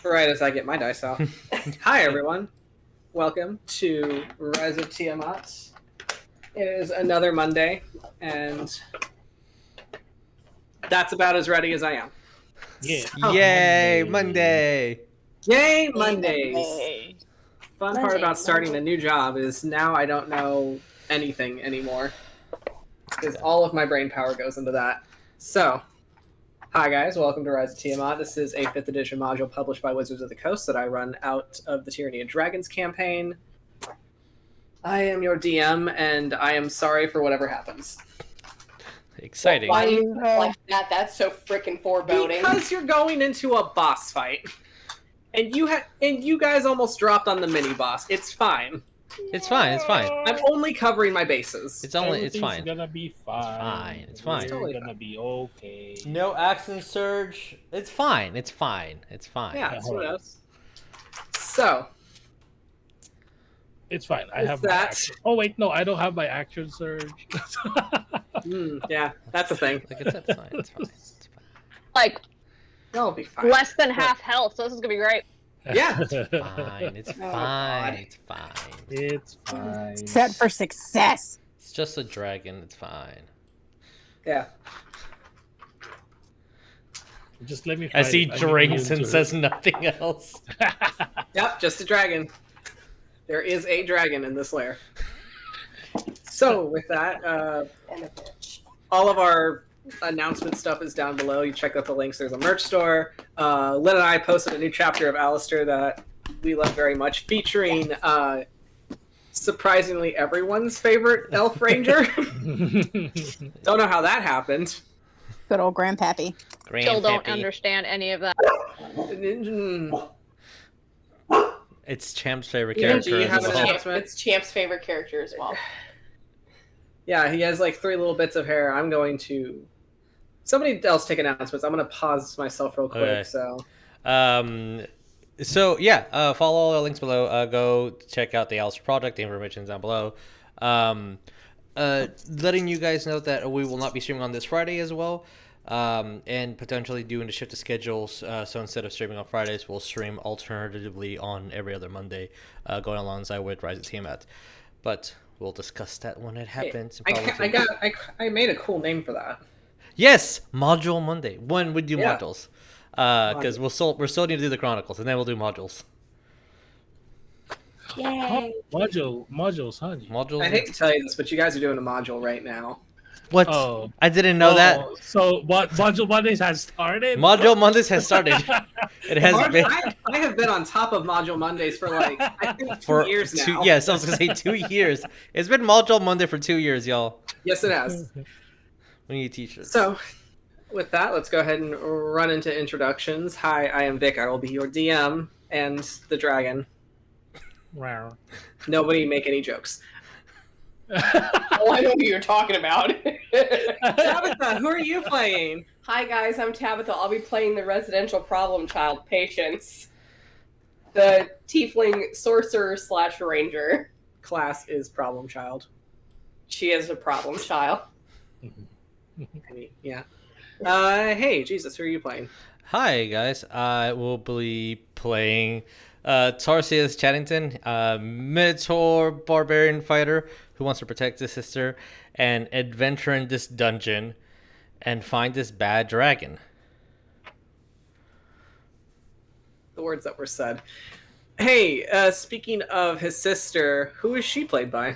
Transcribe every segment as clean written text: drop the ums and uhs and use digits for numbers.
Right as I get my dice out. Hi, everyone. Welcome to Rise of Tiamat. It is another Monday, and that's about as ready as I am. Yeah. So, Yay, Monday! Yay, Mondays! Fun part about starting a new job is now I don't know anything anymore. Because all of my brain power goes into that. So, hi guys, welcome to Rise of Tiamat. This is a 5th edition module published by Wizards of the Coast that I run out of the Tyranny of Dragons campaign. I am your DM, and I am sorry for whatever happens. Exciting. Why do you like that? That's so freaking foreboding. Because you're going into a boss fight. And you guys almost dropped on the mini-boss. It's fine. It's fine. It's fine. I'm only covering my bases. It's fine. It's gonna be fine. It's fine. It's totally gonna fine. be okay. No accent surge. It's fine. It's fine. It's fine. Yeah, that's what else. So, It's fine. I Is have that- my action. Oh wait, no, I don't have my action surge. yeah, that's a thing. Like I said, it's fine. It's fine. It's fine. Like That'll be fine. less than half health, so this is gonna be great. Yeah. It's fine. It's Oh, fine. God. It's fine. It's fine. Set for success. It's just a dragon. It's fine. Yeah. Just let me. As he fight it. I'm drinks immune and to says nothing else. Yep, just a dragon. There is a dragon in this lair. So, with that, And a bitch. all of our announcement stuff is down below. You check out the links. There's a merch store. Lynn and I posted a new chapter of Alistair that we love very much, featuring surprisingly everyone's favorite elf ranger. Don't know how that happened. Good old Grandpappy. Still don't Grandpappy. understand any of that. It's Champ's favorite Yeah, character. do you as have an well. announcement? It's Champ's favorite character as well. Yeah, he has like 3 little bits of hair. I'm going to... Somebody else take announcements. I'm going to pause myself real quick. Okay. So, Follow all the links below. Go check out the Alistair project. The information's down below. Letting you guys know that we will not be streaming on this Friday as well, and potentially doing the shift of schedules. So instead of streaming on Fridays, we'll stream alternatively on every other Monday, going alongside with Rise of Tiamat. But we'll discuss that when it happens. I made a cool name for that. Yes, Module Monday. When we do Yeah. modules, because we're still need to do the Chronicles, and then we'll do modules. Yay! Modules, huh? Modules. I hate to tell you this, but you guys are doing a module right now. What? Oh. I didn't know that. So what? Module Mondays has started. Module Mondays has started. It has been I have been on top of Module Mondays for like, I think 2 for years now. Yes, I was gonna say 2 years. It's been Module Monday for 2 years, y'all. Yes, it has. We need t-shirts. So, with that, let's go ahead and run into introductions. Hi, I am Vic. I will be your DM and the dragon. Wow. Nobody make any jokes. Oh, I know who you're talking about. Tabatha, who are you playing? Hi guys, I'm Tabatha. I'll be playing the residential problem child, Patience. The tiefling sorcerer / ranger. Class is Problem Child. She is a problem child. I mean, yeah. Hey, Jesus, who are you playing? Hi guys, I will be playing Tarsius Chadington, Minotaur barbarian fighter who wants to protect his sister and adventure in this dungeon and find this bad dragon. The words that were said. Hey, speaking of his sister, who is she played by?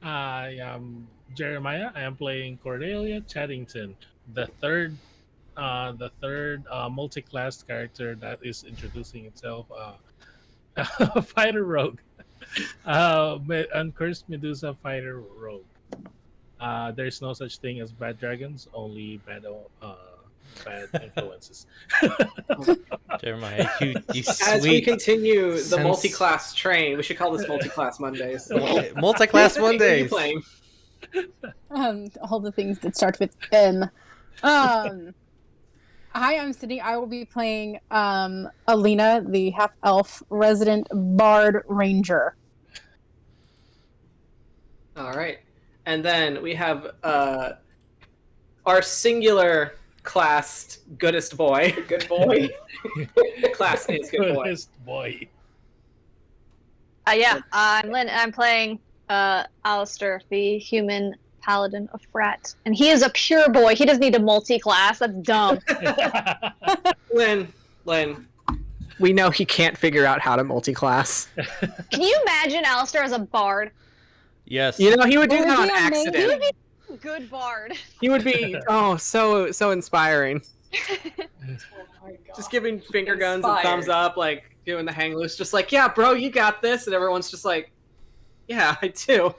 I am Jeremiah. I am playing Cordelia Chadington, the third multi-class character that is introducing itself. Fighter rogue, uncursed Medusa fighter rogue. There's no such thing as bad dragons, only bad influences. Jeremiah, you As we sweet continue the sense- multi-class train, we should call this multi-class Mondays. multi-class Who are you Mondays. playing? All the things that start with M. Hi, I'm Sydney. I will be playing Alina, the half-elf resident bard ranger. All right. And then we have our singular classed goodest boy. Good boy. Class is good boy. Goodest boy. Yeah, I'm Lynn. I'm playing Alistair, the human paladin of Frat, and he is a pure boy. He doesn't need a multi-class. That's dumb. Lynn, we know he can't figure out how to multi-class. Can you imagine Alistair as a bard? Yes. You know, he would do Would that on be amazing. He accident. would be a good bard. He would be so inspiring. Just giving finger guns and thumbs up, like doing the hang loose, just like, yeah, bro, you got this, and everyone's just like, yeah, I do.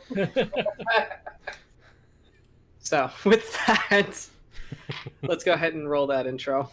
So with that, let's go ahead and roll that intro.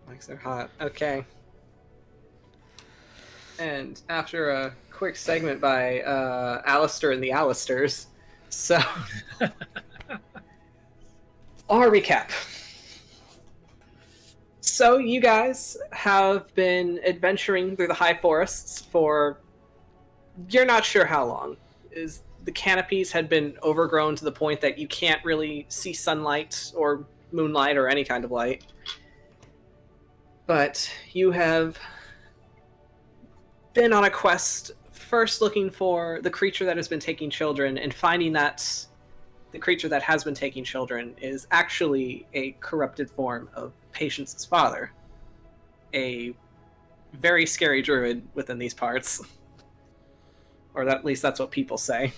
Mics are hot. Okay. And after a quick segment by Alistair and the Alistairs, so our recap. So you guys have been adventuring through the high forests for you're not sure how long. The canopies had been overgrown to the point that you can't really see sunlight or moonlight or any kind of light. But you have been on a quest, first looking for the creature that has been taking children, and finding that the creature that has been taking children is actually a corrupted form of Patience's father, a very scary druid within these parts. Or at least that's what people say.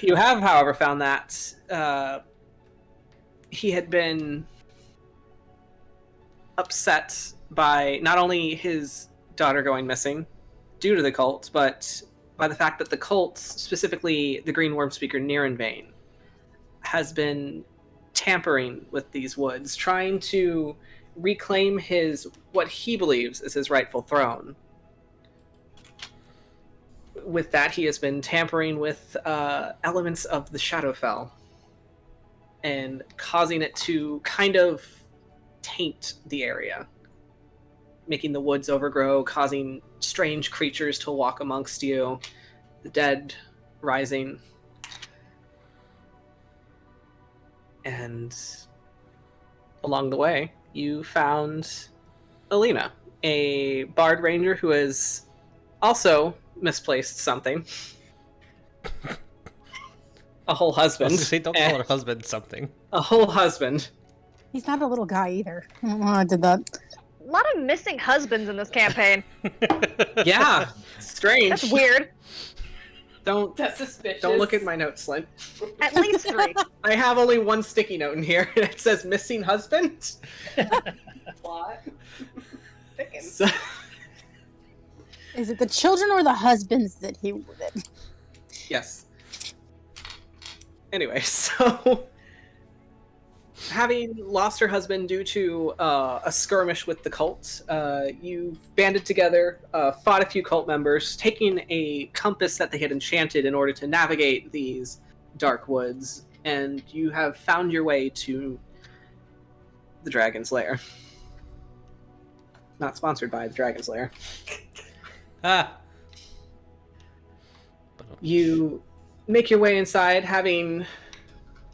You have, however, found that he had been upset by not only his daughter going missing due to the cult, but by the fact that the cult, specifically the Green Worm Speaker Nirenvain, has been tampering with these woods, trying to reclaim what he believes is his rightful throne. With that, he has been tampering with elements of the Shadowfell and causing it to kind of taint the area, making the woods overgrow, causing strange creatures to walk amongst you, the dead rising. And along the way, you found Alina, a bard ranger who has also misplaced something. A whole husband. Don't call her husband something. A whole husband. He's not a little guy either. I don't know how I did that. A lot of missing husbands in this campaign. Yeah, strange. That's weird. That's suspicious. Don't look at my notes, Lynn. At least 3. I have only one sticky note in here, and it says missing husband. Plot. So, Is it the children or the husbands that he wanted? yes. Anyway, so having lost her husband due to a skirmish with the cult, you've banded together, fought a few cult members, taking a compass that they had enchanted in order to navigate these dark woods, and you have found your way to the Dragon's Lair. Not sponsored by the Dragon's Lair. Ah. You make your way inside,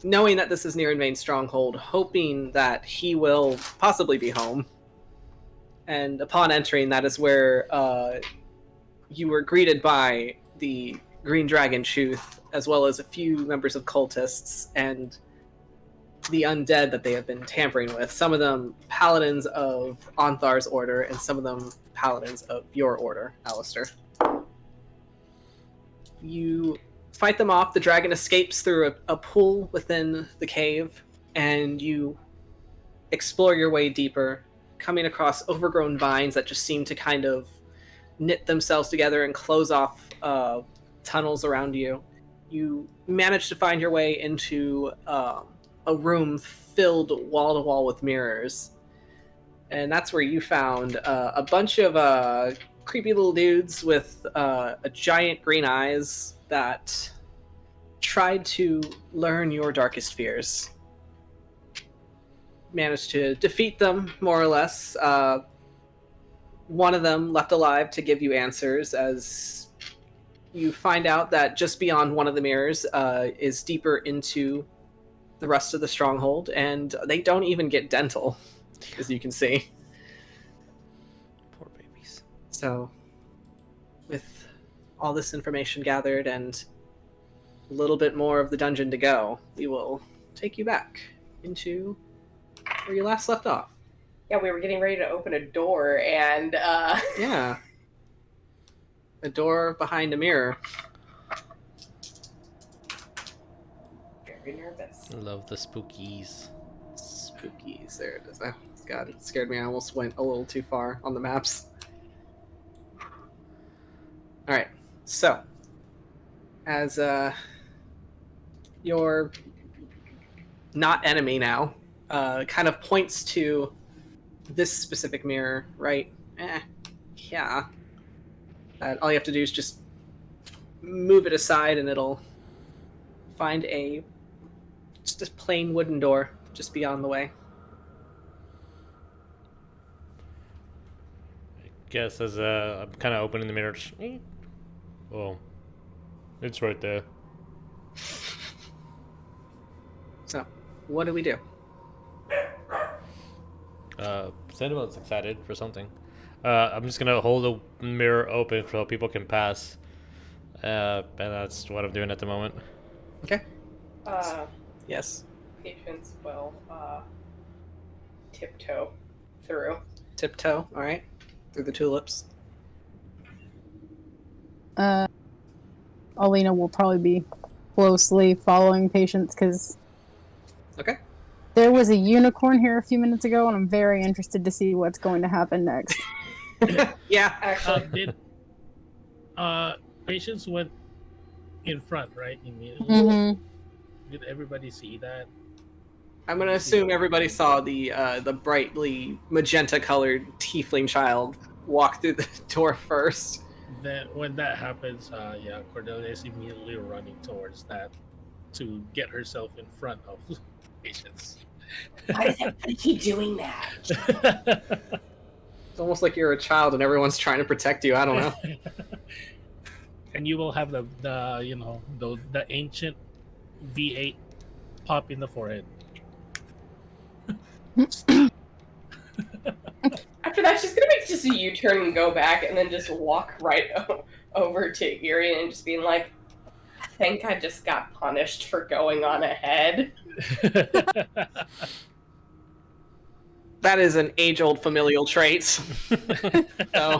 knowing that this is near Invane Stronghold, hoping that he will possibly be home. And upon entering, that is where you were greeted by the Green Dragon Chuth, as well as a few members of cultists and the undead that they have been tampering with. Some of them paladins of Onthar's order, and some of them paladins of your order, Alistair. You fight them off. The dragon escapes through a pool within the cave, and you explore your way deeper, coming across overgrown vines that just seem to kind of knit themselves together and close off tunnels around you. You manage to find your way into a room filled wall to wall with mirrors, and that's where you found a bunch of creepy little dudes with a giant green eyes that tried to learn your darkest fears. Managed to defeat them, more or less. One of them left alive to give you answers, as you find out that just beyond one of the mirrors is deeper into the rest of the stronghold, and they don't even get dental, as you can see. Poor babies. So, with all this information gathered and a little bit more of the dungeon to go, we will take you back into where you last left off. Yeah, we were getting ready to open a door, and Yeah. A door behind a mirror. very nervous. Love the spookies. Spookies. There it is. Oh, God, it scared me. I almost went a little too far on the maps. Alright, so as your not enemy now kind of points to this specific mirror, right? Yeah. All you have to do is just move it aside and it'll find just a plain wooden door just beyond the way. I guess as I'm kind of opening the mirror. Oh, it's right there. So, what do we do? Sandoval's excited for something. I'm just gonna hold the mirror open so people can pass. And that's what I'm doing at the moment. Okay. Yes. Patience will tiptoe through. Tiptoe, alright. Through the tulips. Alina will probably be closely following Patience because Okay. there was a unicorn here a few minutes ago, and I'm very interested to see what's going to happen next. Yeah. Actually, Patience went in front, right? Immediately. Mm-hmm. Did everybody see that? I'm gonna assume everybody saw the brightly magenta-colored tiefling child walk through the door first. Then when that happens, yeah, Cordelia is immediately running towards that to get herself in front of Patience. why does everybody keep doing that? It's almost like you're a child and everyone's trying to protect you. I don't know. And you will have the ancient V8 pop in the forehead. After that, she's gonna make just a U-turn and go back, and then just walk right over to Irian and just being like, "I think I just got punished for going on ahead." That is an age-old familial trait. So,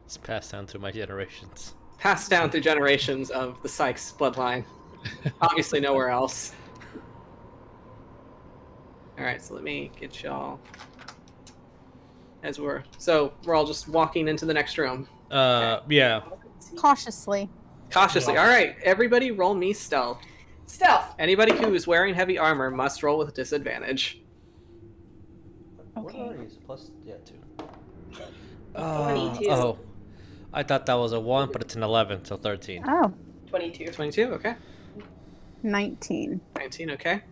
It's passed down through my generations. passed down through generations of the Sykes bloodline. Obviously nowhere else. Alright, so let me get y'all so we're all just walking into the next room. Yeah. Cautiously. Cautiously. Alright, everybody roll me stealth. Stealth. Anybody who is wearing heavy armor must roll with disadvantage. Okay. Plus, yeah, 2. 22. Oh, I thought that was a 1, but it's an 11, so 13. Oh. 22. 22, okay. 19. 19, okay.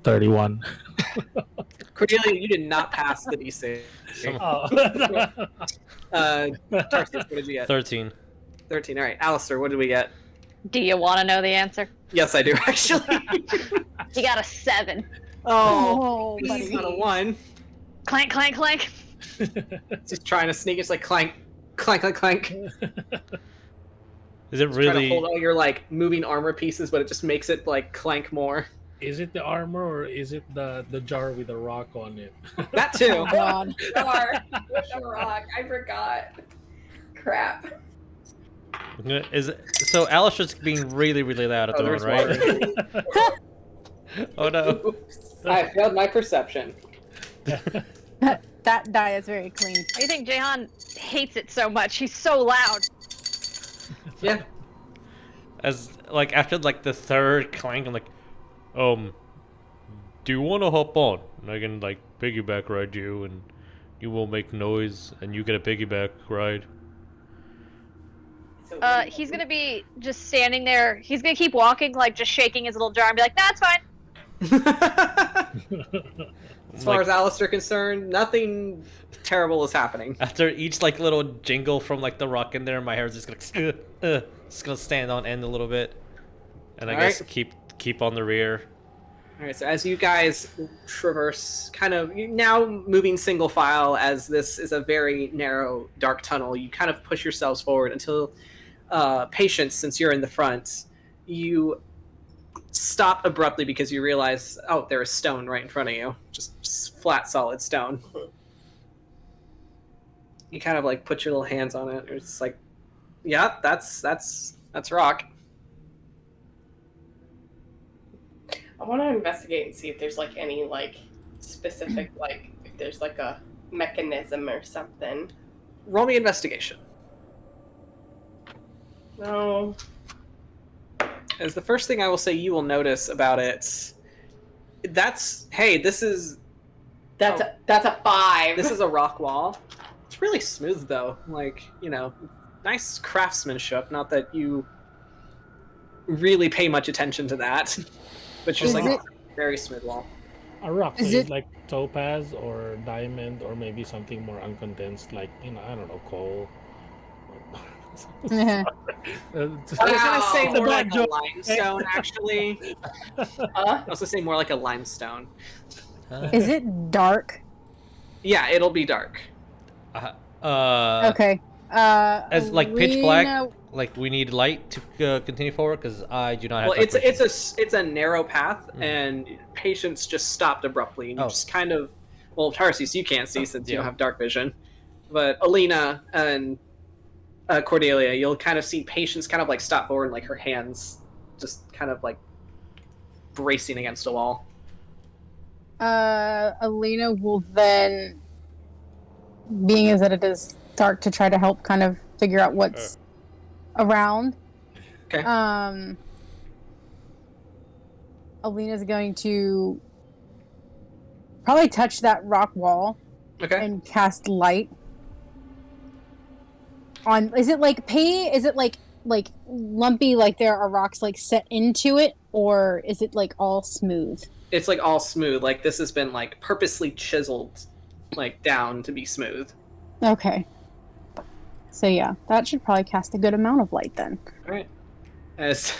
31. Cordelia, you did not pass the DC. Oh. Tarsius, what did you get? 13. 13, all right. Alistair, what did we get? Do you want to know the answer? Yes, I do, actually. You got a 7. Oh, this is buddy. not a 1. Clank, clank, clank. Just trying to sneak. It's like clank, clank, clank, clank. Is it Trying to really? hold all your like moving armor pieces, but it just makes it like clank more. Is it the armor or is it the jar with the rock on it? That too. Oh, God. With the rock. I forgot. Crap. Is it, so Alistair's being really, really loud at the moment, right? Oh no. Oops. I failed my perception. That die is very clean. I think Jehan hates it so much. He's so loud. Yeah. As like after like the third clank, I'm like, do you want to hop on? And I can like piggyback ride you, and you will make noise, and you get a piggyback ride. He's gonna be just standing there. He's gonna keep walking, like just shaking his little jar, and be like, "That's fine." As far as Alistair concerned, nothing terrible is happening. After each like little jingle from like the rock in there, my hair is just gonna stand on end a little bit, and I guess keep on the rear. All right, so as you guys traverse, kind of now moving single file, as this is a very narrow, dark tunnel, you kind of push yourselves forward until Patience, since you're in the front, you stop abruptly because you realize, oh, there's stone right in front of you, just flat, solid stone. You kind of like put your little hands on it. It's like, yeah, that's rock. I want to investigate and see if there's like any like specific like if there's like a mechanism or something. Roll me investigation. No. As the first thing I will say you will notice about it, this is That's a 5. this is a rock wall. It's really smooth though, like, you know, nice craftsmanship. Not that you really pay much attention to that, but just like a very smooth wall. A rock, so Is it's it- like topaz or diamond or maybe something more uncondensed, like, you know, I don't know, coal. I was gonna say Wow. more It's a like a bad joke. limestone, actually. I was gonna say more like a limestone. Is it dark? Yeah, it'll be dark. Okay. As like pitch black, Alina- like we need light to continue forward because I do not have. Well, dark vision. it's a narrow path, and Patience just stopped abruptly, and you Oh. just kind of, well, Tarsius, you can't see since you Yeah. don't have dark vision, but Alina and Cordelia, you'll kind of see Patience kind of like stop forward, and like her hands just kind of like bracing against a wall. Alina will then, being as that it is dark, to try to help kind of figure out what's around. Okay. Alina's going to probably touch that rock wall Okay. and cast light on. Is it like is it like lumpy, like there are rocks like set into it, or is it like all smooth? It's like all smooth, like this has been like purposely chiseled like down to be smooth. Okay. So yeah, that should probably cast a good amount of light then. All right. As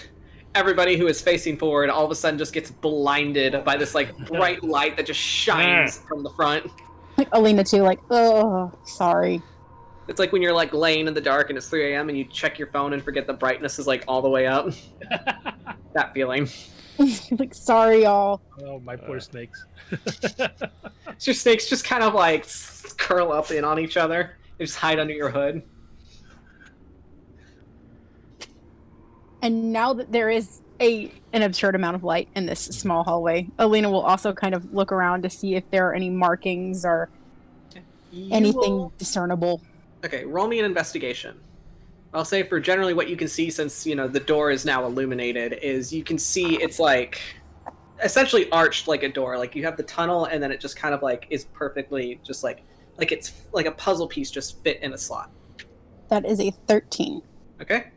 everybody who is facing forward all of a sudden just gets blinded by this like bright light that just shines from the front. Like Alina too, like, oh, sorry. It's like when you're like laying in the dark and it's 3 a.m. and you check your phone and forget the brightness is like all the way up. That feeling. Like, sorry, y'all. Oh, my poor snakes. So your snakes just kind of like curl up in on each other. They just hide under your hood. And now that there is an absurd amount of light in this small hallway, Alina will also kind of look around to see if there are any markings or anything discernible. Okay, roll me an investigation. I'll say for generally what you can see, since, you know, the door is now illuminated, is you can see it's like essentially arched like a door. Like you have the tunnel and then it just kind of like is perfectly just like it's like a puzzle piece just fit in a slot. That is a 13. Okay?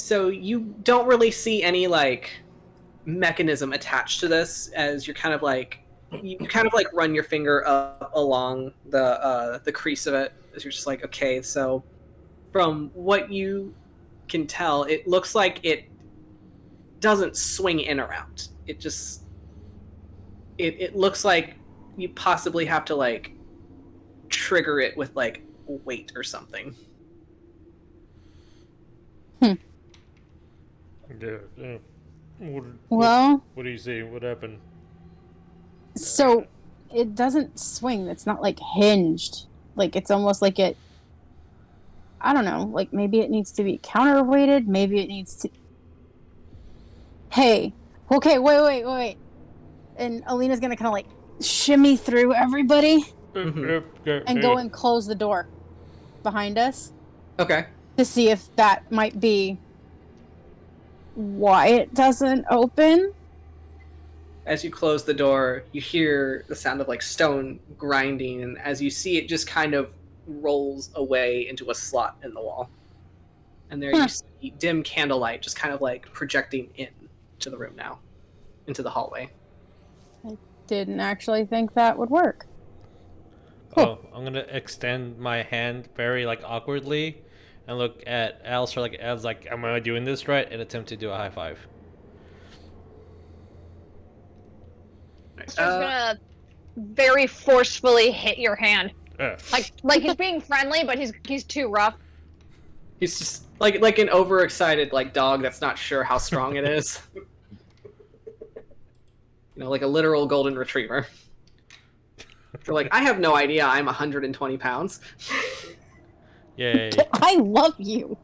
So you don't really see any like mechanism attached to this, as you're kind of like you kind of like run your finger up along the crease of it, as you're just like, okay, so from what you can tell, it looks like it doesn't swing in or out. It just it looks like you possibly have to like trigger it with like weight or something. Yeah. Well, What do you see? What happened? so it doesn't swing. It's not like hinged. Like it's almost like it. I don't know. Like maybe it needs to be counterweighted. Maybe it needs to. Hey, okay, wait. And Alina's gonna kind of like shimmy through everybody and go and close the door behind us Okay. to see if that might be why it doesn't open. As you close the door, you hear the sound of like stone grinding, and as you see, it just kind of rolls away into a slot in the wall. And there you see dim candlelight just kind of like projecting in to the room now, into the hallway. Didn't actually think that would work. Oh, I'm gonna extend my hand very like awkwardly and look at Alistair like as like, am I doing this right? And attempt to do a high five. Just gonna very forcefully hit your hand. Like he's being friendly, but he's too rough. He's just like an overexcited like dog that's not sure how strong it is. You know, like a literal golden retriever. They're like, I have no idea I'm 120 pounds. Yay. I love you.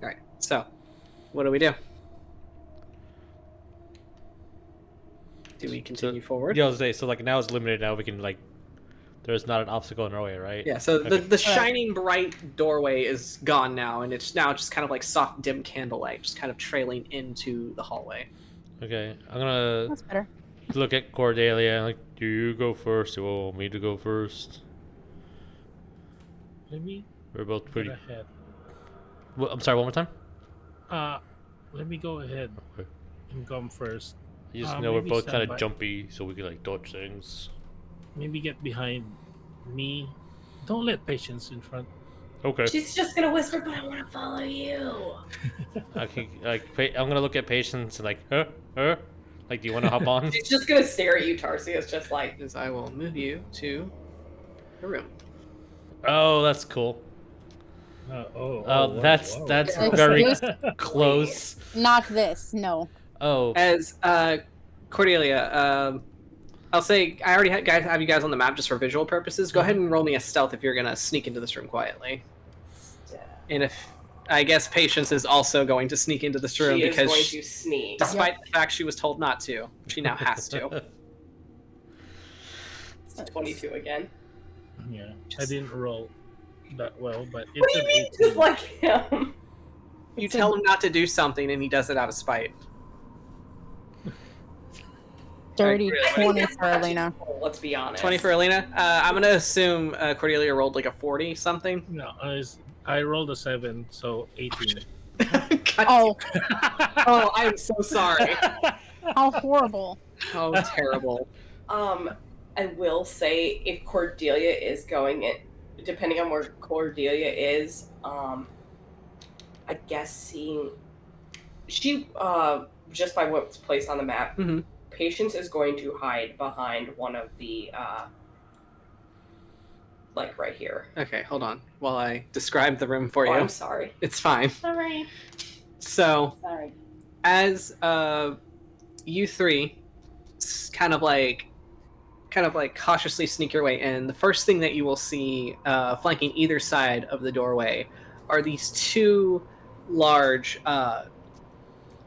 Alright, so what do we do? Do we continue forward? Yeah, I was gonna say, so like now it's limited. Now we can like, there's not an obstacle in our way, right? Yeah, so Okay. the shining bright doorway is gone now, and it's now just kind of like soft dim candlelight, just kind of trailing into the hallway. Okay, I'm gonna That's better. look at Cordelia. Like, do you go first? Or want me to go first? Let me We're both get pretty. ahead. Well, I'm sorry. One more time. Let me go ahead Okay. and come first. I just know we're Maybe both stand kind of by. jumpy, so we can like dodge things. Maybe get behind me. Don't let Patience in front. Okay. She's just gonna whisper, but I want to follow you. I can like. I'm gonna look at Patience and like, her. Like, do you want to hop on? She's just gonna stare at you, Tarsius, just like. Is I will move you to the room. Oh, that's cool. Whoa, that's whoa. very Excuse- close. Not this, no. Oh, As Cordelia, I'll say I already have you guys on the map just for visual purposes. Go ahead and roll me a stealth if you're gonna sneak into this room quietly. And if I guess Patience is also going to sneak into this room She is because going to sneak. despite the fact she was told not to, she now has to. It's 22 again. Yeah, I didn't roll that well, but What it's do an you mean, 18. just like him? You tell him not to do something, and he does it out of spite. Dirty Really? 20 for Alina. Let's be honest. 20 for Alina. I'm gonna assume Cordelia rolled like a 40 something. No, I rolled a 7, so 18. God Oh, Oh, I'm so sorry. how horrible. Oh, terrible. I will say if Cordelia is going in, depending on where Cordelia is, I guess seeing she just by what's placed on the map, Mhm. Patience is going to hide behind one of the like right here. Okay, hold on while I describe the room for Oh, you. I'm sorry. It's fine. Sorry. So, Sorry. as you three kind of like cautiously sneak your way in, the first thing that you will see flanking either side of the doorway are these two large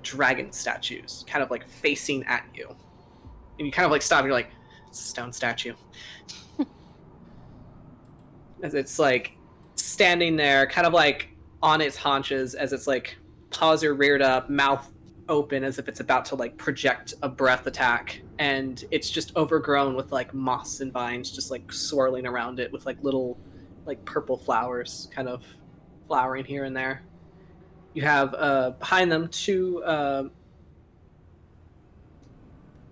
dragon statues kind of like facing at you, and you kind of like stop and you're like, it's a stone statue. As it's like standing there kind of like on its haunches, as its like paws are reared up, mouth open as if it's about to like project a breath attack, and it's just overgrown with like moss and vines just like swirling around it with like little like purple flowers kind of flowering here and there. You have behind them two. What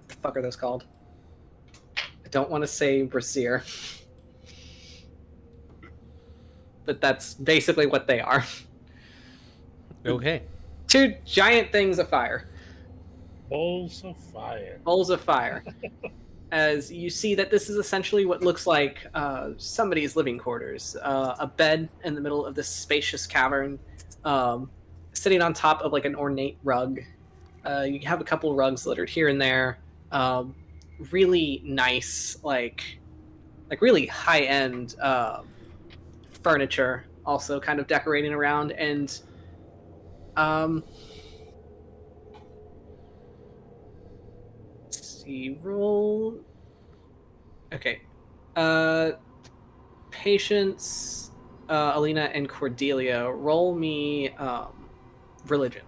the fuck are those called? I don't want to say brassiere, but that's basically what they are. Okay. Two giant things of fire. Bowls of fire. Bowls of fire. As you see that this is essentially what looks like somebody's living quarters. A bed in the middle of this spacious cavern, sitting on top of like an ornate rug. You have a couple rugs littered here and there. Really nice, like really high-end furniture also kind of decorating around. And let's see, roll. Okay. Patience, Alina, and Cordelia, roll me religion.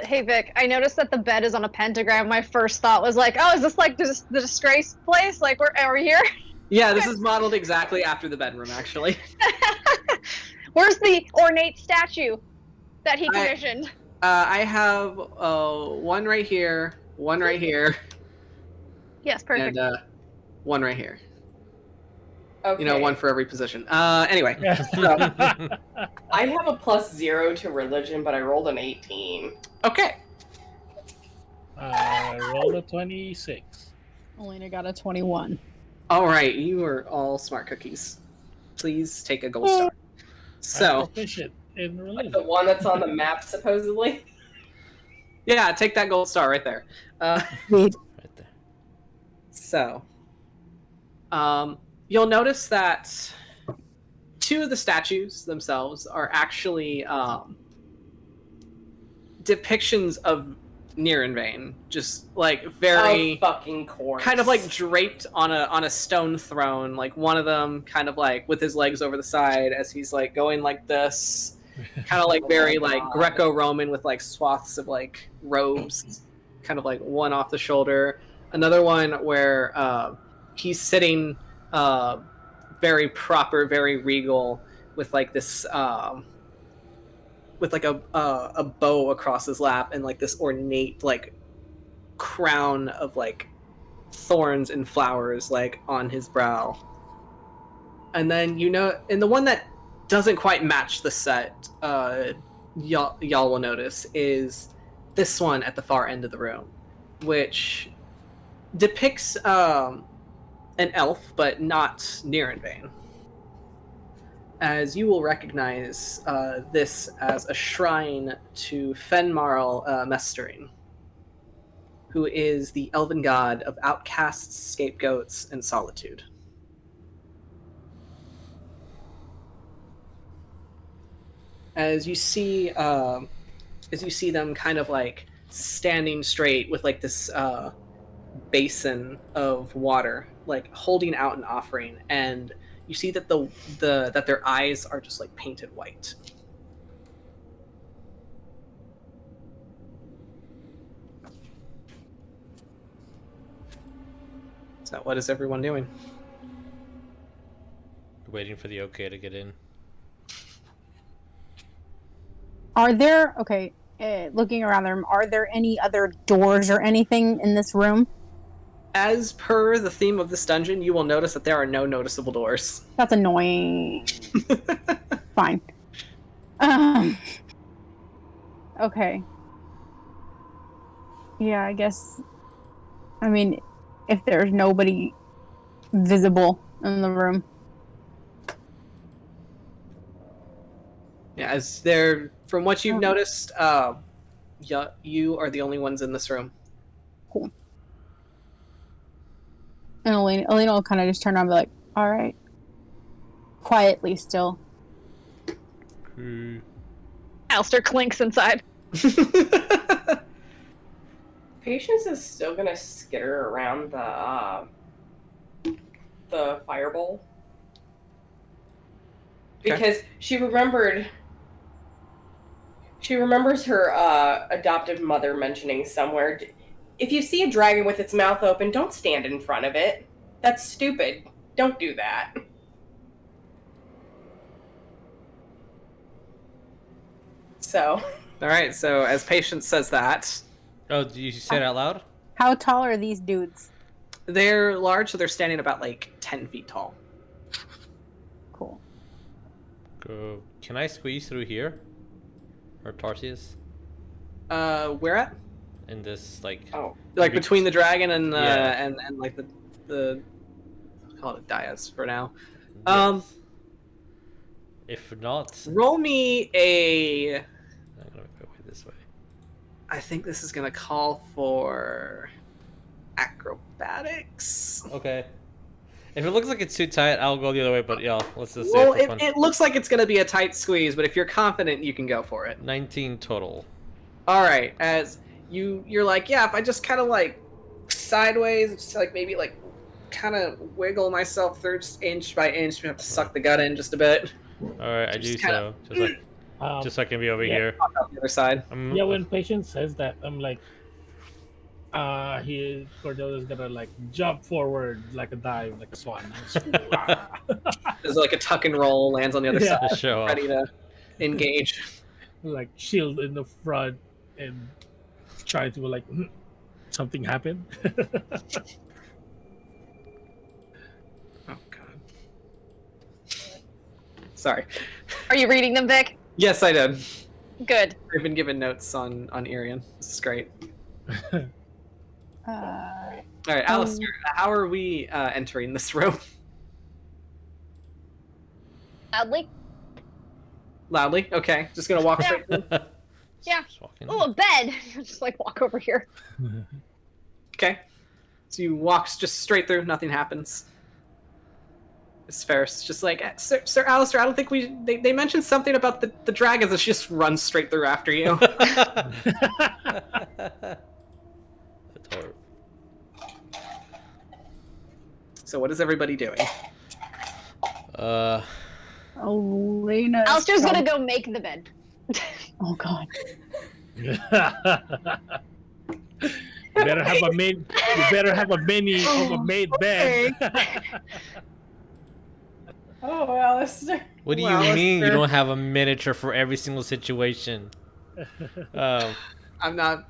Hey Vic, I noticed that the bed is on a pentagram. My first thought was like, oh, is this like the disgrace place? Like, are we here? Yeah, this is modeled exactly after the bedroom, actually. Where's the ornate statue that he commissioned? I have one right here, one right here. Yes, perfect. And one right here. Okay. You know, one for every position. Anyway. So, I have a +0 to religion, but I rolled an 18. okay. Roll a 26. Alina got a 21. All right, you are all smart cookies. Please take a gold star. I'm So, proficient in Like religion. the one that's on the map, supposedly. yeah, take that gold star right there. Right there. So, you'll notice that two of the statues themselves are actually depictions of Nirenvain, just like very fucking course. kind of like draped on a stone throne. Like one of them kind of like with his legs over the side as he's like going like this, kind of like very like Greco-Roman with like swaths of like robes, kind of like one off the shoulder. Another one where he's sitting very proper, very regal, with like this with like a bow across his lap and like this ornate like crown of like thorns and flowers like on his brow. And then and the one that doesn't quite match the set, y'all will notice, is this one at the far end of the room, which depicts an elf, but not Nirenvain. As you will recognize this as a shrine to Fenmarl Mestering, who is the elven god of outcasts, scapegoats, and solitude. As you see them kind of like standing straight with like this basin of water, like holding out an offering, and you see that that their eyes are just like painted white. So what is everyone doing? Waiting for the okay to get in. Are there, looking around the room, are there any other doors or anything in this room? As per the theme of this dungeon, you will notice that there are no noticeable doors. That's annoying. Fine. Okay. Yeah, I guess. I mean, if there's nobody visible in the room. Yeah, as there, from what you've noticed, you are the only ones in this room. Cool. And Alina will kind of just turn around and be like, all right. Quietly still. Alistair clinks inside. Patience is still gonna skitter around the firebowl. Because she remembers her adoptive mother mentioning somewhere, if you see a dragon with its mouth open, don't stand in front of it. That's stupid. Don't do that. So. All right. So as Patience says that, Oh, did you say it out loud? How tall are these dudes? they're large, so they're standing about like 10 feet tall. Cool. Go. Can I squeeze through here? Or Tarsius? Where at? In this, like... Oh. Like between the dragon and Yeah. and like the I'll call it dais for now. Yes. If not... Roll me a. I'm gonna go this way. I think this is gonna call for acrobatics. Okay. If it looks like it's too tight, I'll go the other way, but yeah, let's just Well, say it for fun. it looks like it's gonna be a tight squeeze, but if you're confident, you can go for it. 19 total. All right, as you're like, yeah, if I just kind of like sideways, just like maybe like kind of wiggle myself through just inch by inch, we have to suck the gut in just a bit. Alright, I do Just so. Just so I can be over here. Pop out the other side. Yeah, when Patience says that, I'm like, Cordelia's gonna like jump forward like a dive, like a swan. There's like a tuck and roll, lands on the other Yeah. side, Show ready to engage. Like shield in the front and try to like something happen. Oh god. Sorry. Are you reading them, Vic? Yes, I did. Good. I've been given notes on Irian. This is great. All right, Alistair, how are we entering this room? Loudly. Loudly? Okay, just gonna walk straight through. Yeah. Just walking. Oh, a bed. Just like walk over here. Okay. So you walk just straight through, nothing happens. It's fair. It's just like, Sir Alistair, I don't think they mentioned something about the dragons, and she just runs straight through after you. That's horrible. So what is everybody doing? Alina. Alistair's gonna go make the bed. Oh god. You better have a maid. You better have a mini of a made bed. Oh, Alistair. What do you Well, mean you Alistair- don't have a miniature for every single situation? I'm not.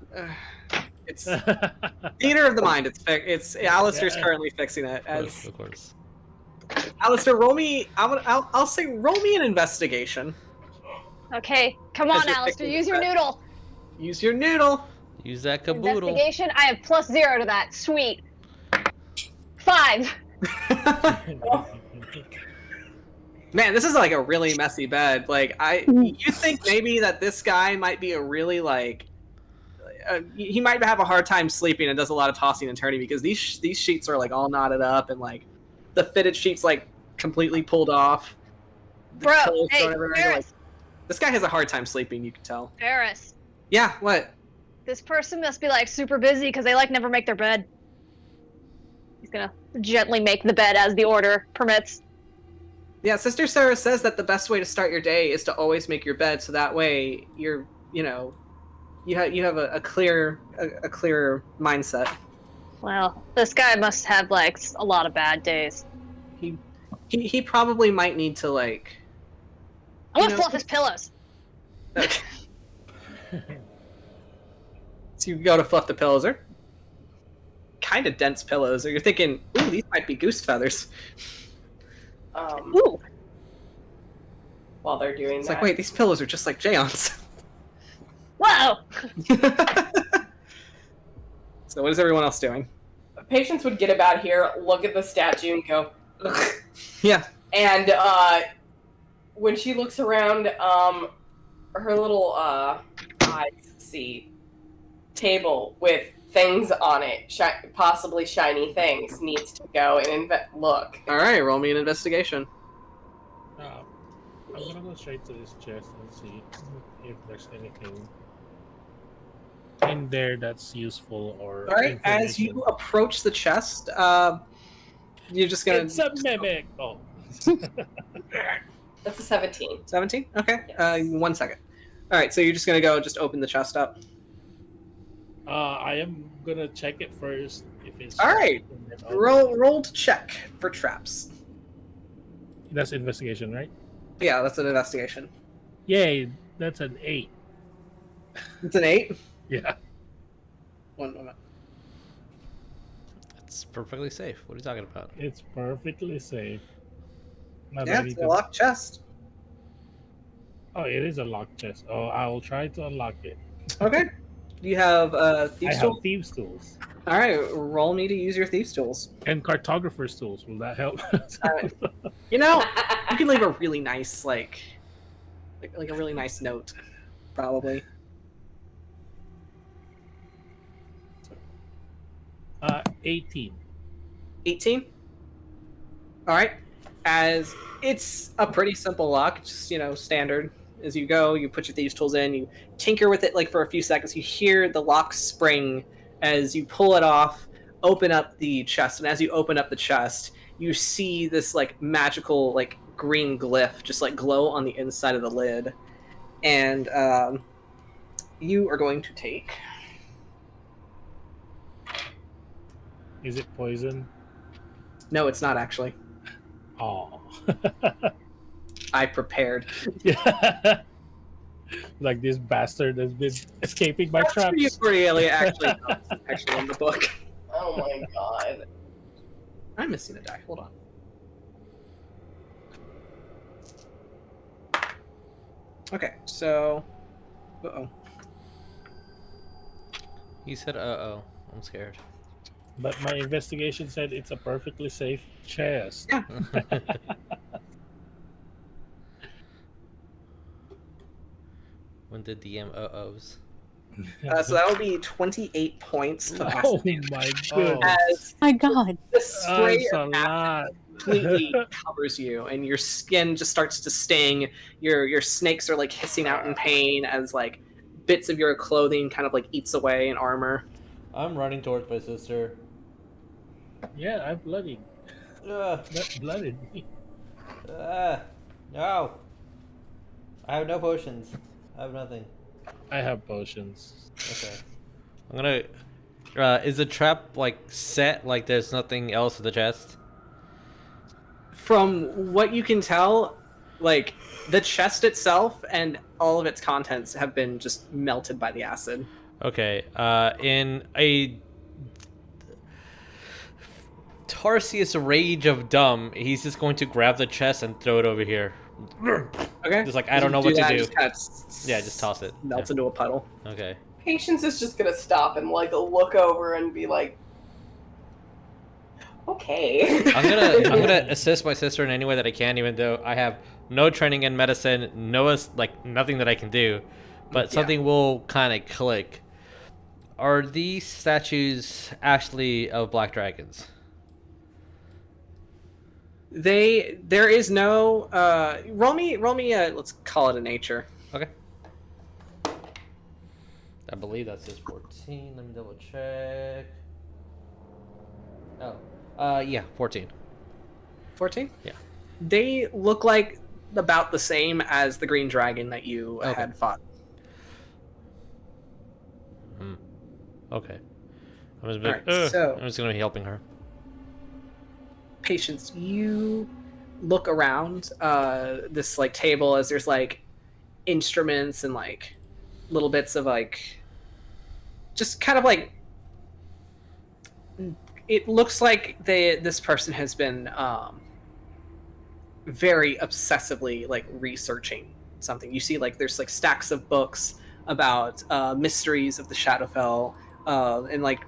It's theater of the mind. It's Alistair's Yeah. currently fixing it. As Of course. Alistair, roll me. I'll say roll me an investigation. Okay, come As on, you're Alistair. picking Use your the bed. noodle. Use your noodle. Use that caboodle. Investigation. I have +0 to that. Sweet. 5. Man, this is like a really messy bed. Like you think maybe that this guy might be a really like, he might have a hard time sleeping and does a lot of tossing and turning because these sheets are like all knotted up and like the fitted sheets like completely pulled off. The Bro, pillows hey, thrown everywhere. Like, Ferris. this guy has a hard time sleeping. You can tell. Ferris. Yeah. What? This person must be like super busy because they like never make their bed. He's gonna gently make the bed as the order permits. Yeah, Sister Sarah says that the best way to start your day is to always make your bed, so that way you have a clear mindset. Well, this guy must have like a lot of bad days. He probably might need to like. I'm gonna You know- fluff his pillows. Okay. So you go to fluff the pillows, or kind of dense pillows, or you're thinking, ooh, these might be goose feathers. Ooh. While they're doing It's that. like, wait, these pillows are just like Jaeon's. Whoa. So what is everyone else doing? Patience would get about here, look at the statue, and go, ugh. Yeah. And when she looks around, her little eyes see table with things on it, possibly shiny things, needs to go and look. All right, roll me an investigation. I'm gonna go straight to this chest and see if there's anything in there that's useful or. All right, as you information. approach the chest, you're just gonna. It's a mimic. Oh. That's a 17. 17? Okay. Yes. 1 second. All right, so you're just gonna go, just open the chest up. I am gonna check it first if it's. All right. Roll to check for traps. That's investigation, right? Yeah, that's an investigation. Yay! That's an 8. It's an 8? Yeah. One moment. It's perfectly safe. What are you talking about? It's perfectly safe. Not Yeah, ready it's to... a locked chest. Oh, it is a locked chest. Oh, I will try to unlock it. Okay. Do you have I Thieves' have Tool? thieves' tools. Alright, roll me to use your Thieves' Tools. And cartographer's tools. Will that help? Alright. You know, you can leave a really nice, like a really nice note, probably. 18. 18? Alright. As it's a pretty simple lock, just, standard. As you go, you put your Thieves' Tools in, you tinker with it like for a few seconds, you hear the lock spring as you pull it off, open up the chest, and as you open up the chest, you see this like magical like green glyph just like glow on the inside of the lid. And you are going to take... Is it poison? No, it's not actually. Oh. I prepared. Yeah. Like this bastard has been escaping my traps. Cordelia actually in the book. Oh my god. I'm missing a die. Hold on. Okay, so... Uh-oh. He said, "Uh-oh." I'm scared. But my investigation said it's a perfectly safe chest. Yeah. When did DM uh-ohs? So that'll be 28 points of Oh acid. my goodness. As My God. the spray That's a of acid lot. completely covers you, and your skin just starts to sting. Your snakes are like hissing out in pain as like bits of your clothing kind of like eats away in armor. I'm running towards my sister. Yeah, I'm bloodied. That blooded me. No. I have no potions. I have nothing. I have potions. Okay. I'm gonna... is the trap, like, set? Like, there's nothing else in the chest? From what you can tell, like the chest itself and all of its contents have been just melted by the acid. Okay. In a Tarsius rage of dumb, he's just going to grab the chest and throw it over here. Okay. Just like, I don't know what to do. Just kind of Yeah, just toss it. melts into a puddle. Okay. Patience is just gonna stop and like look over and be like, okay. I'm gonna assist my sister in any way that I can, even though I have no training in medicine, nothing that I can do. But something will kind of click. Are these statues actually of black dragons? There is no roll me let's call it a nature. Okay. I believe that's just 14. Let me double check. Oh. Yeah, 14. 14? Yeah. They look like about the same as the green dragon that you had fought. Okay. I'm just, I'm just gonna be helping her. Patience, you look around this like table as there's like instruments and like little bits of like just kind of like it looks like this person has been very obsessively like researching something. You see like there's like stacks of books about mysteries of the Shadowfell, and like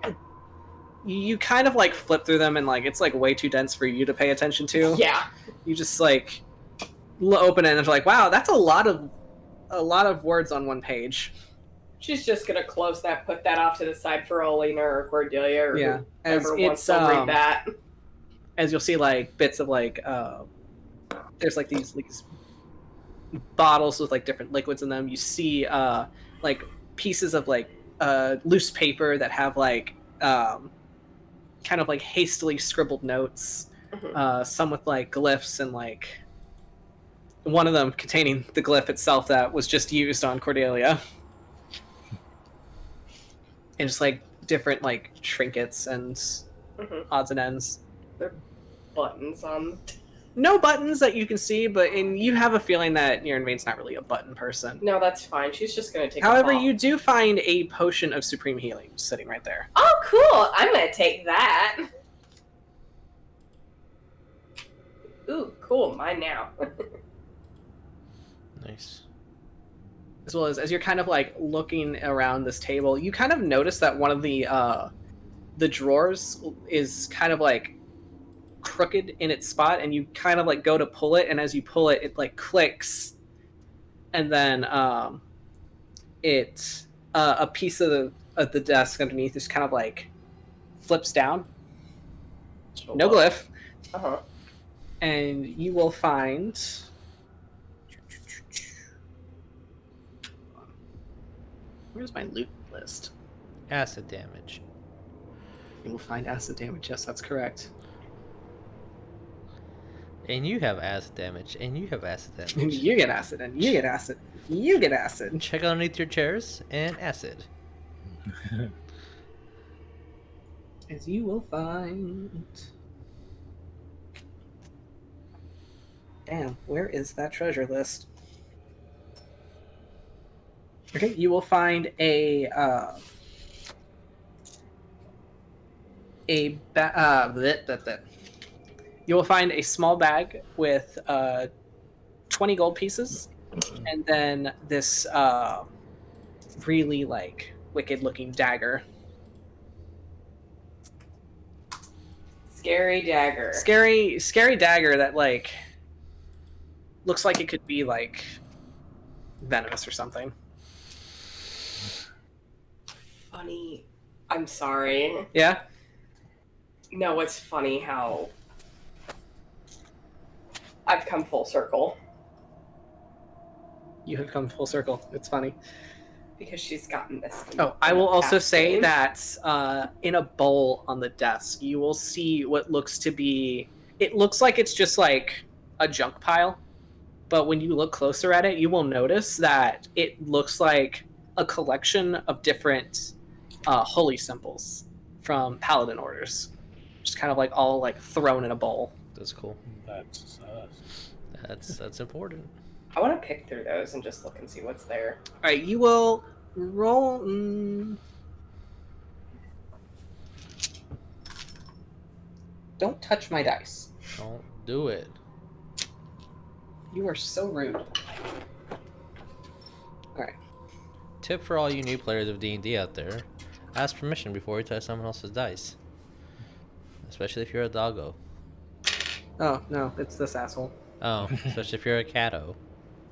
you kind of like flip through them and like it's like way too dense for you to pay attention to. Yeah. You just like open it and it's like, wow, that's a lot of words on one page. She's just gonna close that, put that off to the side for Alina or Cordelia or whoever wants to read that. As you'll see like bits of like there's like these bottles with like different liquids in them. You see like pieces of like loose paper that have like kind of like hastily scribbled notes, some with like glyphs and like one of them containing the glyph itself that was just used on Cordelia. And just like different like trinkets and odds and ends. They're buttons on No buttons that you can see, and you have a feeling that Nirenvain's not really a button person. No, that's fine. She's just gonna take. However, you do find a potion of supreme healing sitting right there. Oh, cool! I'm gonna take that. Ooh, cool. Mine now. Nice. As well as you're kind of like looking around this table, you kind of notice that one of the drawers is kind of like crooked in its spot, and you kind of like go to pull it, and as you pull it, it like clicks, and then a piece of the desk underneath just kind of like flips down. No glyph. Uh-huh. And you will find. Where's my loot list? Acid damage. You will find acid damage. Yes, that's correct. And you have acid damage. And you have acid damage. And you get acid. And you get acid. You get acid. Check underneath your chairs and acid. As you will find. Damn, where is that treasure list? Okay, you will find you will find a small bag with 20 gold pieces, and then this really like wicked looking dagger. Scary dagger. Scary dagger that like looks like it could be like venomous or something. Funny. I'm sorry. Yeah? No, it's funny how I've come full circle. You have come full circle. It's funny. Because she's gotten this. Oh, I will also say that in a bowl on the desk, you will see what looks to be... It looks like it's just like a junk pile, but when you look closer at it, you will notice that it looks like a collection of different holy symbols from Paladin orders. Just kind of like all like thrown in a bowl. That's cool. That's important. I want to pick through those and just look and see what's there. All right, you will roll. Don't touch my dice. Don't do it. You are so rude. All right. Tip for all you new players of D&D out there: ask permission before you touch someone else's dice, especially if you're a doggo. Oh no, it's this asshole. Oh, especially if you're a catto.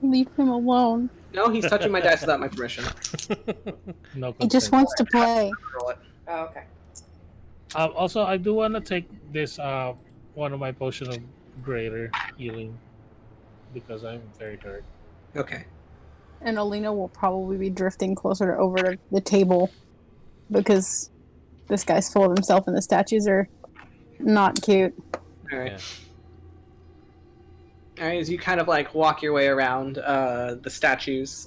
Leave him alone. No, he's touching my dice without my permission. No He just wants to play. Roll it. Oh, okay. Also, I do want to take this one of my potion of greater healing because I'm very hurt. Okay. And Alina will probably be drifting closer over to the table because this guy's full of himself and the statues are not cute. All right. Yeah. All right. As you kind of like walk your way around the statues,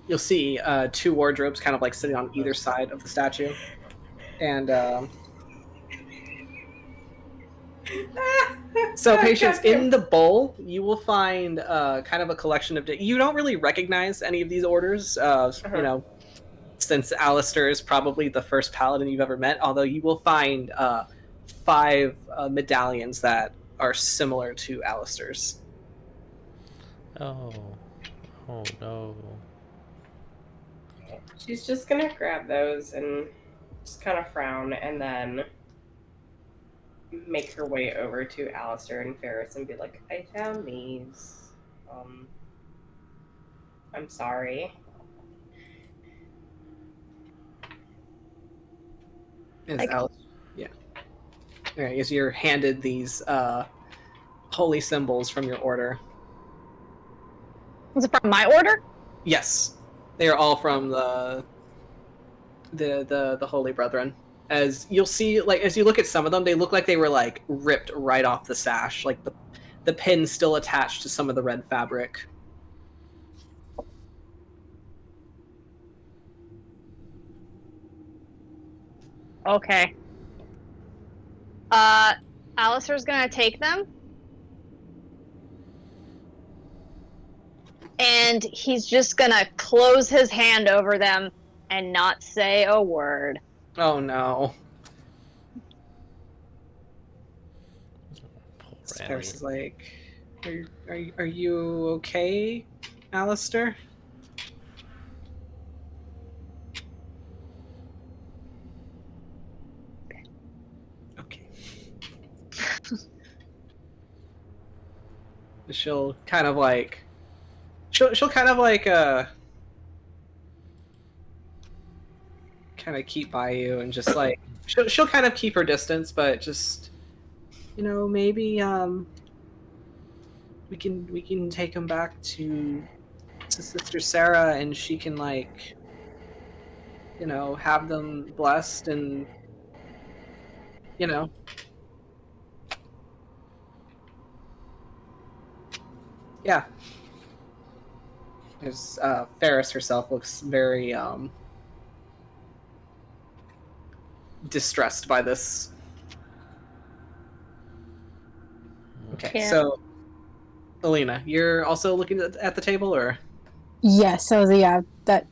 you'll see two wardrobes kind of like sitting on either side of the statue, and so patience in the bowl you will find kind of a collection of you don't really recognize any of these orders, you know, since Alistair is probably the first paladin you've ever met, although you will find 5 medallions that are similar to Alistair's. Oh no. She's just gonna grab those and just kind of frown and then make her way over to Alistair and Ferris and be like, I found these. I'm sorry. Yeah. All right, as you're handed these holy symbols from your order. Was it from my order? Yes, they are all from the Holy Brethren. As you'll see, like as you look at some of them, they look like they were like ripped right off the sash, like the pin's still attached to some of the red fabric. Okay. Alistair's gonna take them and he's just gonna close his hand over them and not say a word. Oh no. Ferris is like, are you okay, Alistair? Okay. She'll kind of like, she'll kind of like kind of keep by you and just like she'll kind of keep her distance, but just, you know, maybe we can take him back to Sister Sarah, and she can, like, you know, have them blessed, and, you know. Yeah. There's Ferris herself looks very distressed by this. Okay, Yeah. so Alina, you're also looking at the table, or? Yes, so yeah, that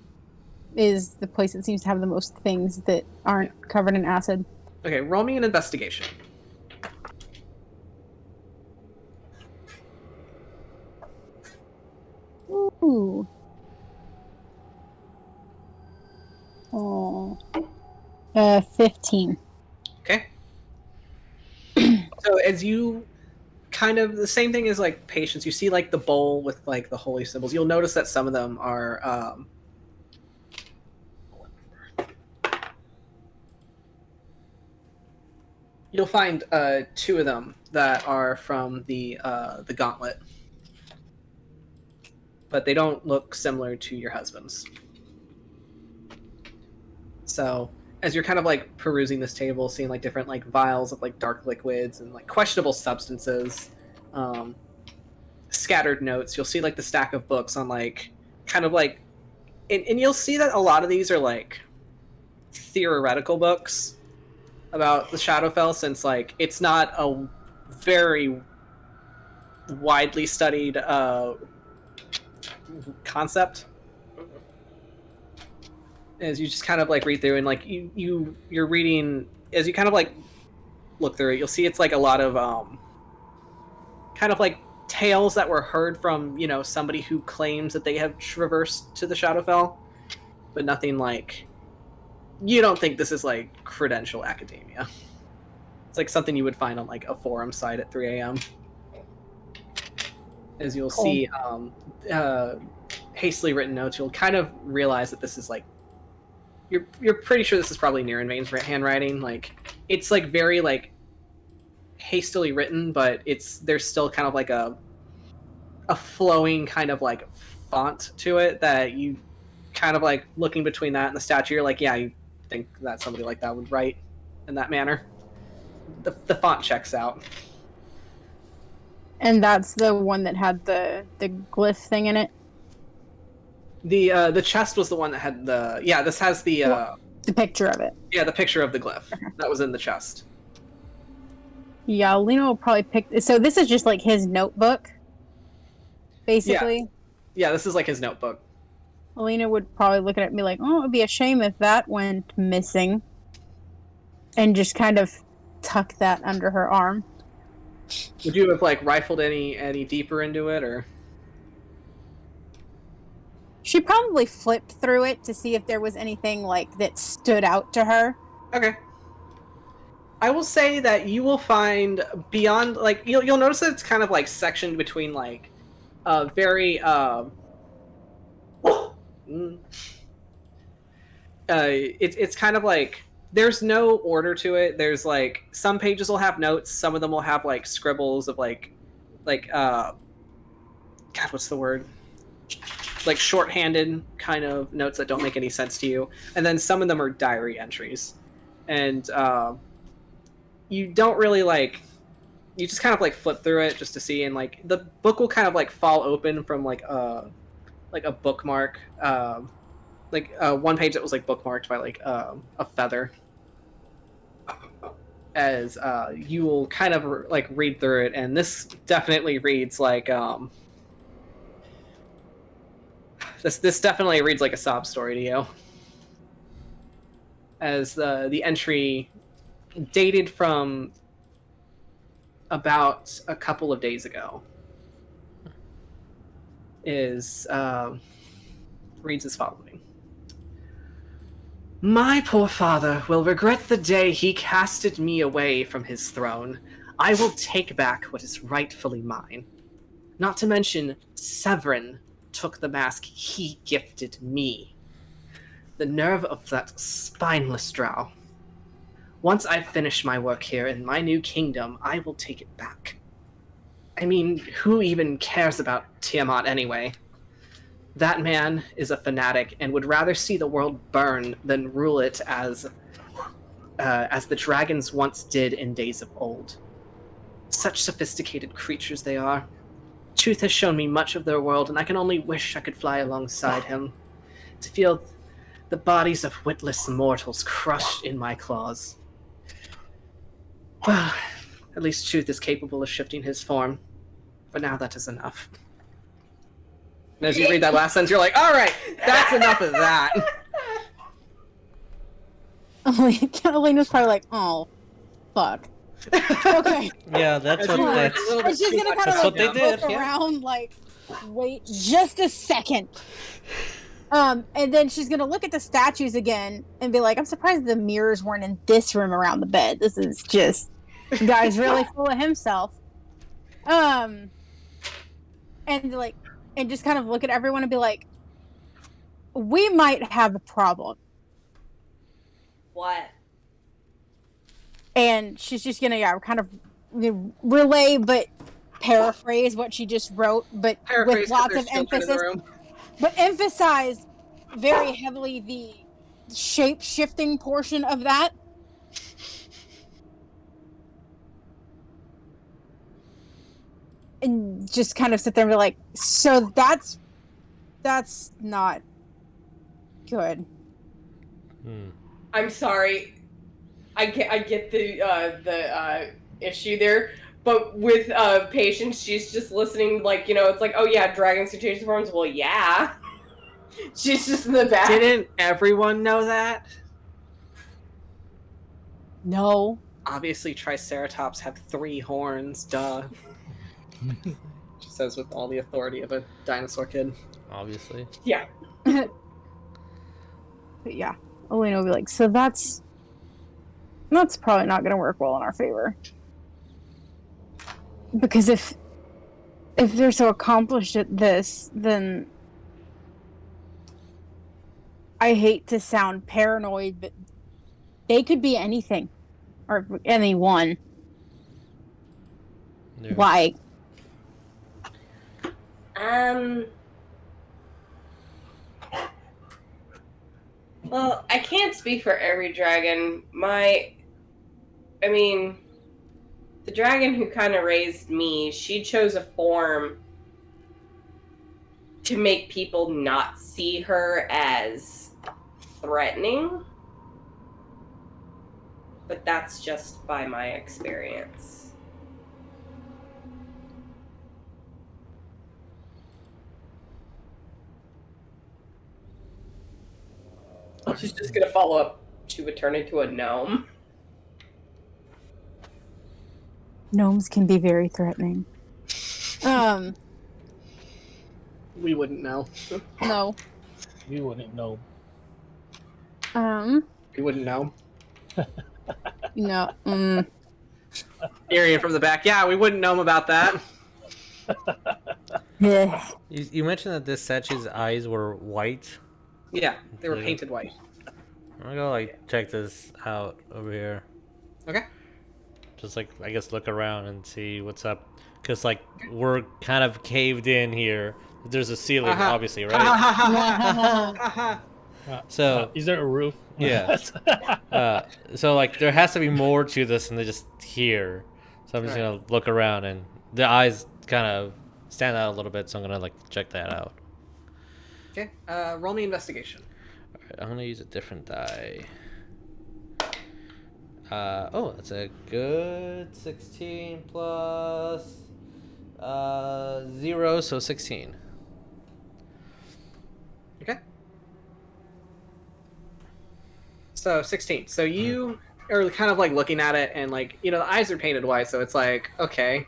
is the place that seems to have the most things that aren't covered in acid. Okay, roll me an investigation. Ooh. Oh. 15. Okay. So as you kind of, the same thing as like patience, you see like the bowl with like the holy symbols. You'll notice that some of them are you'll find 2 of them that are from the gauntlet, but they don't look similar to your husband's. So as you're kind of like perusing this table, seeing like different like vials of like dark liquids and like questionable substances, scattered notes, you'll see like the stack of books on like kind of like, and you'll see that a lot of these are like theoretical books about the Shadowfell, since like it's not a very widely studied concept. As you just kind of like read through, and like you're reading, as you kind of like look through it, you'll see it's like a lot of kind of like tales that were heard from, you know, somebody who claims that they have traversed to the Shadowfell, but nothing like, you don't think this is like credential academia. It's like something you would find on like a forum site at 3 a.m. As you'll see hastily written notes, you'll kind of realize that this is like, you're pretty sure this is probably Nirenvain's handwriting. Like, it's like very like hastily written, but there's still kind of like a flowing kind of like font to it that you kind of like, looking between that and the statue, you're like, yeah, you think that somebody like that would write in that manner. The font checks out. And that's the one that had the glyph thing in it? The chest was the one that had the, yeah, this has the picture of it. Yeah, the picture of the glyph that was in the chest. Yeah, Alina will probably pick, so this is just like his notebook, basically. Yeah, this is like his notebook. Alina would probably look at it and be like, oh, it would be a shame if that went missing. And just kind of tuck that under her arm. Would you have like rifled any deeper into it, or? She probably flipped through it to see if there was anything like that stood out to her. Okay. I will say that you will find beyond, like, you'll notice that it's kind of like sectioned between like very it's kind of like, there's no order to it. There's like, some pages will have notes, some of them will have like scribbles of like God, what's the word? Like shorthanded kind of notes that don't make any sense to you. And then some of them are diary entries. And you don't really like, you just kind of like flip through it just to see, and like the book will kind of like fall open from like a bookmark, one page that was like bookmarked by like a feather. As you will kind of like read through it, and this definitely reads like This definitely reads like a sob story to you. As the entry dated from about a couple of days ago is reads as following. My poor father will regret the day he casted me away from his throne. I will take back what is rightfully mine. Not to mention, Severin took the mask he gifted me. The nerve of that spineless drow. Once I've finished my work here in my new kingdom, I will take it back. I mean, who even cares about Tiamat anyway? That man is a fanatic and would rather see the world burn than rule it as the dragons once did in days of old. Such sophisticated creatures they are. Truth has shown me much of their world, and I can only wish I could fly alongside him, to feel the bodies of witless mortals crushed in my claws. Well, at least Truth is capable of shifting his form. For now, that is enough. And as you read that last sentence, you're like, alright, that's enough of that. Alina's probably like, oh, fuck. Okay. Yeah, that's what that's. And she's gonna kind of what they did, look yeah. around, like, wait just a second. And then she's gonna look at the statues again and be like, I'm surprised the mirrors weren't in this room around the bed. This is just, the guy's really full of himself. And like, and just kind of look at everyone and be like, we might have a problem. What? And she's just gonna, kind of relay, but paraphrase what she just wrote, but with lots of emphasis. But emphasize very heavily the shape-shifting portion of that. And just kind of sit there and be like, so that's not good. I'm sorry. I get the issue there, but with Patience, she's just listening. Like, it's like, oh yeah, dragons can change forms. Well, yeah. She's just in the back. Didn't everyone know that? No. Obviously, Triceratops have 3 horns. Duh. She says with all the authority of a dinosaur kid. Obviously. Yeah. But yeah, Alina will be like, so that's probably not going to work well in our favor. Because if they're so accomplished at this, then I hate to sound paranoid, but they could be anything. Or anyone. Yeah. Why? Well, I can't speak for every dragon. The dragon who kind of raised me, she chose a form to make people not see her as threatening. But that's just by my experience. She's just gonna follow up. She would turn into a gnome. Gnomes can be very threatening. We wouldn't know. No. We wouldn't know. We wouldn't know. No. Arian from the back. Yeah, we wouldn't know about that. Yeah. You mentioned that this statue's eyes were white. Yeah, they were painted white. I'm gonna go check this out over here. Okay. Just I guess look around and see what's up, because we're kind of caved in here. There's a ceiling, obviously, right? So is there a roof? Yeah. So there has to be more to this than just here. So I'm just gonna look around, and the eyes kind of stand out a little bit. So I'm gonna check that out. Okay. Roll me investigation. All right, I'm gonna use a different die. That's a good 16 plus 0, so 16. So 16. So you are kind of like looking at it, and like the eyes are painted white, so it's like, okay,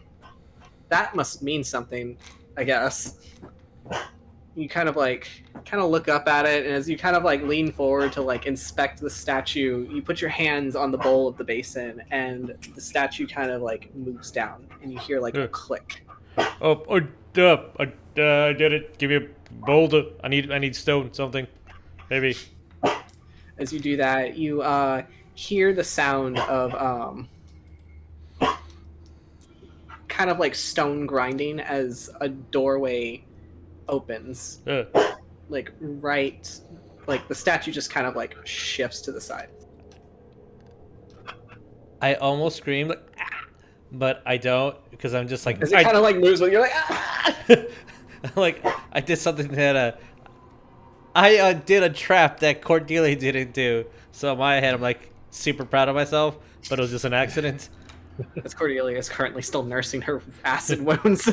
that must mean something, I guess. You kind of look up at it, and as you kind of like lean forward to like inspect the statue, you put your hands on the bowl of the basin, and the statue kind of like moves down, and you hear like a click. I did it. Give me a boulder. I need stone, something, maybe. As you do that, you hear the sound of kind of like stone grinding as a doorway opens. Like the statue just kind of like shifts to the side. I almost screamed, like, ah! But I don't, because I'm just like... As it kind of like moves, but you're like, ah! Like, I did something that... I did a trap that Cordelia didn't do. So in my head, I'm like super proud of myself, but it was just an accident. As Cordelia is currently still nursing her acid wounds.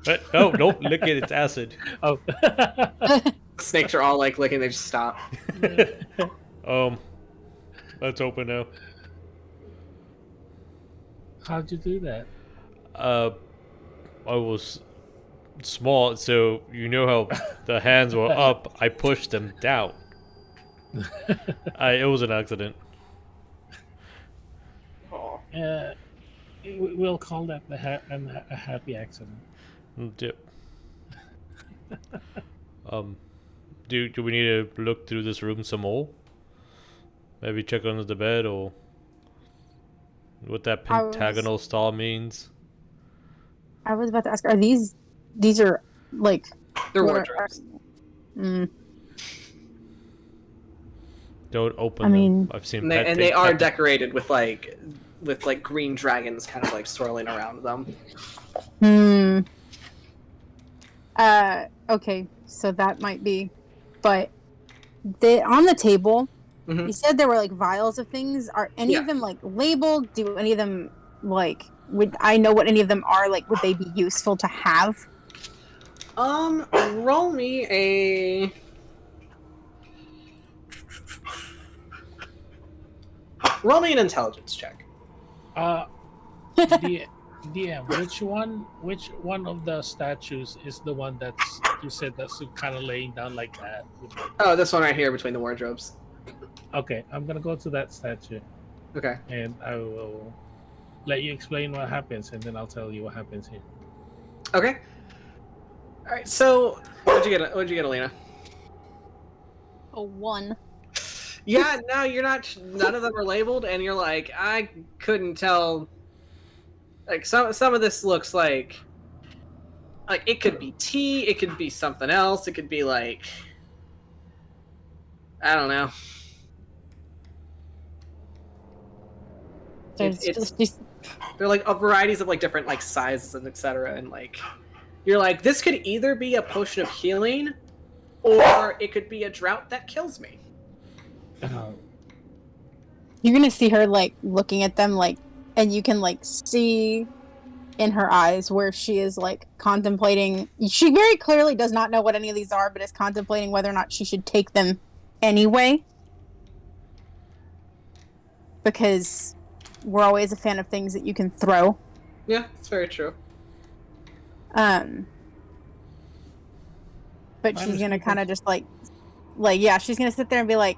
But, oh, nope, look at it's acid. Oh. Snakes are all like licking, they just stop. Let's open now. How'd you do that? I was small, so you know how the hands were up, I pushed them down. It was an accident. We'll call that a happy accident. Yep. Do we need to look through this room some more? Maybe check under the bed, or what that pentagonal stall means? I was about to ask, are these are like... They're wardrobes. Don't open I mean, them. I've seen and they are decorated with like green dragons kind of like swirling around them. Okay, so that might be, but on the table, you said there were like vials of things. Are any of them like labeled? Do any of them like, would I know what any of them are? Like, would they be useful to have? Roll me an intelligence check. DM, which one of the statues is the one that's, you said, that's kind of laying down like that? Oh, this one right here between the wardrobes. Okay, I'm gonna go to that statue. Okay. And I will let you explain what happens, and then I'll tell you what happens here. Okay. All right. So, what'd you get, Alina? A 1. Yeah. No, you're not. None of them are labeled, and you're like, I couldn't tell. Like some of this looks like it could be tea, it could be something else, it could be like, I don't know. They're like varieties of like different like sizes and etc. And like you're like, this could either be a potion of healing, or it could be a drought that kills me. You're gonna see her like looking at them like, and you can like see in her eyes where she is like contemplating. She very clearly does not know what any of these are, but is contemplating whether or not she should take them anyway. Because we're always a fan of things that you can throw. Yeah, it's very true. But she's gonna kind of just like yeah, she's gonna sit there and be like,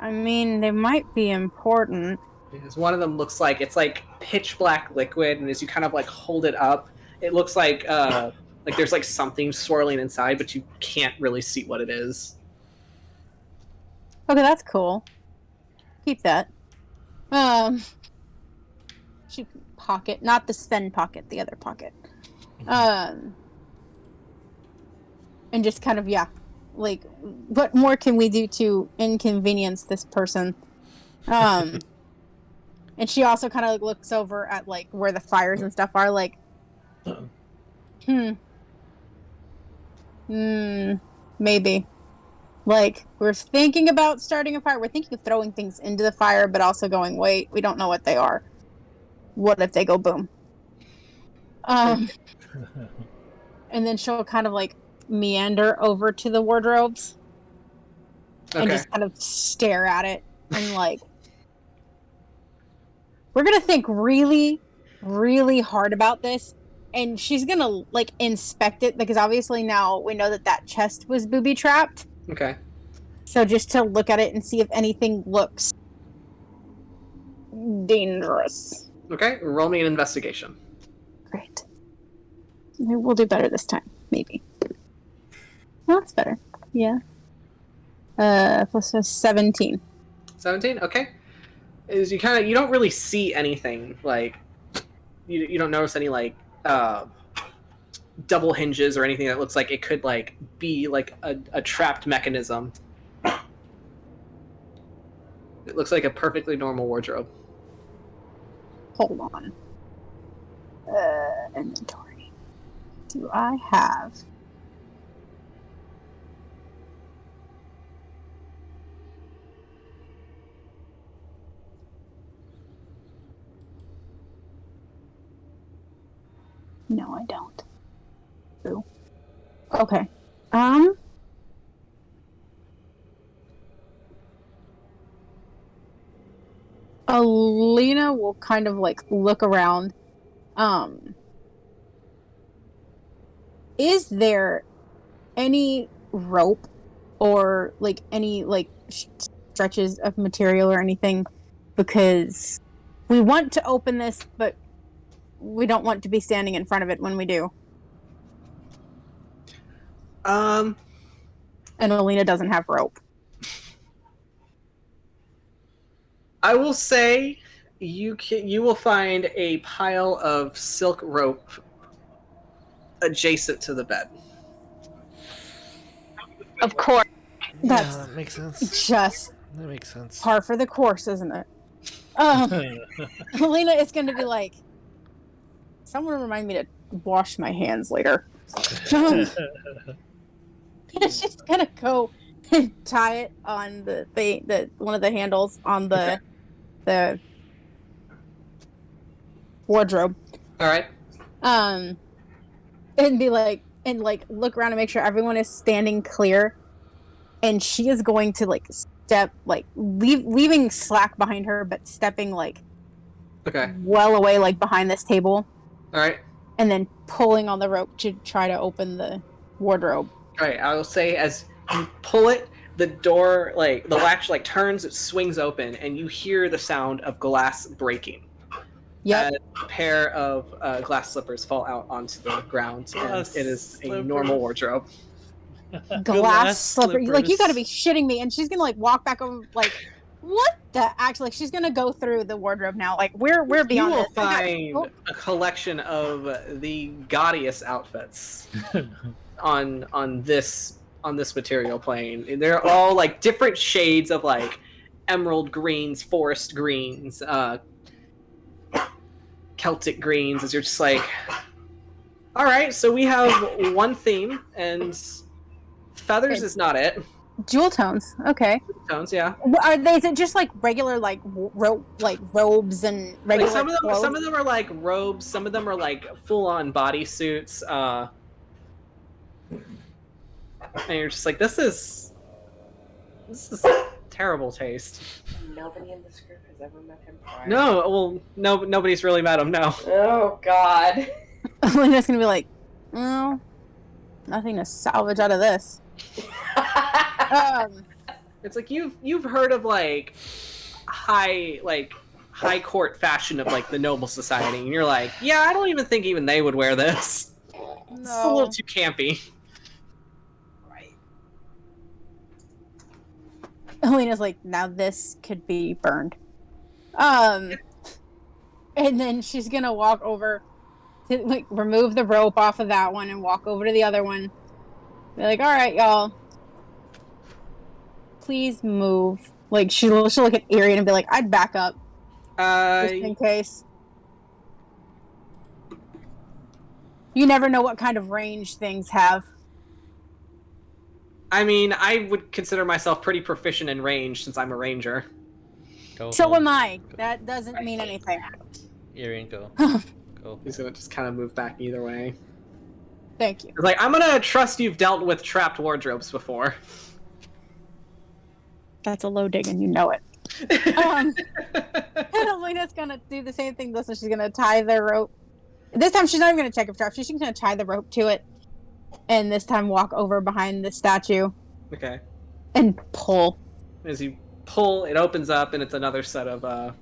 I mean, they might be important. Because one of them looks like it's like pitch black liquid, and as you kind of like hold it up, it looks like there's like something swirling inside, but you can't really see what it is. Okay, that's cool. Keep that. She pocket, not the Sven pocket, the other pocket. And just kind of, yeah, like, what more can we do to inconvenience this person? And she also kind of like looks over at like where the fires and stuff are, like, maybe. Like, we're thinking about starting a fire. We're thinking of throwing things into the fire, but also going, wait, we don't know what they are. What if they go boom? And then she'll kind of like meander over to the wardrobes and just kind of stare at it and like, we're gonna think really, really hard about this, and she's gonna like inspect it because obviously now we know that chest was booby trapped. Okay. So just to look at it and see if anything looks dangerous. Okay, roll me an investigation. Great. We'll do better this time, maybe. Well, that's better. Yeah. Plus 17. 17. Okay. Is you don't really see anything like you don't notice any like double hinges or anything that looks like it could like be like a trapped mechanism. It looks like a perfectly normal wardrobe. Hold on. Inventory. Do I have... No, I don't. Ooh. Okay. Alina will kind of like look around. Is there any rope or like any like stretches of material or anything? Because we want to open this, but we don't want to be standing in front of it when we do. And Alina doesn't have rope. I will say you will find a pile of silk rope adjacent to the bed. Of course. That's that makes sense. just That makes sense. par for the course, isn't it? Alina is going to be like, someone remind me to wash my hands later. She's going to go and tie it on the one of the handles on the wardrobe. All right. And be like, and like look around and make sure everyone is standing clear. And she is going to like step, like leaving slack behind her, but stepping like well away, like behind this table. All right. And then pulling on the rope to try to open the wardrobe. All right. I will say as you pull it, the door, like the latch, like turns, it swings open, and you hear the sound of glass breaking. Yep. A pair of glass slippers fall out onto the ground, and it is a normal wardrobe. Glass slipper. Like, you gotta be shitting me. And she's gonna like walk back over, like, what the actually? Like, she's gonna go through the wardrobe now. Like, we're beyond this. You will find a collection of the gaudiest outfits on this material plane. They're all like different shades of like emerald greens, forest greens, Celtic greens, as you're just like, all right, so we have one theme, and feathers is not it. Jewel tones, okay. Tones, yeah. Are they? Is it just like regular like robes and regular? Like some of them are like robes. Some of them are like full on bodysuits. And you're just like, this is terrible taste. Nobody in this group has ever met him prior. No, well, nobody's really met him. No. Oh God. Alina's gonna be like, oh, nothing to salvage out of this. It's like you've heard of like high court fashion of like the noble society, and you're like, yeah, I don't even think even they would wear this. No. It's a little too campy. Alina's like, now this could be burned. And then she's gonna walk over to like remove the rope off of that one and walk over to the other one. Be like, all right, y'all, please move. Like she'll look at Arian and be like, I'd back up just in case. You never know what kind of range things have. I mean, I would consider myself pretty proficient in range since I'm a ranger. So am I. That doesn't mean anything. Arian, go. Go. He's gonna just kind of move back either way. Thank you. It's like, I'm gonna trust you've dealt with trapped wardrobes before. That's a low dig, and you know it. And Alina's gonna do the same thing. So she's gonna tie the rope. This time, she's not even gonna check if drops. She's just gonna tie the rope to it, and this time walk over behind the statue. Okay. And pull. As you pull, it opens up, and it's another set of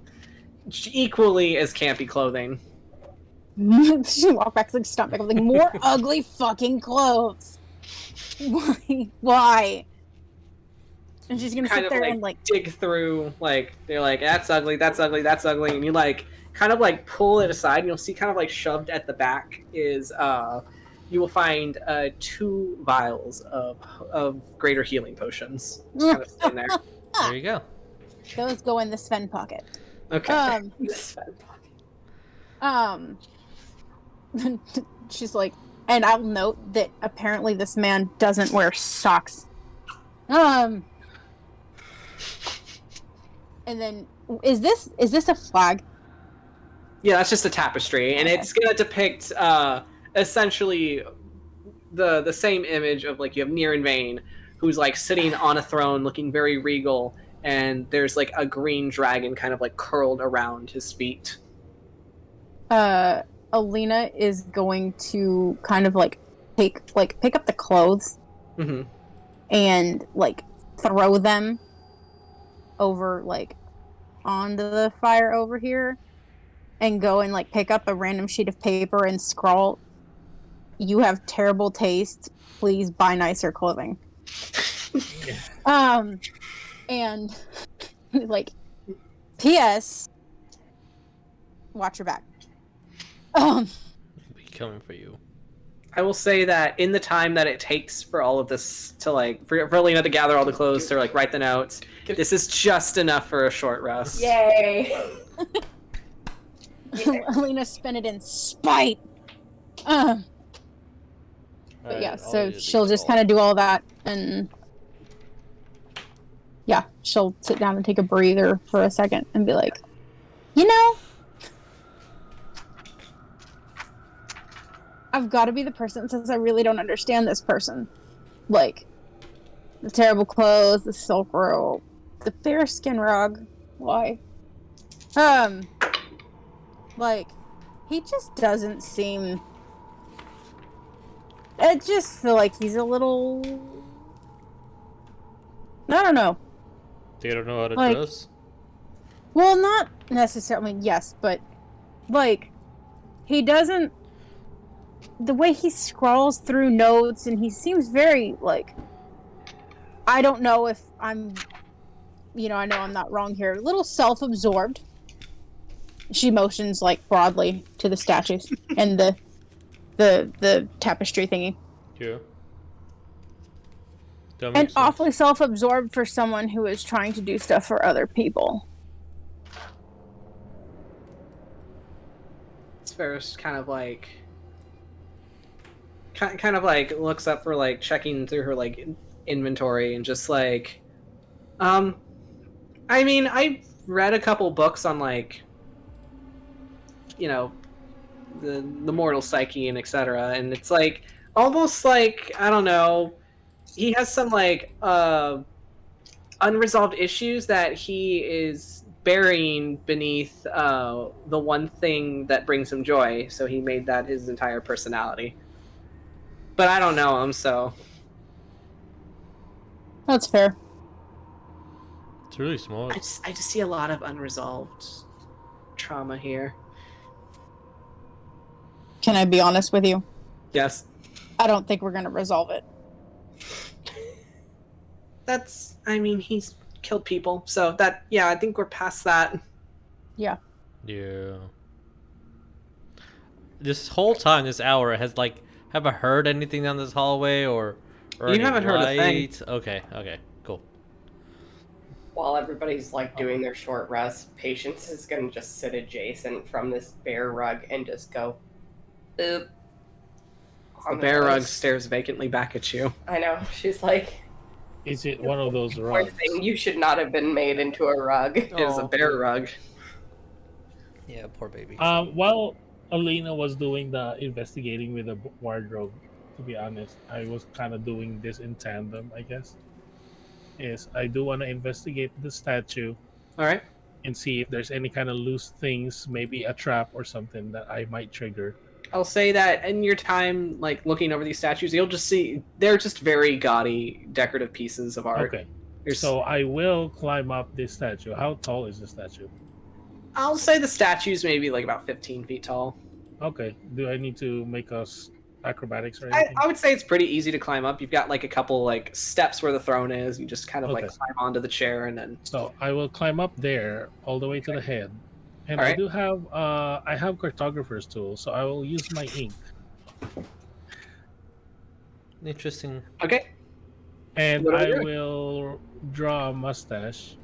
equally as campy clothing. She walk back like stomach, like more ugly fucking clothes. Why? And she's gonna sit there and like dig through, like they're like, that's ugly, that's ugly, that's ugly, and you like kind of like pull it aside, and you'll see kind of like shoved at the back is you will find 2 vials of greater healing potions. Just kind of sitting there. There you go. Those go in the Sven pocket. Okay. The Sven pocket. She's like, and I'll note that apparently this man doesn't wear socks. And then is this a flag? Yeah, that's just a tapestry, and it's gonna depict essentially the same image of like you have Near in Vain, who's like sitting on a throne, looking very regal, and there's like a green dragon kind of like curled around his feet. Alina is going to kind of like pick up the clothes and like throw them over like onto the fire over here, and go and like pick up a random sheet of paper and scrawl, "You have terrible taste. Please buy nicer clothing." And like, P.S. Watch your back. Be coming for you. I will say that in the time that it takes for all of this to like for Alina to gather all the clothes to like write the notes, this is just enough for a short rest. Yay! Alina spent it in spite. But yeah, so she'll just kind of do all that, and yeah, she'll sit down and take a breather for a second and be like, you know, I've got to be the person since I really don't understand this person. Like, the terrible clothes, the silk robe, the fair skin rug. Why? Like, he just doesn't seem... I just feel like he's a little... I don't know. They don't know how to like, dress? Well, not necessarily, I mean, yes, but, like, he doesn't... The way he scrolls through notes, and he seems very, like... I don't know if I'm... You know, I know I'm not wrong here. A little self-absorbed. She motions, like, broadly to the statues and the tapestry thingy. Yeah. And awfully self-absorbed for someone who is trying to do stuff for other people. Ferris kind of like looks up for like checking through her like inventory and just like I mean, I read a couple books on like, you know, the mortal psyche and etc., and it's like almost like, I don't know, he has some like unresolved issues that he is burying beneath the one thing that brings him joy, so he made that his entire personality. But I don't know him, so that's fair. It's really smart. I just see a lot of unresolved trauma here. Can I be honest with you? Yes. I don't think we're gonna resolve it. That's, I mean, he's killed people, so that, yeah, I think we're past that. Yeah. Yeah. This whole time, this hour, has like, have I heard anything down this hallway or you haven't heard a thing. Okay, cool. While everybody's like doing their short rest, Patience is gonna just sit adjacent from this bear rug and just go, oop. The bear rug stares vacantly back at you. I know. She's like, is it one of those poor rugs? thing, you should not have been made into a rug. It is a bear rug. Yeah, poor baby. While Alina was doing the investigating with the wardrobe, to be honest, I was kind of doing this in tandem, I guess. is I do want to investigate the statue All right. and see if there's any kind of loose things, maybe a trap or something that I might trigger. I'll say that in your time, like looking over these statues, you'll just see they're just very gaudy, decorative pieces of art. Okay. There's, So I will climb up this statue. How tall is the statue? I'll say the statue's maybe like about 15 feet tall. Okay. Do I need to make us acrobatics or I, anything? I would say it's pretty easy to climb up. You've got like a couple like steps where the throne is. You just kind of like Okay. climb onto the chair and then. So I will climb up there all the way to the head. And All I right. do have I have cartographer's tool, so I will use my ink. Interesting. Okay. And What are I you doing? will draw a mustache.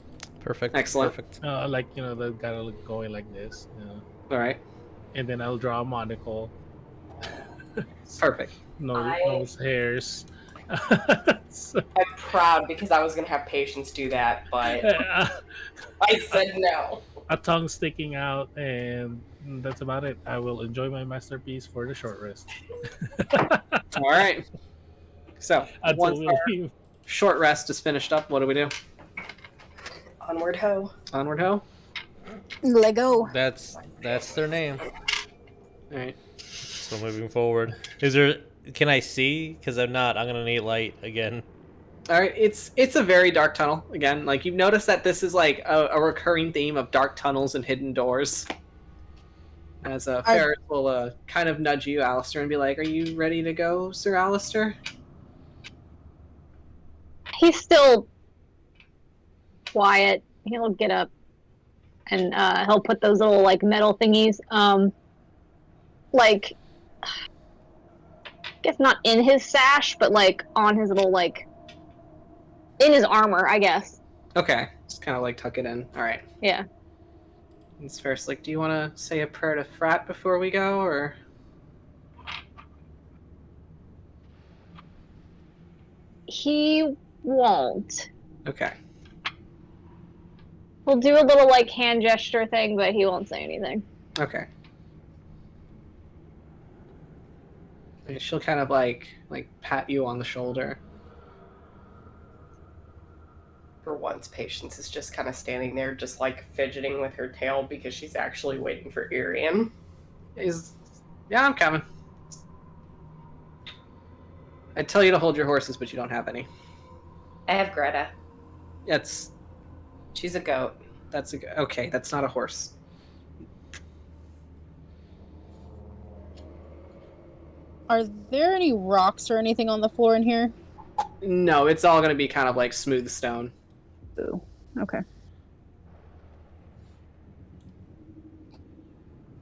Perfect. Excellent. Perfect. Like, you know, that gotta look going like this. You know. All right. And then I'll draw a monocle. Perfect. Nose hairs. So, I'm proud because I was gonna have patience do that, but I said no. a tongue sticking out, and that's about it. I will enjoy my masterpiece for the short rest. All right. So Until once we our leave. short rest is finished up, what do we do? Onward ho. Onward ho. Lego. That's their name. All right. So moving forward, is there? Can I see? Because I'm not. I'm gonna need light again. All right. It's a very dark tunnel again. Like you've noticed that this is like a recurring theme of dark tunnels and hidden doors. As Ferris will kind of nudge you, Alistair, and be like, "Are you ready to go, Sir Alistair?" He's still quiet. He'll get up and he'll put those little like metal thingies, like I guess not in his sash, but like on his little like in his armor, I guess. Okay. Just kind of like tuck it in. All right. Yeah. It's Ferris like, "Do you want to say a prayer to Frat before we go, or?" He won't. Okay. He'll do a little like hand gesture thing, but he won't say anything. Okay. And she'll kind of like pat you on the shoulder. For once, Patience is just kind of standing there, just like fidgeting with her tail because she's actually waiting for Irian. Yeah, I'm coming. I tell you to hold your horses, but you don't have any. I have Greta. She's a goat. Okay. That's not a horse. Are there any rocks or anything on the floor in here? No, it's all gonna be kind of like smooth stone. Ooh. Okay.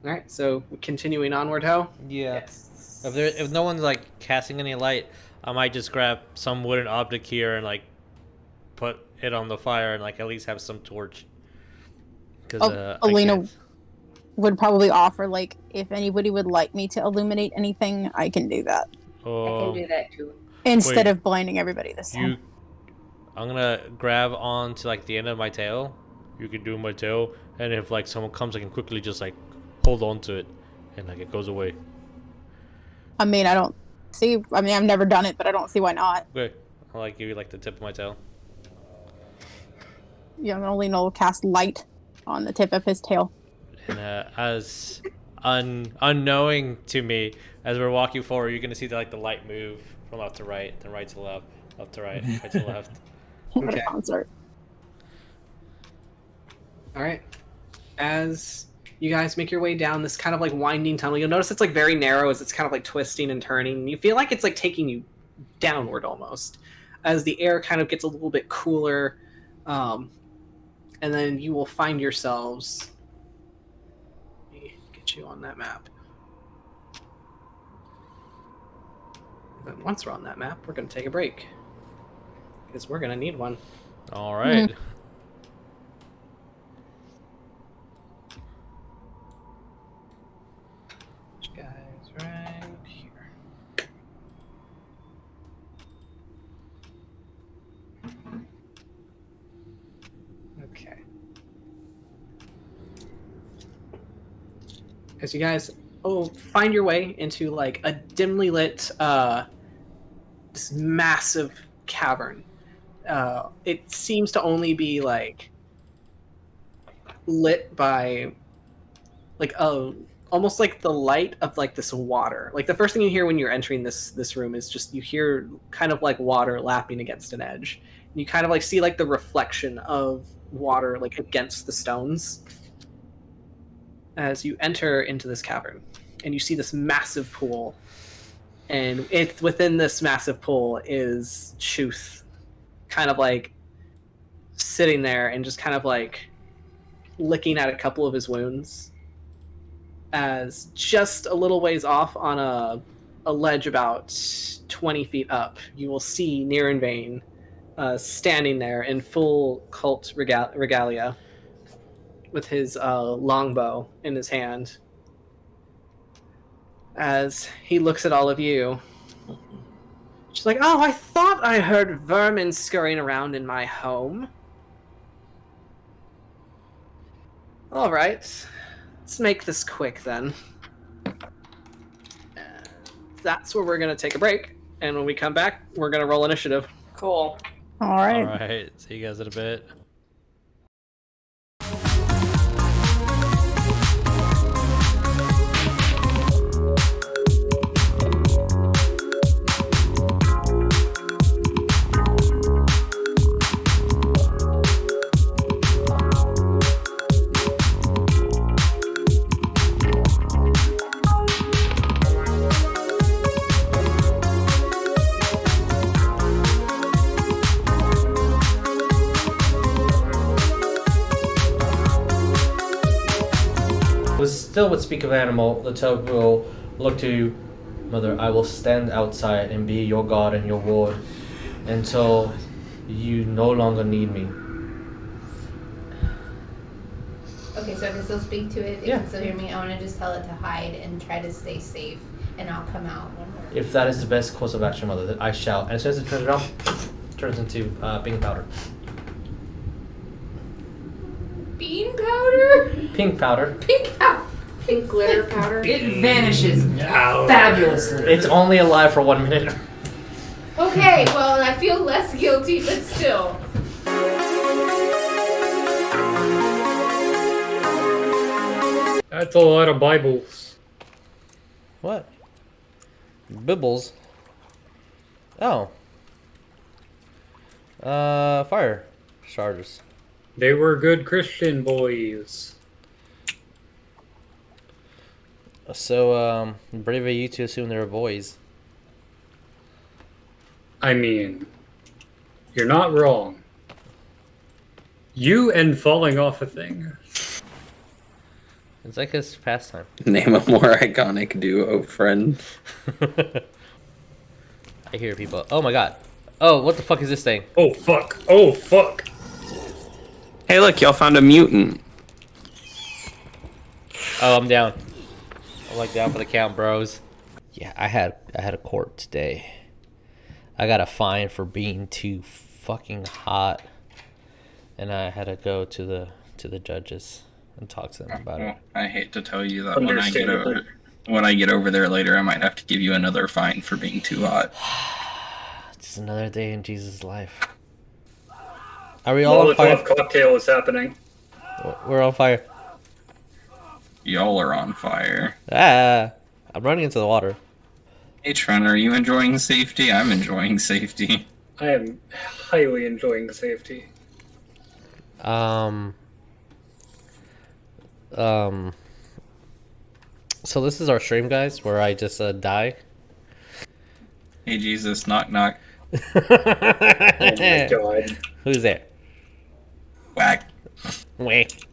All right. So continuing onward, ho. Yeah. Yes. If no one's like casting any light, I might just grab some wooden object here and like put it on the fire and like at least have some torch. Because Alina would probably offer, like, if anybody would like me to illuminate anything, I can do that. I can do that too. Instead Wait. of blinding everybody this time. I'm gonna grab on to like the end of my tail. You can do my tail, and if like someone comes, I can quickly just like hold on to it, and like it goes away. I mean, I've never done it, but I don't see why not. Okay, I'll like give you like the tip of my tail. Yeah, Alina will cast light on the tip of his tail. And as unknowing to me, as we're walking forward, you're gonna see the light move from left to right, then right to left, left to right, right to left. What Okay. a concert. All right. As you guys make your way down this kind of like winding tunnel, you'll notice it's like very narrow as it's kind of like twisting and turning. You feel like it's like taking you downward almost as the air kind of gets a little bit cooler. And then you will find yourselves. Let me get you on that map. And then once we're on that map, we're going to take a break. Because we're going to need one. All right. Guys, right here. Okay. As you guys find your way into like a dimly lit this massive cavern. it seems to only be like lit by like almost like the light of like this water. Like the first thing you hear when you're entering this room is just you hear kind of like water lapping against an edge. And you kind of like see like the reflection of water like against the stones as you enter into this cavern, and you see this massive pool, and within this massive pool is Chuth, kind of like sitting there and just kind of like licking at a couple of his wounds, as just a little ways off on a ledge about 20 feet up, you will see Nirenvain standing there in full cult regalia with his longbow in his hand. As he looks at all of you, she's like, "Oh, I thought I heard vermin scurrying around in my home. All right, let's make this quick then." That's where we're going to take a break, and when we come back, we're going to roll initiative. Cool. All right. All right. See you guys in a bit. Still would speak of animal, the toad will look to you. Mother, I will stand outside and be your guard and your ward until you no longer need me. Okay, so I can still speak to it. It Yeah. can still hear me. I want to just tell it to hide and try to stay safe, and I'll come out when we're... If that is the best course of action, Mother, then I shall. And as soon as it turns around, turns into pink powder. Bean powder? Pink powder. Pink powder. Pink glitter powder. It vanishes fabulously. It's only alive for 1 minute. Okay, well, I feel less guilty, but still. That's a lot of Bibles. What? Bibbles. Oh. Fire charges. They were good Christian boys. So, brave of you to assume they were boys. I mean, you're not wrong. You and falling off a thing. It's like his pastime. Name a more iconic duo, friend. I hear people. Oh my god. Oh, what the fuck is this thing? Oh fuck. Oh fuck. Hey, look, y'all found a mutant. Oh, I'm down. I'm like down for the count, bros. Yeah, I had a court today. I got a fine for being too fucking hot, and I had to go to the judges and talk to them about it. I hate to tell you that when I get over there later, I might have to give you another fine for being too hot. Just another day in Jesus' life. Are we all on fire? Molotov cocktail is happening. We're on fire. Y'all are on fire. Ah, I'm running into the water. Hey, Tren, are you enjoying safety? I'm enjoying safety. I am highly enjoying safety. So this is our stream, guys, where I just die. Hey, Jesus, knock knock. Oh my god. Who's there? Whack. Wait.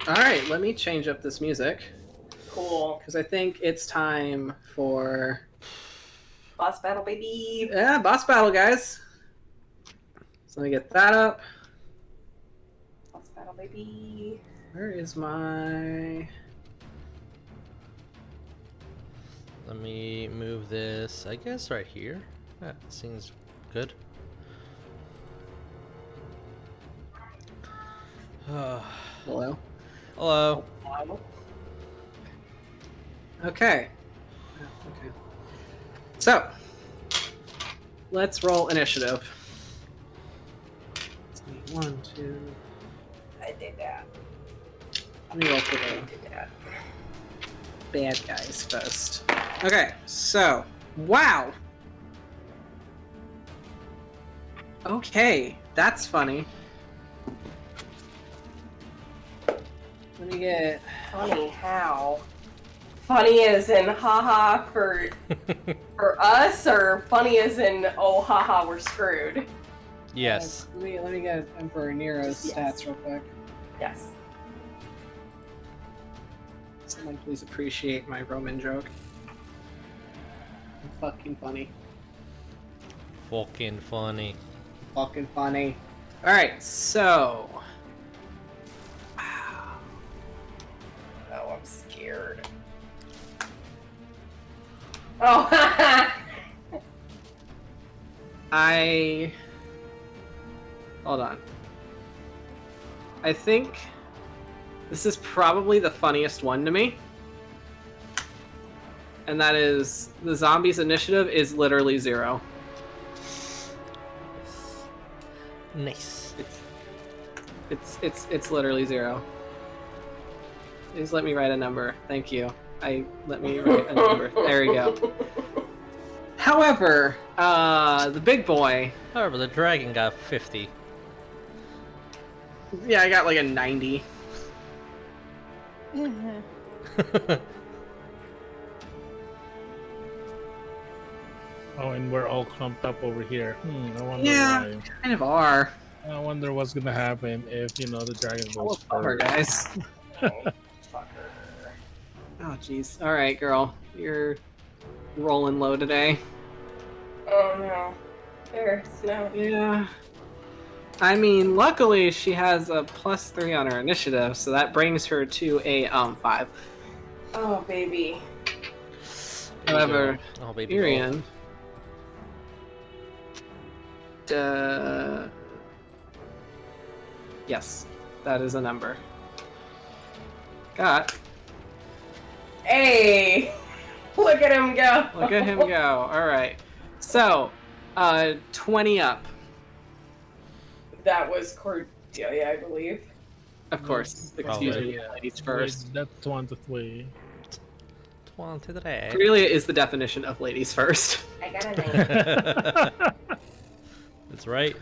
All right, let me change up this music Cool. because I think it's time for Boss battle, baby. boss battle, guys. So let me get that up. Boss battle, baby. Where is my? Let me move this, I guess, right here. That seems good. Hello. Hello. Okay. Okay. So, let's roll initiative. Let's see, 1, 2. I did that. Let me roll for the bad guys first. Okay, so, wow. Okay, that's funny. Let me get. Funny how? Funny as in haha for us, or funny as in oh haha we're screwed? Yes. Let me get Emperor Nero's Yes. stats real quick. Yes. Someone please appreciate my Roman joke. Fucking funny. Fucking funny. Fucking funny. Alright, so. Oh, I'm scared. Oh, Hold on. I think this is probably the funniest one to me. And that is the zombies' initiative is literally 0. Nice. It's literally 0. Please let me write a number. Thank you. Let me write a number. There we go. However, the big boy. However, the dragon got 50. Yeah, I got like a 90. Oh, and we're all clumped up over here. I wonder Yeah, why. kind of are. I wonder what's gonna happen if the dragon Oh, goes bummer, first. guys. Oh, jeez. All right, girl, you're rolling low today. oh no. There, no. Yeah. I mean, luckily she has a +3 on her initiative, so that brings her to a 5. Oh baby. However, Oh, baby. Irian. Yes, that is a number. Got. Hey! Look at him go! Look at him go. All right. So, 20 up. That was Cordelia, I believe. Of course. Probably. Excuse me, ladies first. Wait, that's 23. 23. Cordelia is the definition of ladies first. I got a 9. That's right.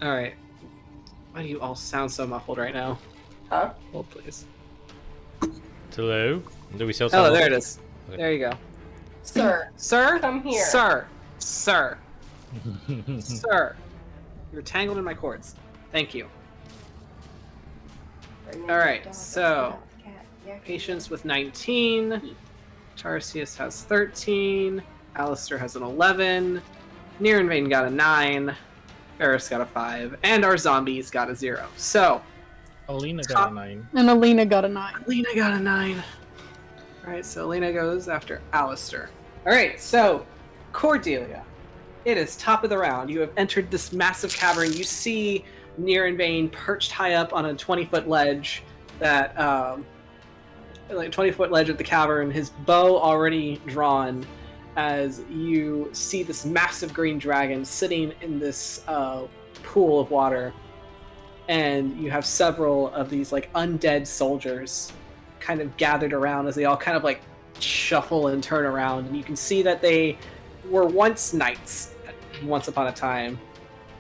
All right. Why do you all sound so muffled right now? Huh? Hold, please. Hello? Do we still Oh, sound there it is. Okay. There you go. Sir. Sir? Come here. Sir. Sir. Sir. You're tangled in my cords. Thank you. All right, so Patience with 19. Tarsius has 13. Alistair has an 11. Near got a 9. Ferris got a 5. And our zombies got a 0. So, Alina got a 9. And Alina got a 9. Alina got a 9. Alright, so Alina goes after Alistair. Alright, so Cordelia. It is top of the round. You have entered this massive cavern. You see Near perched high up on a 20-foot ledge that, like 20-foot ledge of the cavern, his bow already drawn, as you see this massive green dragon sitting in this pool of water. And you have several of these like undead soldiers kind of gathered around as they all kind of like shuffle and turn around, and you can see that they were once knights once upon a time.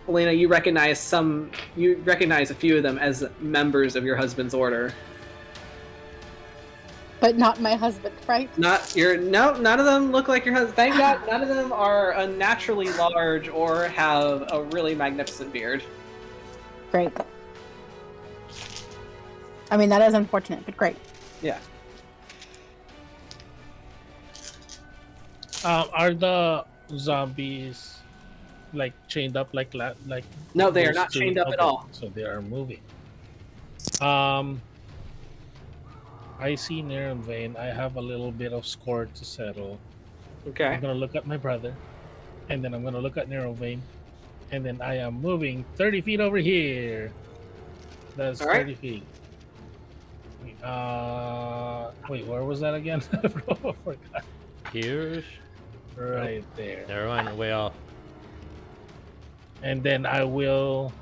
Alina, you recognize a few of them as members of your husband's order. But not my husband, right? None of them look like your husband. Thank God, none of them are unnaturally large or have a really magnificent beard. Great. I mean, that is unfortunate, but great. Yeah. Are the zombies like chained up like No, they are those not two? chained up at Okay, all. so they are moving. I see Narrow Vein. I have a little bit of score to settle. Okay. I'm gonna look at my brother, and then I'm gonna look at Narrow Vein, and then I am moving 30 feet over here. That's All right. 30 feet. Wait, where was that again? I forgot. Here's Right there. never mind, way off. And then I will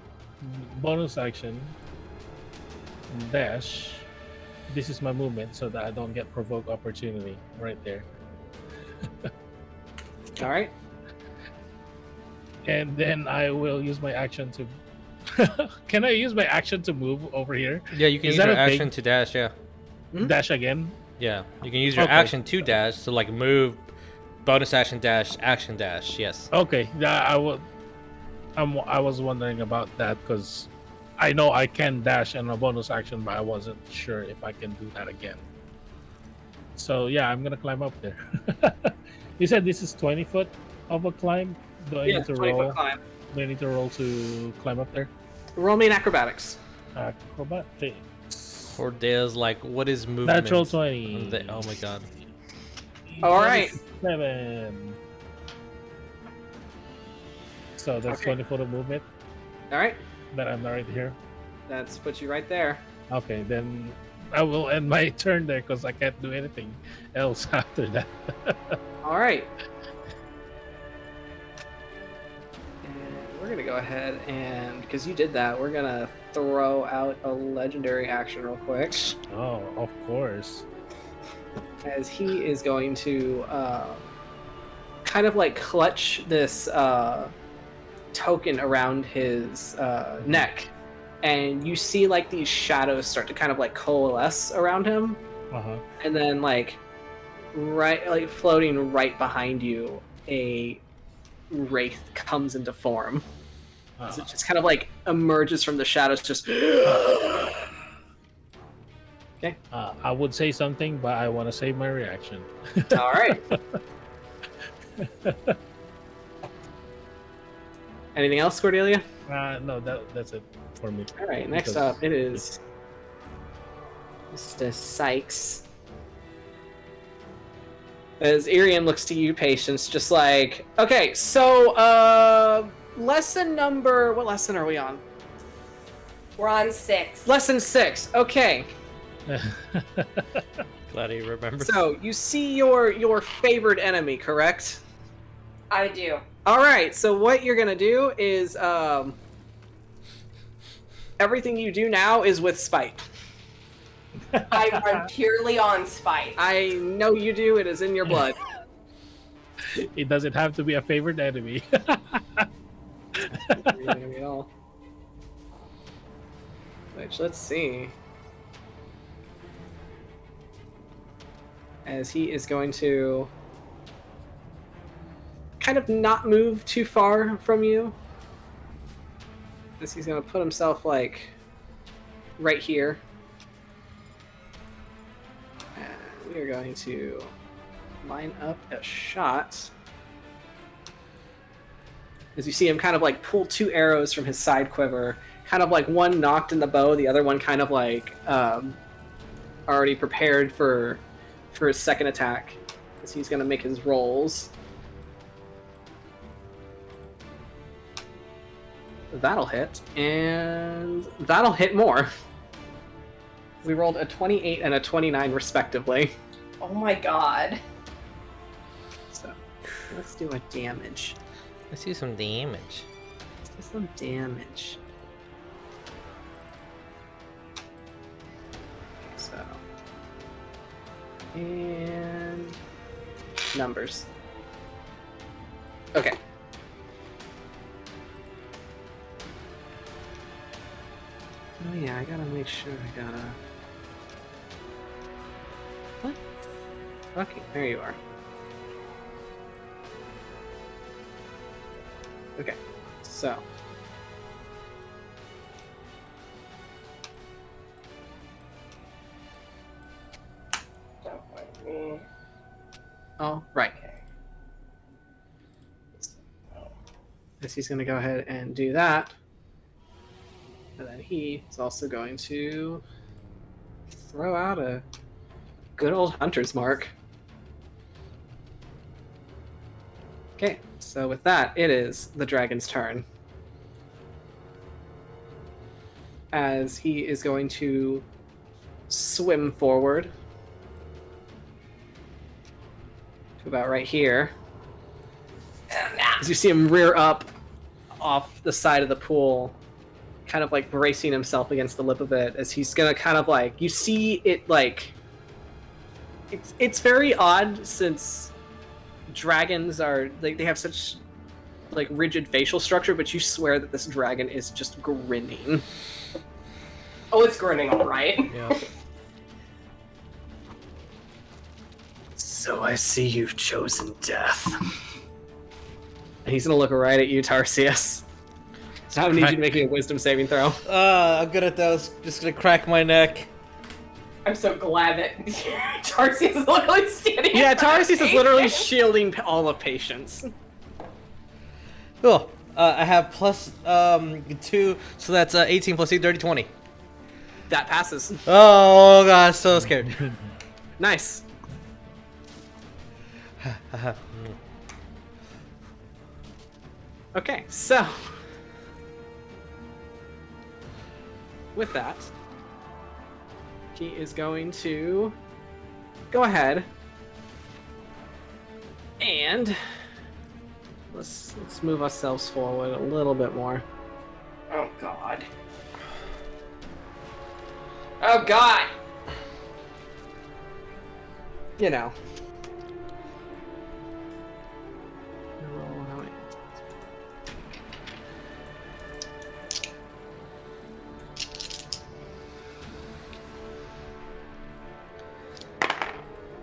bonus action dash. This is my movement so that I don't get provoke opportunity right there. All right. And then I will use my action to. Can I use my action to move over here? Yeah, you can Is use that your a big- action to dash. Yeah, Dash again? yeah. You can use your Okay. action to dash. So like move, bonus action dash, action dash. Yes. Okay, yeah, I was wondering about that because I know I can dash and a bonus action, but I wasn't sure if I can do that again. So yeah, I'm gonna climb up there. You said this is 20 foot of a climb. Do I Yeah, need to 20-foot roll? climb. Do I need to roll to climb up there? Roll me in acrobatics. Acrobatics. Cordelia's like, what is movement? Natural 20. Oh my god. All right. 7. So that's Okay. 20 foot of movement All right. that I'm right here. That's put you right there. Okay, then I will end my turn there because I can't do anything else after that. All right. And we're gonna go ahead and because you did that, we're gonna throw out a legendary action real quick. Oh, of course. As he is going to kind of like clutch this token around his neck, and you see like these shadows start to kind of like coalesce around him, and then like floating right behind you, a wraith comes into form. As it just kind of like emerges from the shadows, just. Okay. I would say something, but I want to save my reaction. All right. Anything else, Cordelia? No, that's it for me. All right. Next Because- up, it is Mr. Sykes. As Irian looks to you, Patience, just like, okay, so lesson number. What lesson are we on? We're on 6. Lesson 6. Okay. Glad he remembers. So you see your favored enemy, correct? I do. All right. So what you're gonna do is everything you do now is with spite. I run purely on spite. I know you do. It is in your blood. It doesn't have to be a favorite enemy. Which, let's see. As he is going to kind of not move too far from you. As he's going to put himself like right here. And we are going to line up a shot. As you see him kind of like pull 2 arrows from his side quiver, kind of like one knocked in the bow, the other one kind of like already prepared for his second attack. As he's going to make his rolls. That'll hit, and that'll hit more. We rolled a 28 and a 29 respectively. Oh my god. So let's do a damage. Let's do some damage. Let's do some damage. Okay, so. And. Numbers. Okay. Oh yeah, I gotta make sure I gotta... What? Okay, there you are. Okay, so... All right. As he's going to go ahead and do that. And then he is also going to throw out a good old hunter's mark. Okay, so with that, it is the dragon's turn. As he is going to swim forward to about right here. As you see him rear up off the side of the pool, kind of like bracing himself against the lip of it, as he's gonna kind of like, you see it like, it's very odd since dragons are, like, they have such like rigid facial structure, but you swear that this dragon is just grinning. Oh, it's grinning, all right. Yeah. So I see you've chosen death. And he's gonna look right at you, Tarsius. So I need you to make a wisdom saving throw. I'm good at those. Just gonna crack my neck. I'm so glad that Tarsius is literally standing. Yeah, Tarsius is literally shielding all of patience. Oh, I have plus 2, so that's 18 plus 8, 30, 20. That passes. Oh god, so scared. Nice. Okay, so with that, he is going to go ahead and let's move ourselves forward a little bit more. Oh god. Oh god. You know.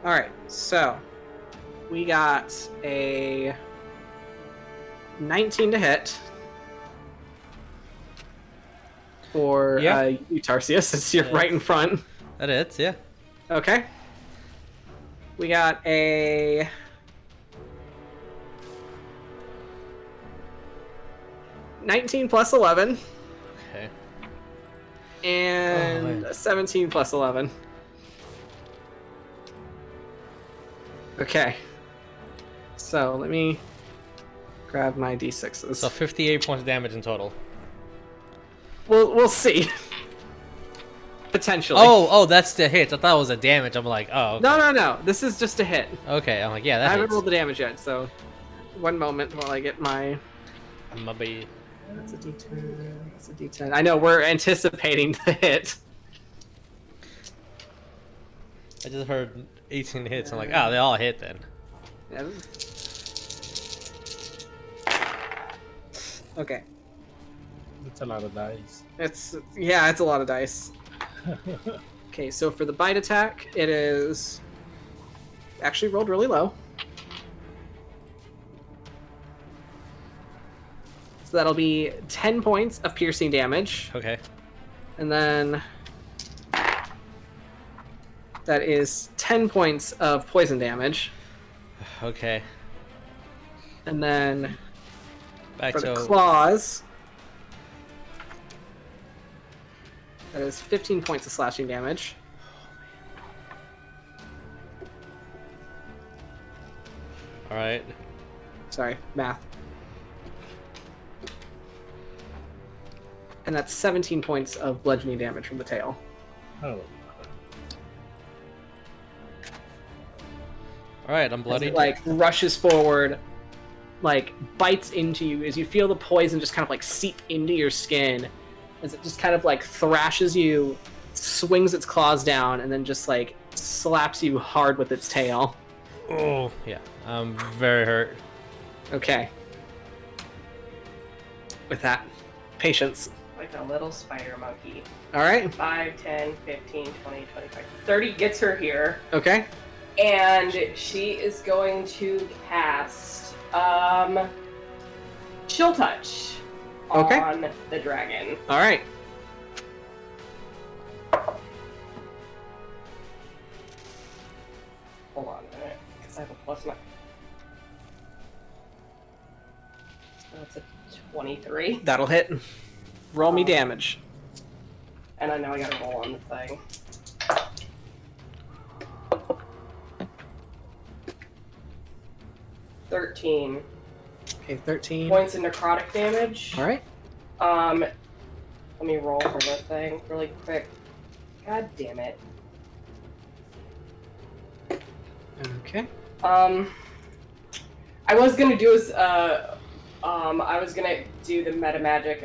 Alright, so we got a 19 to hit for you, Tarsius, since you're right in front. That hits, yeah. Okay. We got a 19 plus 11. Okay. And a 17 plus 11. Okay. So let me grab my d6s. So 58 points of damage in total. We'll see. Potentially. Oh, that's the hits. I thought it was a damage. I'm like, oh. Okay. No. This is just a hit. Okay, I'm like, yeah, that I haven't hits. rolled the damage yet, so one moment while I get my. Maybe. That's a d10. That's a d10. I know we're anticipating the hit. I just heard 18 hits. I'm like, oh, they all hit then. Yeah. Okay. It's a lot of dice. It's a lot of dice. Okay, so for the bite attack, it is actually rolled really low. So that'll be 10 points of piercing damage. Okay. And then that is 10 points of poison damage. Okay. And then Back for to the claws, that is 15 points of slashing damage. All right. Sorry, math. And that's 17 points of bludgeoning damage from the tail. Oh. All right, I'm As bloody. it, like, rushes forward, like, bites into you as you feel the poison just kind of, like, seep into your skin. As it just kind of, like, thrashes you, swings its claws down, and then just, like, slaps you hard with its tail. Oh, yeah. I'm very hurt. Okay. With that, patience. Like a little spider monkey. Alright. 5, 10, 15, 20, 25. 30 gets her here. Okay. And she is going to cast Chill Touch on the dragon. Alright. Hold on a minute, because I have a +9 23. That'll hit. Roll me damage. And I know I gotta roll on the thing. $13. Okay, 13 points of necrotic damage. All right. Let me roll for the thing really quick. God damn it. Okay. I was gonna do the meta magic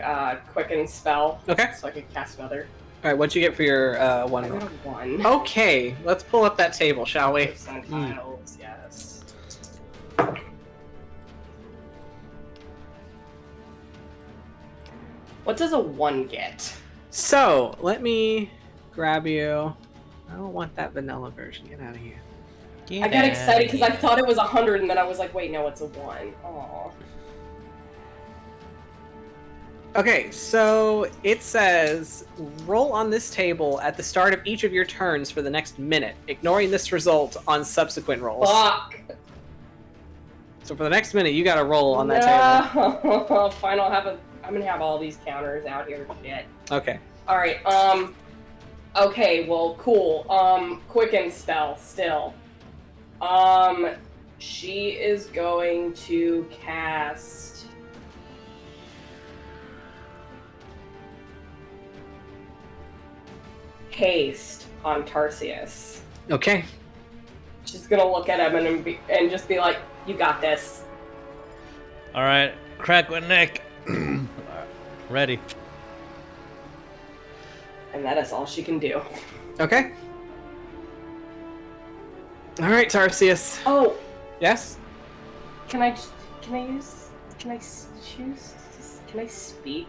quicken spell. Okay. So I could cast another. All right. What'd you get for your one? I got a 1. Okay. Let's pull up that table, shall we? Tiles, yes. What does a 1 get? So let me grab you. I don't want that vanilla version. Get out of here. I got excited because I thought it was 100, and then I was like, wait, no, it's a 1. Aww. Okay, so it says roll on this table at the start of each of your turns for the next minute, ignoring this result on subsequent rolls. Fuck. So for the next minute, you got to roll on that table. Fine, I'm gonna have all these counters out here. Shit. Okay. All right. Okay. Well, cool. Quicken spell still. She is going to cast haste on Tarsius. Okay. She's gonna look at him and just be like, "You got this." All right, crack with neck. Ready. And that is all she can do. Okay. All right, Tarsius. Oh, Yes. can I speak?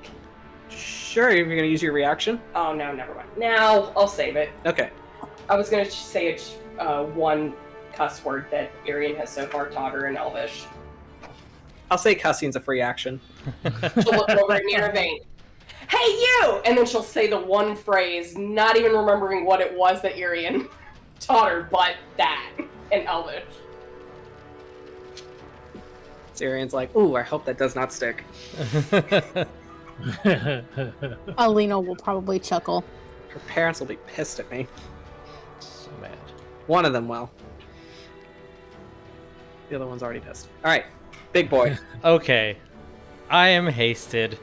Sure. You're gonna use your reaction. Oh no, never mind. Now I'll save it. Okay. I was gonna say it's one cuss word that Irian has so far taught her in Elvish. I'll say cussing's a free action. She'll look over at Nearvane. Hey, you! And then she'll say the one phrase, not even remembering what it was that Irian taught her, but that in Elvish. Syrian's like, ooh, I hope that does not stick. Alina will probably chuckle. Her parents will be pissed at me. So mad. One of them will. The other one's already pissed. All right, big boy. Okay, I am hasted.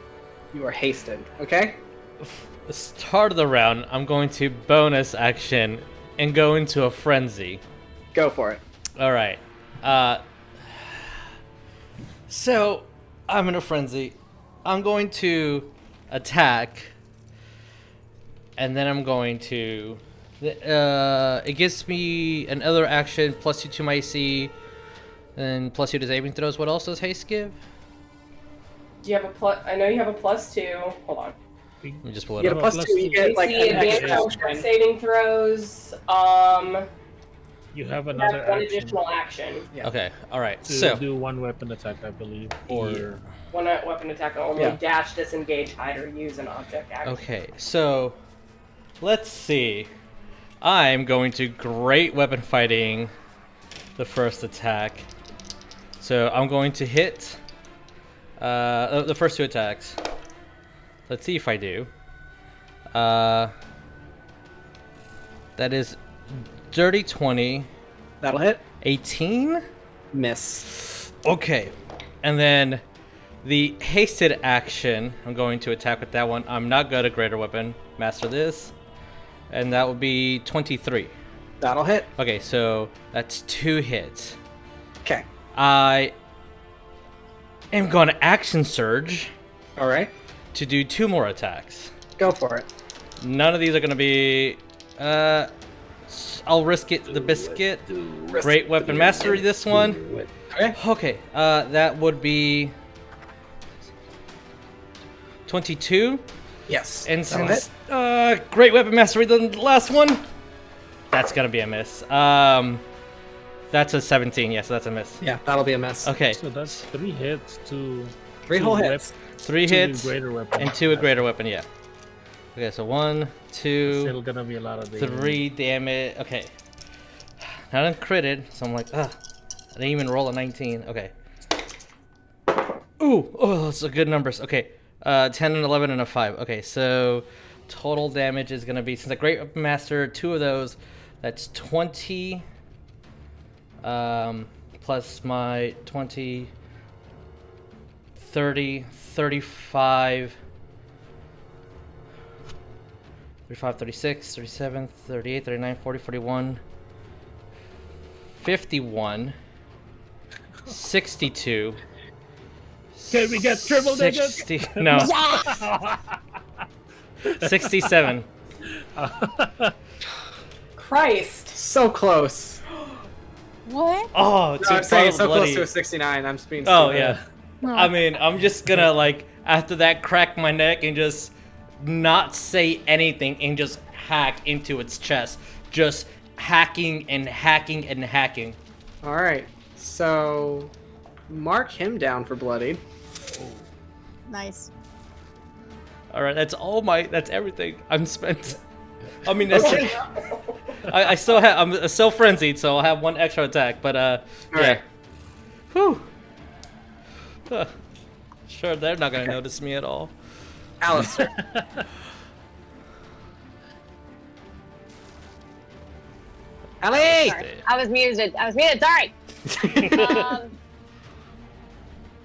You are hasted. Okay. Start of the round, I'm going to bonus action and go into a frenzy. Go for it. All right. So I'm in a frenzy. I'm going to attack, and then I'm going to. It gives me another action +2 to my AC, and +2 to saving throws. What else does haste give? Do you have a plus? I know you have a +2. Hold on. Let me just pull it You up. get a +2. You get like AC, an advanced extra check action. saving throws. You have One another action additional action. Yeah. Okay. All right. to So do one weapon attack, I believe, or Yeah. One weapon attack only. Yeah. Dash, disengage, hide, or use an object action. okay. So let's see. I'm going to great weapon fighting the first attack. So I'm going to hit the first 2 attacks. Let's see if I do. That is dirty 20, That'll hit. 18. Miss. Okay, and then the hasted action. I'm going to attack with that one. I'm not good at greater weapon. Master this, and that would be 23. That'll hit. Okay, so that's 2 hits. Okay. I am going to action surge All right. to do 2 more attacks. Go for it. None of these are going to be. I'll risk it. The biscuit. Great weapon mastery. This one. Okay. Okay. That would be 22. Yes. And That'll since hit. great weapon mastery, the last one, that's gonna be a miss. That's a 17. Yes, that's a miss. Yeah, that'll be a miss. Okay. so that's 3 hits to 3 whole hits. 3 two hits greater weapon and 2 a greater weapon. Yeah. Okay, so 1, 2, Still gonna be a lot of damage. 3 damage. Okay. Not uncritted, so I'm like, ugh. I didn't even roll a 19. Okay. Ooh, those are good numbers. Okay, 10 and 11 and a 5. Okay, so total damage is going to be, since a Great Weapon Master, 2 of those, that's 20, plus my 20, 30, 35, 36, 37, 38, 39, 40, 41, 51, 62. Can we get triple digits? 60, no. 67. Christ. So close. What? Oh, No, I'm saying so close to a 69. I'm just being Oh, stupid. yeah. No. I mean, I'm just gonna, like, after that, crack my neck and just not say anything and just hack into its chest. Just hacking and hacking and hacking. Alright, so mark him down for bloodied. Nice. Alright, that's everything. I'm spent. I mean, that's I still have, I'm still frenzied, so I'll have 1 extra attack, but, yeah. Alright. Whew. Sure, they're not gonna notice me at all. Alistair. Ellie! Sorry. I was muted. Sorry.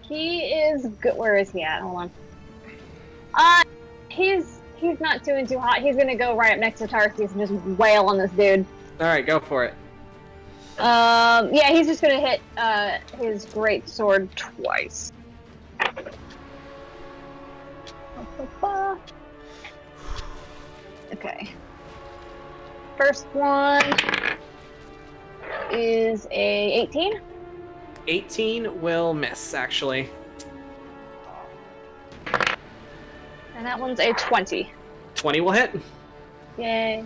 He is good. Where is he at? Hold on. He's not doing too hot. He's gonna go right up next to Tarsius and just wail on this dude. Alright, go for it. Yeah, he's just gonna hit his great sword twice. Okay. First one is a 18. 18 will miss, actually. And that one's a 20. 20 will hit. Yay.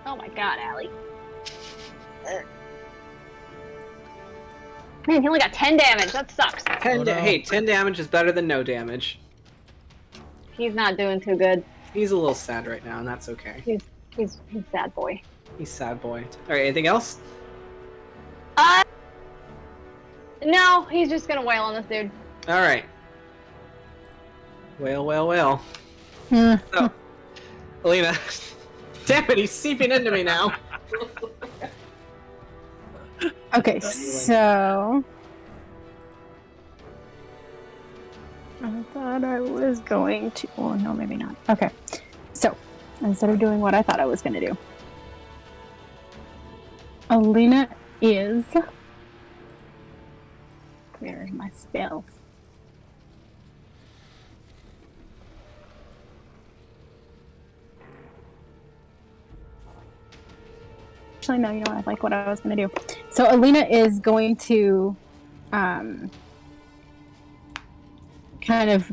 Oh my god, Allie. Man, he only got 10 damage. That sucks. 10 Hey, 10 damage is better than no damage. He's not doing too good. He's a little sad right now, and that's okay. He's sad boy. He's sad boy. Alright, anything else? No, he's just gonna wail on this dude. Alright. Well. Hmm. So, Alina. Damn it, he's seeping into me now. Okay, so I thought I was going to. Oh no, maybe not. Okay, so instead of doing what I thought I was going to do, Alina is. Where are my spells? Actually, no, you know what? I like what I was going to do. So Alina is going to, kind of,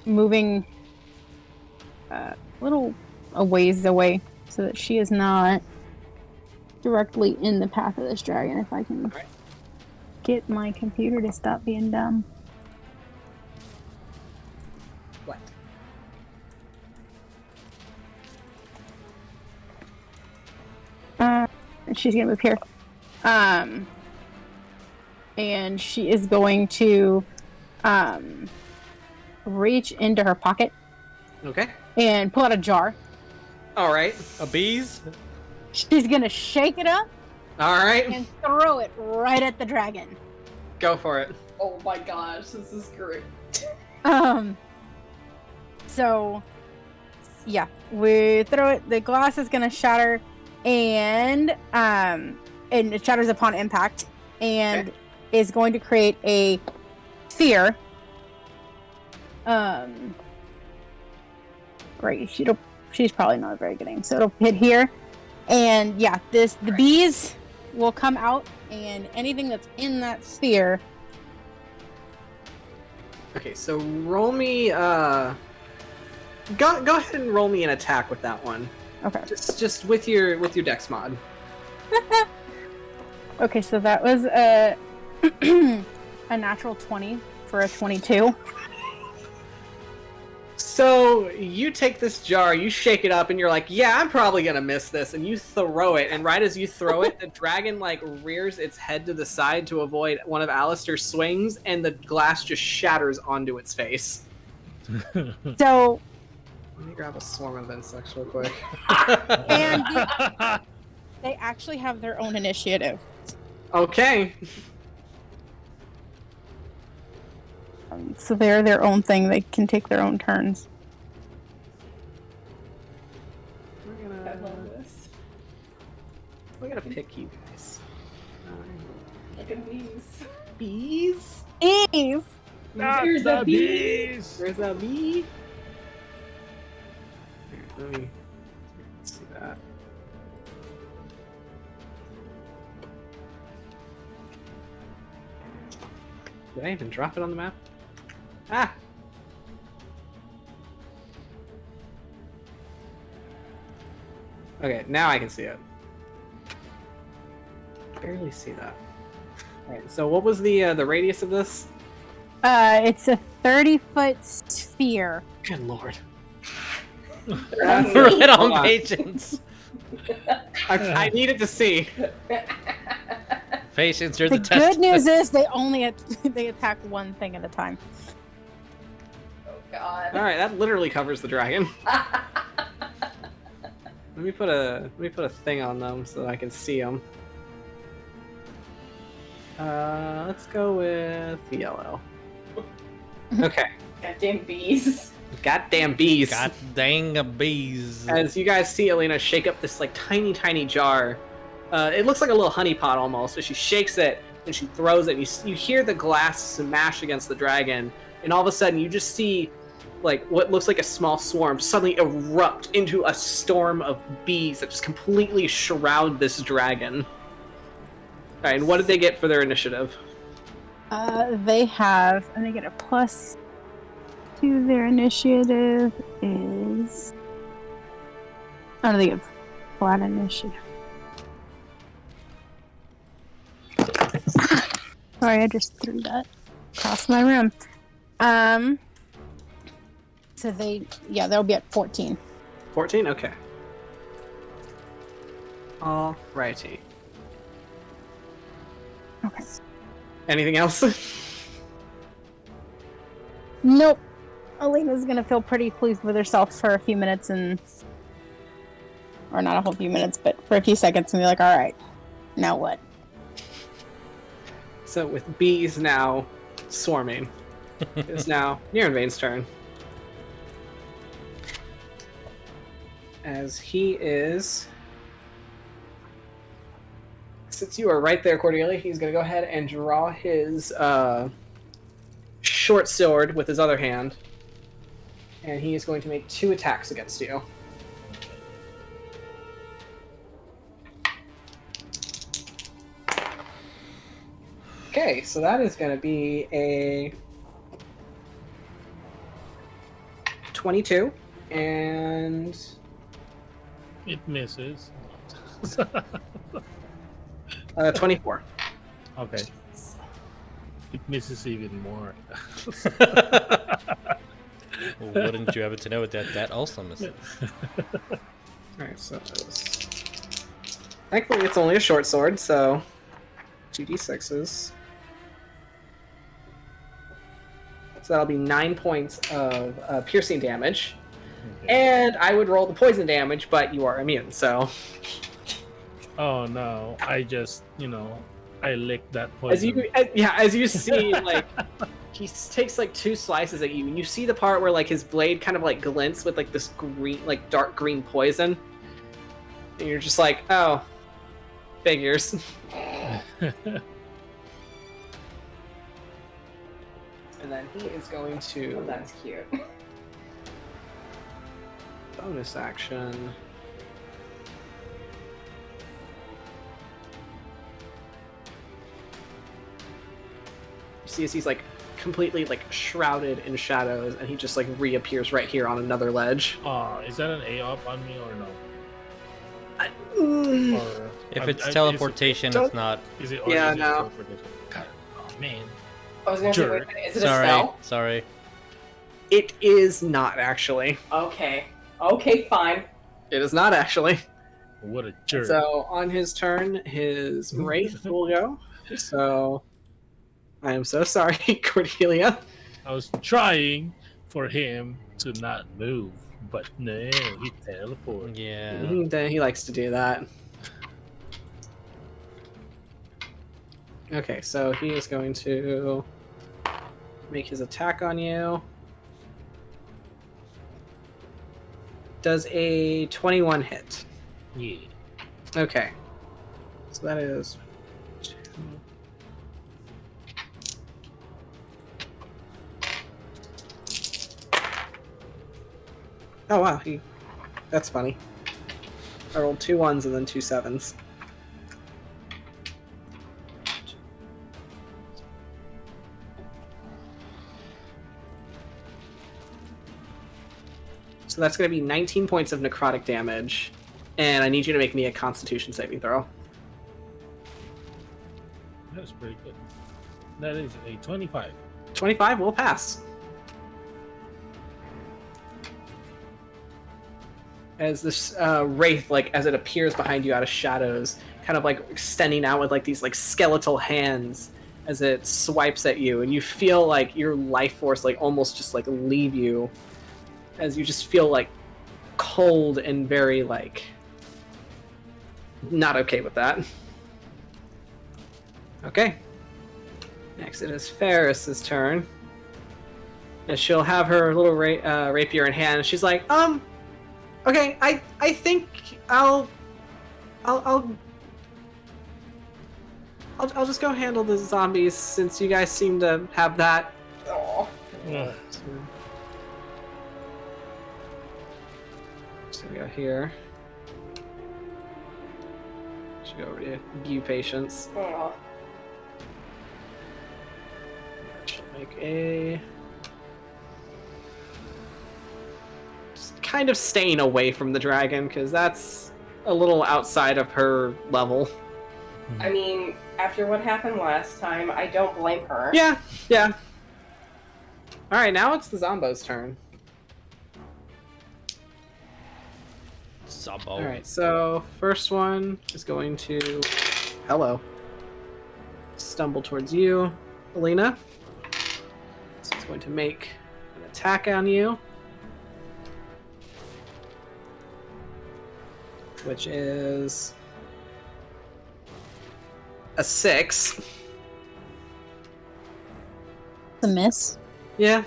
moving a little a ways away so that she is not directly in the path of this dragon. If I can get my computer to stop being dumb. What? She's gonna move here. And she is going to reach into her pocket Okay. and pull out a jar. Alright. A bees? She's gonna shake it up Alright. and throw it right at the dragon. Go for it. Oh my gosh, this is great. So yeah, we throw it, the glass is gonna shatter, and it shatters upon impact, and is going to create a sphere. Great, she's probably not a very good aim, so it'll hit here, and yeah, the bees will come out, and anything that's in that sphere. Okay, so roll me, go ahead and roll me an attack with that one. Okay. Just with your dex mod. Okay, so that was a natural 20 for a 22. So you take this jar, you shake it up, and you're like, "Yeah, I'm probably gonna miss this." And you throw it, and right as you throw it, the dragon like rears its head to the side to avoid one of Alistair's swings, and the glass just shatters onto its face. So, Let me grab a swarm of insects real quick. and they actually have their own initiative. Okay. So they're their own thing. They can take their own turns. I love this. We're gonna pick you guys. Look at these. Bees. Ease. There's a bee. There's a bee. Here, let me see that. Did I even drop it on the map? Ah! Okay, now I can see it. Barely see that. Alright, so what was the radius of this? It's a 30-foot sphere. Good lord. Right on patience. I needed to see. Patience, you're The the test. good news is they only they attack one thing at a time. Oh god. Alright, that literally covers the dragon. Let me put a thing on them so that I can see them. Let's go with yellow. Okay. Goddamn bees. Goddamn bees. God dang a bees. As you guys see Alina shake up this like tiny jar. It looks like a little honey pot almost, but she shakes it and she throws it. And you hear the glass smash against the dragon, and all of a sudden you just see like what looks like a small swarm suddenly erupt into a storm of bees that just completely shroud this dragon. Alright, and what did they get for their initiative? They have, and they get a plus to their initiative is. Oh, no, they get flat initiative. Sorry, I just threw that across my room. So they'll be at 14. 14? Okay. Alrighty. Okay. Anything else? Nope. Alina's gonna feel pretty pleased with herself for a few minutes or not a whole few minutes, but for a few seconds and be like, alright, now what? So with bees now swarming, it's now Nirenvain's turn. As he is... Since you are right there, Cordelia, he's going to go ahead and draw his short sword with his other hand. And he is going to make 2 attacks against you. Okay, so that is going to be a 22 and... It misses. 24. Okay. It misses even more. Wouldn't you happen to know that also misses? Alright, so thankfully it's only a short sword, so 2d6s. So that'll be 9 points of piercing damage. Okay. And I would roll the poison damage, but you are immune, so... Oh no, I just, I licked that poison. As you see, like, he takes like 2 slices at you, and you see the part where like his blade kind of like glints with like this green, like dark green poison. And you're just like, oh, figures. And then he is going to... Oh, that's cute. Bonus action. You see as he's like completely like shrouded in shadows, and he just like reappears right here on another ledge. Is that an A-up on me or no? Or, If it's teleportation, it's not. Is it? Yeah, is it no. teleportation? God, oh man. I was gonna Jerk. say, wait, is it a spell? Sorry. It is not actually. Okay. Okay, fine. It is not actually. What a jerk. So on his turn, his Wraith will go. So I am so sorry, Cordelia. I was trying for him to not move, but no, he teleported. Yeah. He likes to do that. Okay, so he is going to make his attack on you. Does a 21 hit? Yeah. Okay. So that is 2. Oh wow, that's funny. I rolled 2 1s and then 2 7s. So that's going to be 19 points of necrotic damage, and I need you to make me a Constitution saving throw. That's pretty good. That is a 25. 25 will pass. As this wraith, like as it appears behind you out of shadows, kind of like extending out with like these like skeletal hands as it swipes at you, and you feel like your life force like almost just like leave you, as you just feel like cold and very like not okay with that. Okay. Next it is Ferris's turn. And she'll have her little rapier in hand, and she's like, okay, I think I'll just go handle the zombies since you guys seem to have that. Oh. Yeah. So we go here. Should go over to you, patience. Oh. She'll make a. Just kind of staying away from the dragon because that's a little outside of her level. I mean, after what happened last time, I don't blame her. Yeah. Alright, now it's the Zombo's turn. Zombo. Alright, so first one is going to... Hello. Stumble towards you, Alina. So it's going to make an attack on you. Which is... a 6. The miss. Yeah.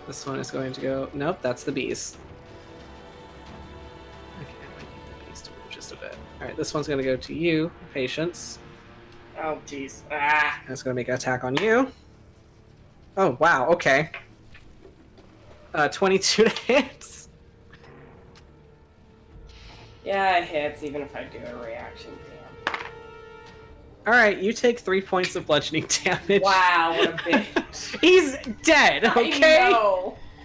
This one is going to go... Nope, that's the bees. Okay, I might need the bees to move just a bit. Alright, this one's going to go to you, Patience. Oh, jeez. Ah. And it's going to make an attack on you. Oh, wow, okay. 22 hits. Yeah, it hits, even if I do a reaction. Damn. Alright, you take 3 points of bludgeoning damage. Wow, what a bitch. He's dead, okay?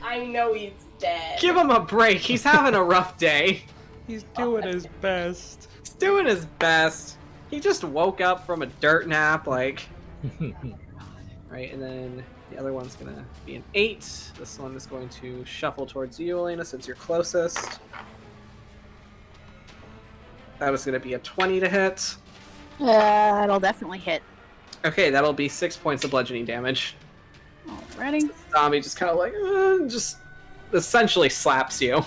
I know he's dead. Give him a break. He's having a rough day. He's doing his best. He's doing his best. He just woke up from a dirt nap, like... Right, and then the other one's gonna be an 8. This one is going to shuffle towards you, Alina, since you're closest. That was gonna be a 20 to hit. That'll definitely hit. Okay, that'll be 6 points of bludgeoning damage. Alrighty. Zombie just kind of like, just essentially slaps you.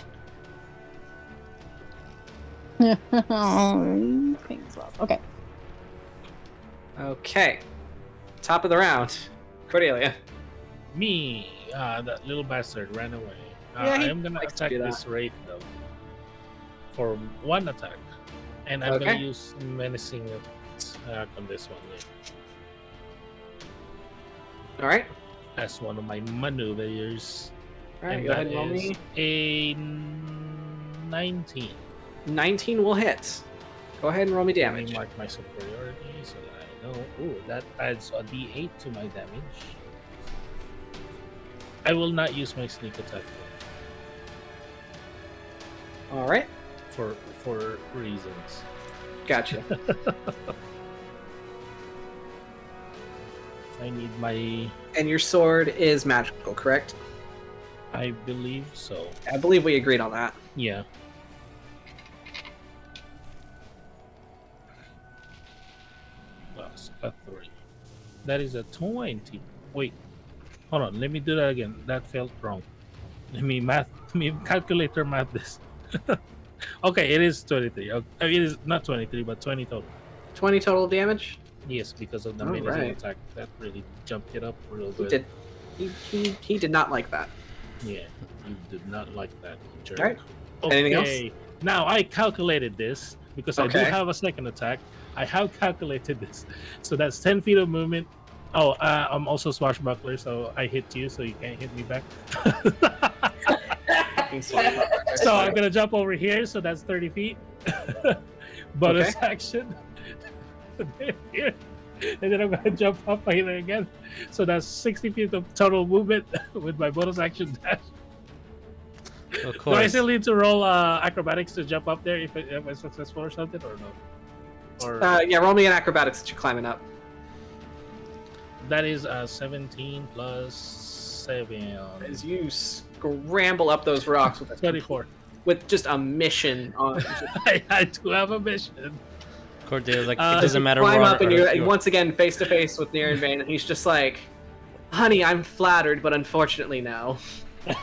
Okay. Okay. Top of the round. Cordelia. Me, that little bastard ran away. Yeah, he I am gonna likes to attack do that. this raid though. For one attack. And I'm Okay. gonna use menacing attack on this one. Yeah. Alright. That's one of my maneuvers. Alright, And go ahead that and roll is me. a 19. 19 will hit. Go ahead and roll me Let me damage. mark my superiority so that I know. Ooh, that adds a d8 to my damage. I will not use my sneak attack Alright. for reasons. Gotcha. I need my. And your sword is magical, correct? I believe so. I believe we agreed on that. Yeah. Plus a 3. That is a 20. Wait. Hold on. Let me do that again. That felt wrong. Let me calculator math this. Okay, it is 23. Okay, it is not 23, but 20 total. 20 total damage? Yes, because of the All menacing right. attack. That really jumped it up real He good. did. He did not like that. Yeah, you did not like that. Jerk. All right. Okay. Anything else? Now I calculated this because I do Okay. have a second attack. I have calculated this, so that's 10 feet of movement. Oh, I'm also swashbuckler, so I hit you, so you can't hit me back. So I'm gonna jump over here, so that's 30 feet. Bonus action. Here. And then I'm gonna jump up here again. So that's 60 feet of total movement with my bonus action dash. Of Do course. I still need to roll acrobatics to jump up there if I'm successful or something, or no? Or Yeah, roll me an acrobatics that you're climbing up. that is 17 plus 7. As you scramble up those rocks with 24. With just a mission on. I do have a mission. Cordelia's like, it doesn't matter Climb where up, and you're once again face to face with Nirenvain, and he's just like, "Honey, I'm flattered, but unfortunately no." You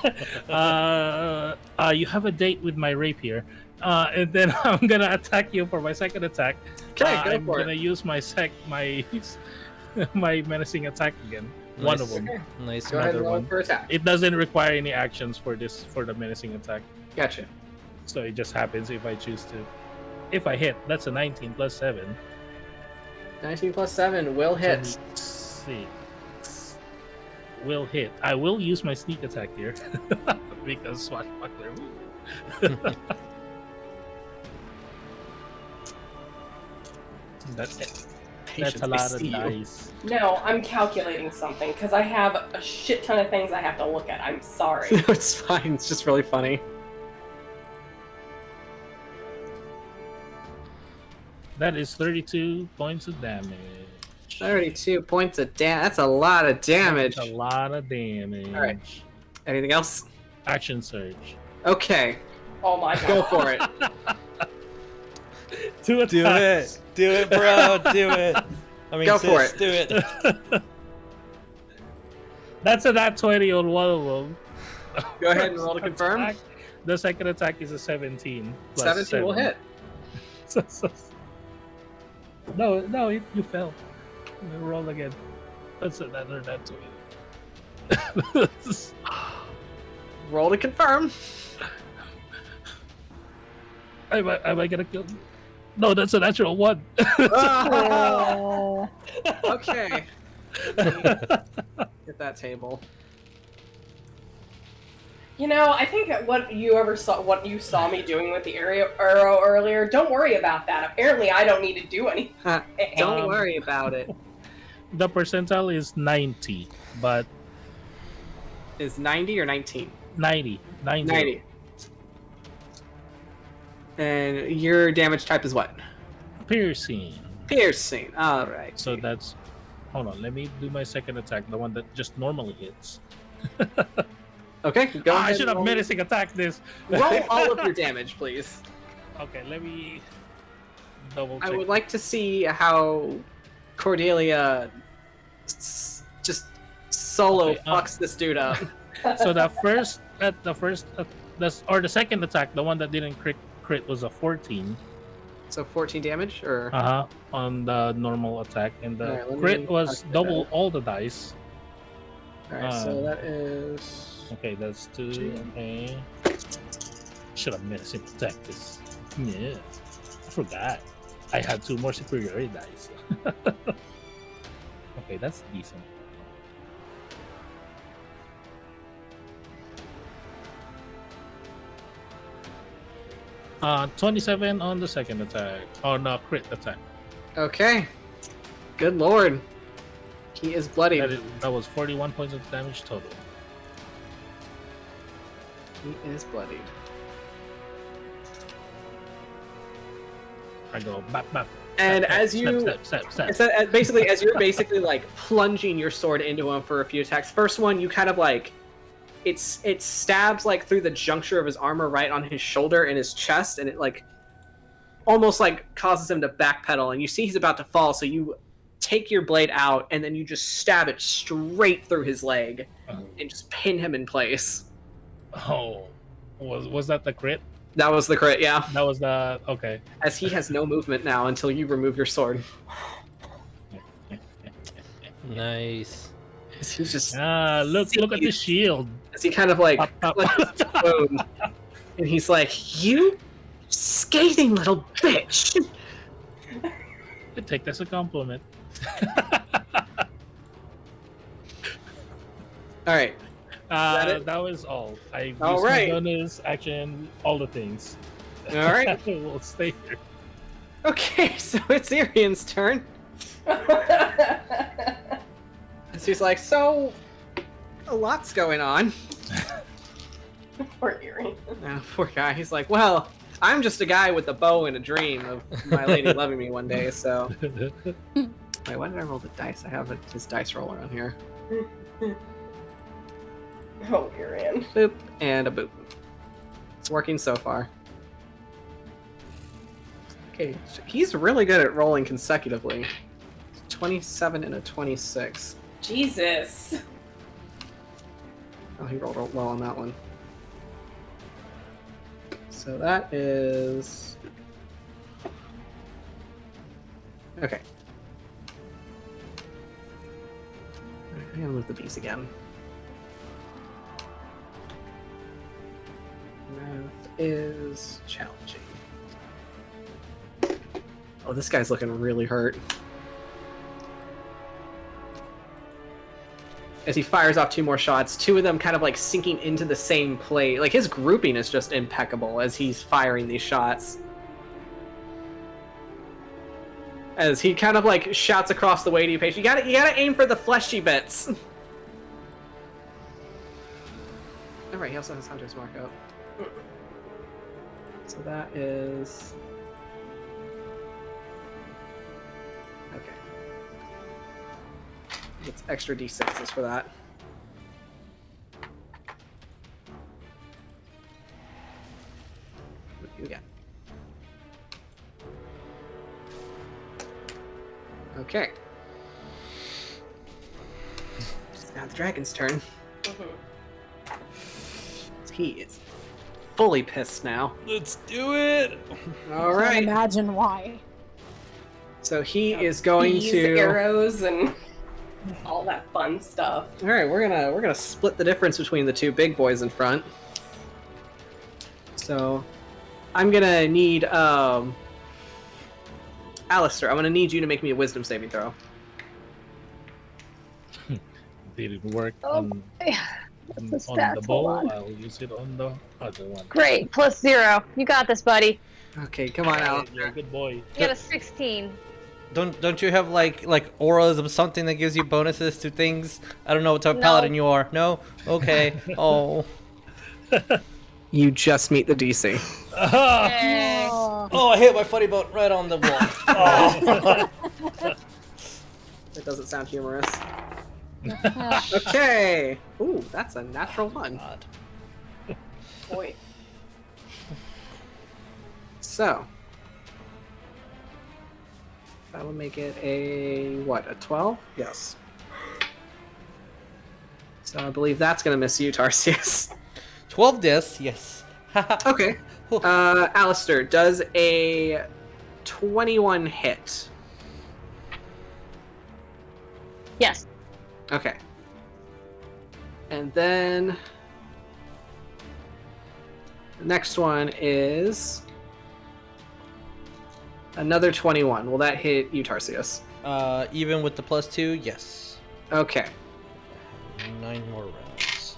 have a date with my rapier, and then I'm gonna attack you for my second attack. Okay, go I'm for gonna it. use my my menacing attack again. One of them. Okay. Nice. Go ahead and Another roll one. for attack. It doesn't require any actions for the menacing attack, Gotcha. so it just happens if I choose to. If I hit, that's a 19 plus 7. 19 plus 7 will hit. 26. Will hit. I will use my sneak attack here because swashbuckler. That's it. That's a lot of dice. No, I'm calculating something because I have a shit ton of things I have to look at. I'm sorry. No, it's fine. It's just really funny. That is 32 points of damage. 32 points of damage. That's a lot of damage. That's a lot of damage. All right. Anything else? Action surge. Okay. Oh my god. Go for it. 2 attacks. Do it, bro. Do it. I mean, Go for sis, it. Do it. That's a nat 20 on one of them. Go ahead and roll to confirm. Attack. The second attack is a 17. Plus 17 will 7. hit. No, you fell. Roll again. That's another nat 20. Roll to confirm. Am I gonna kill you? No, that's a natural 1. Oh. Okay. Get that table. You know, I think what you saw me doing with the arrow earlier, don't worry about that. Apparently I don't need to do anything. Don't worry about it. The percentile is 90, but Is 90 or 19? 90. 90. And your damage type is what? Piercing. Piercing. All right. So that's. Hold on, let me do my second attack, the one that just normally hits. Okay, go ahead. I should and have roll- menacing attack this. Roll all of your damage, please. Okay, let me double check. I would like to see how Cordelia just solo Okay, fucks this dude up. So the second attack, the one that didn't crit was a 14. So 14 damage, or On the normal attack, and the Alright, let me crit was calculate double that. all the dice. all right. So that is Okay, that's 2. Okay. Should have menacing attack this. Yeah, I forgot. I had 2 more superiority dice. Okay, that's decent. Uh, 27 on the second attack. Oh no, crit attack. okay. Good lord, he is bloody. That was 41 points of damage total. He is bloodied. I go bap bap. And as you basically as you're basically like plunging your sword into him for a few attacks, first one you kind of like it stabs like through the juncture of his armor right on his shoulder and his chest, and it like almost like causes him to backpedal, and you see he's about to fall, so you take your blade out and then you just stab it straight through his leg and just pin him in place. Oh, was that the crit? That was the crit, yeah. That was the okay. As he has no movement now until you remove your sword. Nice. He's just look at the shield. As he kind of like clutches his wound, and he's like, "You scathing little bitch." I take this as a compliment. All right. That was all. I used my bonus action, all the things. All right. We'll stay here. Okay, so it's Irian's turn. And she's like, so a lot's going on. Poor Irian. Poor guy. He's like, well, I'm just a guy with a bow and a dream of my lady loving me one day, so... Wait, why did I roll the dice? I have his dice roller on here. Oh, Irian. Boop, and a boop. It's working so far. Okay, he's really good at rolling consecutively. 27 and a 26. Jesus. Oh, he rolled well on that one. So that is... Okay. I'm gonna move the bees again. Math is challenging. Oh, this guy's looking really hurt. As he fires off 2 more shots, 2 of them kind of like sinking into the same plate. Like his grouping is just impeccable as he's firing these shots. As he kind of like shouts across the way to you, Paige, you gotta aim for the fleshy bits. Alright, he also has Hunter's Mark up. So that is... Okay. It's extra d6s for that. You again. Okay. It's now the dragon's turn. He is fully pissed now. Let's do it! All I right. can't imagine why. So he is going Bees, to arrows, and all that fun stuff. All right, we're gonna split the difference between the 2 big boys in front. So I'm gonna need Alistair. I'm gonna need you to make me a wisdom saving throw. Did it work Oh, on the the stats, bow? hold on. I'll use it on the other one. Great, +0. You got this, buddy. Okay, come on, You're Alistair. a good boy. You got a 16. Don't you have like auras of something that gives you bonuses to things? I don't know what type of No. paladin you are. No? Okay. Oh. You just meet the DC. Yay. Oh, I hit my funny bone right on the wall. Oh. That doesn't sound humorous. Okay. Ooh, that's a natural 1. God. Boy. So that would make it a what? A 12? Yes. So I believe that's gonna miss you, Tarsius. 12 deaths, yes. Okay. Alistair, does a 21 hit? Yes. Okay. And then the next one is another 21. Will that hit you, Tarsius? Even with the +2, yes. Okay. 9 more rounds.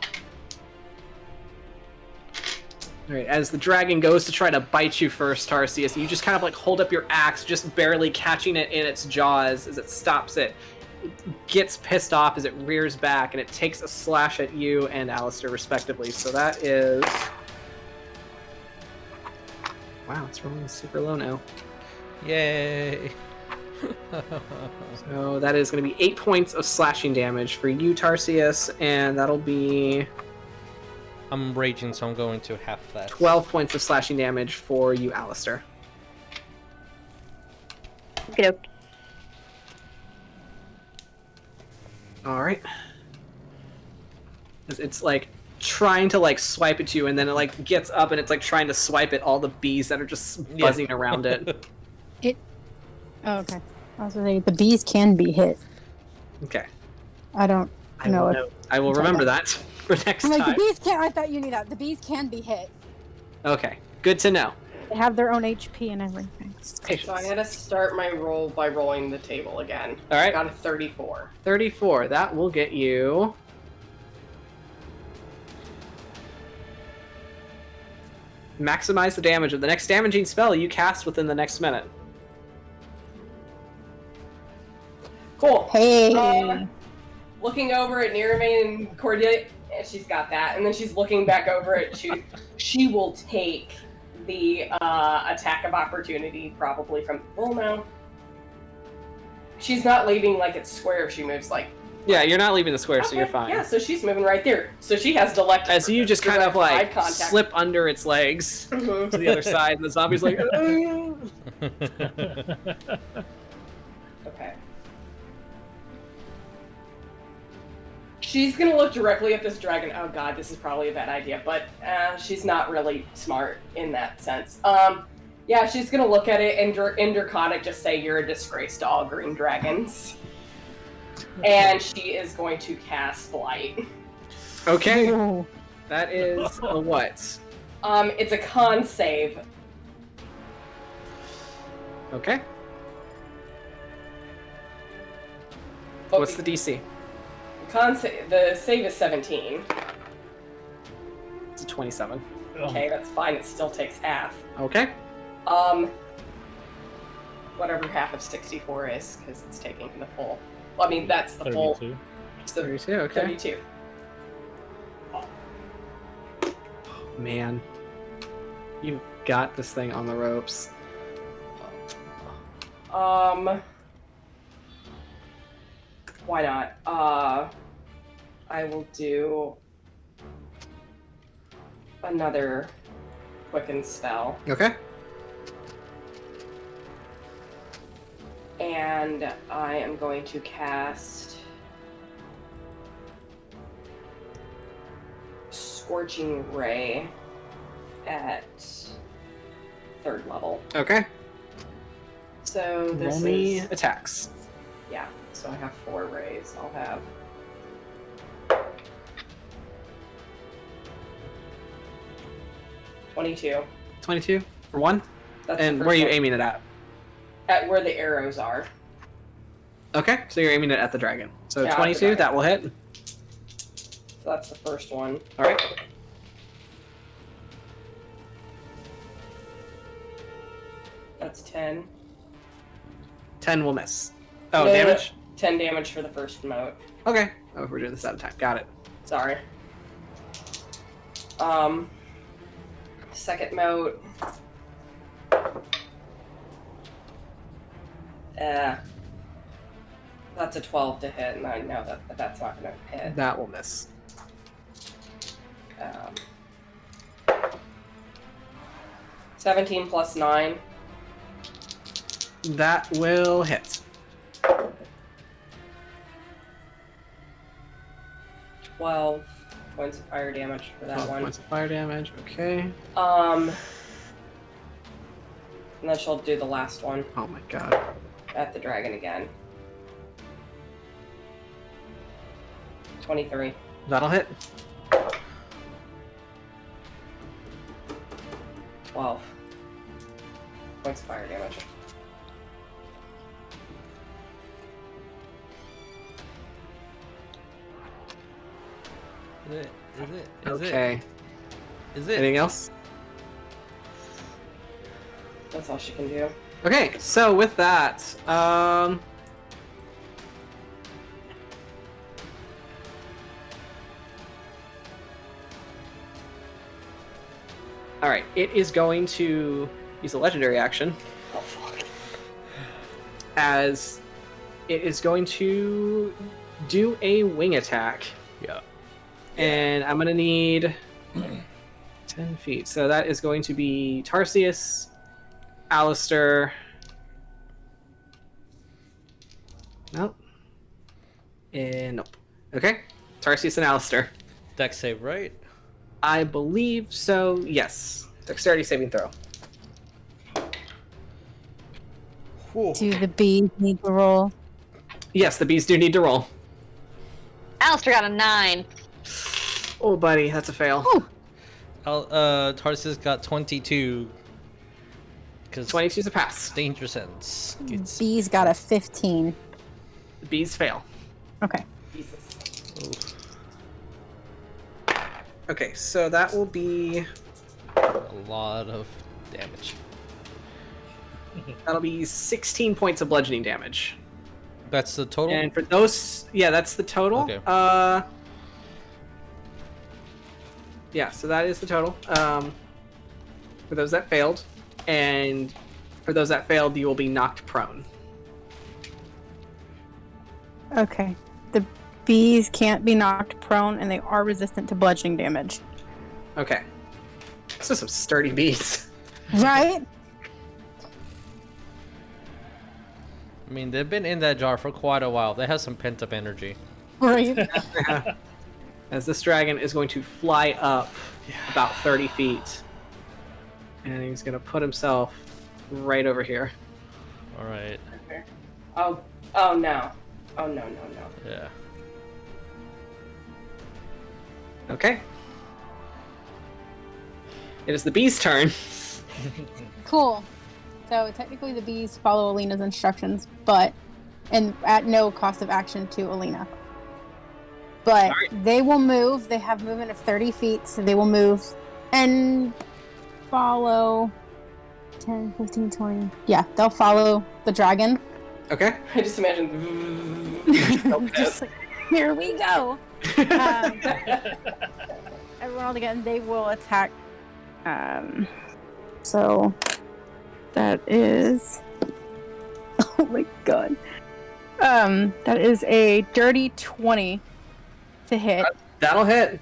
Alright, as the dragon goes to try to bite you first, Tarsius, you just kind of like hold up your axe, just barely catching it in its jaws as it stops it. It gets pissed off as it rears back, and it takes a slash at you and Alistair, respectively. So that is... Wow, it's rolling super low now. Yay. So that is going to be 8 points of slashing damage for you, Tarsius, and that'll be... I'm raging, so I'm going to half that. 12 points of slashing damage for you, Alistair. Okay. Alright. It's like trying to like swipe at you, and then it like gets up and it's like trying to swipe at all the bees that are just buzzing around it. Oh, okay. I was gonna say the bees can be hit. Okay. I don't know if I will remember that for next I'm like, time. the bees can't. I thought you knew that. The bees can be hit. Okay, good to know. They have their own HP and everything. So I had to start my roll by rolling the table again. All right. I got a 34. 34. That will get you. Maximize the damage of the next damaging spell you cast within the next minute. Cool. Hey. Looking over at Nirame and Cordelia, she's got that, and then she's looking back over at she will take the attack of opportunity probably from. Well, no, she's not leaving like it's square. She moves like. Yeah, you're not leaving the square, so Okay, you're fine. Yeah, so she's moving right there. So she has direct. As you just kind of eye like contact. slip under its legs to the other side, and the zombie's like. Okay. She's gonna look directly at this dragon. Oh god, this is probably a bad idea, but she's not really smart in that sense. Yeah, she's gonna look at it and in Draconic just say, "You're a disgrace to all green dragons," and she is going to cast Blight. Okay, Ooh. that is a what? It's a con save. Okay. But What's the DC? The save is 17. It's a 27. Okay, that's fine. It still takes half. Okay. Whatever half of 64 is, because it's taking the full. Well, I mean, that's the 32. full. It's the 32, okay. 32. Man. You've got this thing on the ropes. Why not? I will do another quicken spell. Okay. And I am going to cast Scorching Ray at 3rd level. Okay. So this Roll me is attacks. yeah. So I have 4 rays. I'll have 22. 22 for 1. That's And the where are first you one. aiming it at? At where the arrows are. Okay, so you're aiming it at the dragon. So Yeah, at the 22, dragon. that will hit. So that's the first one. All right. That's 10. 10 will miss. Oh, No, damage? 10 damage for the first mote. Okay. Oh, we're doing this at a time. Got it. Sorry. Second mote. That's a 12 to hit, and I know that's not gonna hit. That will miss. 17 plus 9. That will hit. 12 points of fire damage for that 12 one. points of fire damage. Okay. And then she'll do the last one Oh my god. at the dragon again. 23. That'll hit. 12 points of fire damage. Is it? Okay. Is it? Anything else? That's all she can do. Okay, so with that, Alright, it is going to use a legendary action. Oh fuck. as it is going to do a wing attack. Yeah. And I'm going to need 10 feet. So that is going to be Tarsius, Alistair. Nope. And nope. Okay. Tarsius and Alistair. Dex save, right? I believe so, yes. Dexterity saving throw. Do the bees need to roll? Yes, the bees do need to roll. Alistair got a 9. Oh, buddy, that's a fail. Tarsius got 22. 22 is a pass. Danger sense. Bees got a 15. The bees fail. Okay. Jesus. Okay, so that will be... A lot of damage. That'll be 16 points of bludgeoning damage. That's the total? And for those... Yeah, that's the total. Okay. Yeah, so that is the total. For those that failed. And for those that failed, you will be knocked prone. Okay. The bees can't be knocked prone, and they are resistant to bludgeoning damage. Okay. Those are some sturdy bees. Right? I mean, they've been in that jar for quite a while. They have some pent-up energy. Right. As this dragon is going to fly up about 30 feet. And he's going to put himself right over here. All right. Okay. Oh no. Oh no. Yeah. Okay. It is the bee's turn. Cool. So technically the bees follow Alina's instructions, and at no cost of action to Alina. But they will move. They have movement of 30 feet, so they will move and follow 10, 15, 20. Yeah, they'll follow the dragon. Okay. I just imagine. Just like, here we go. Everyone all together, they will attack. So that is. Oh my god. That is a dirty 20 to hit. That'll hit.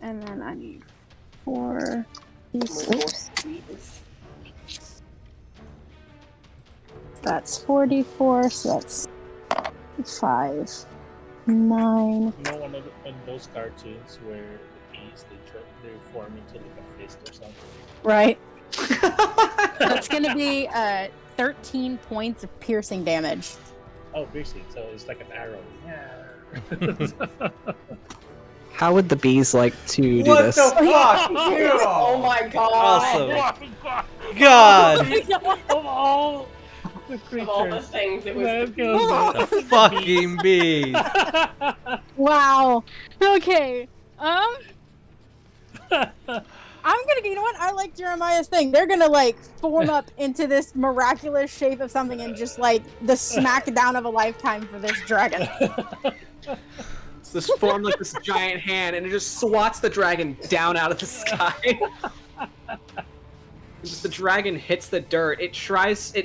And then I need 4 d6. That's 44, so that's 5, 9. You know, one of those cartoons where the bees they form into like a fist or something. Right. That's gonna be 13 points of piercing damage. Oh, piercing. So it's like an arrow. Yeah. How would the bees like to do What this? the fuck? Oh my god. Awesome. God. Of all the Of all the creatures. things, it was That the goes The with fucking bees. Wow. Okay. I'm gonna, you know what? I like Jeremiah's thing. They're gonna like form up into this miraculous shape of something and just like the smackdown of a lifetime for this dragon. It's this form like this giant hand, and it just swats the dragon down out of the sky. Just the dragon hits the dirt. It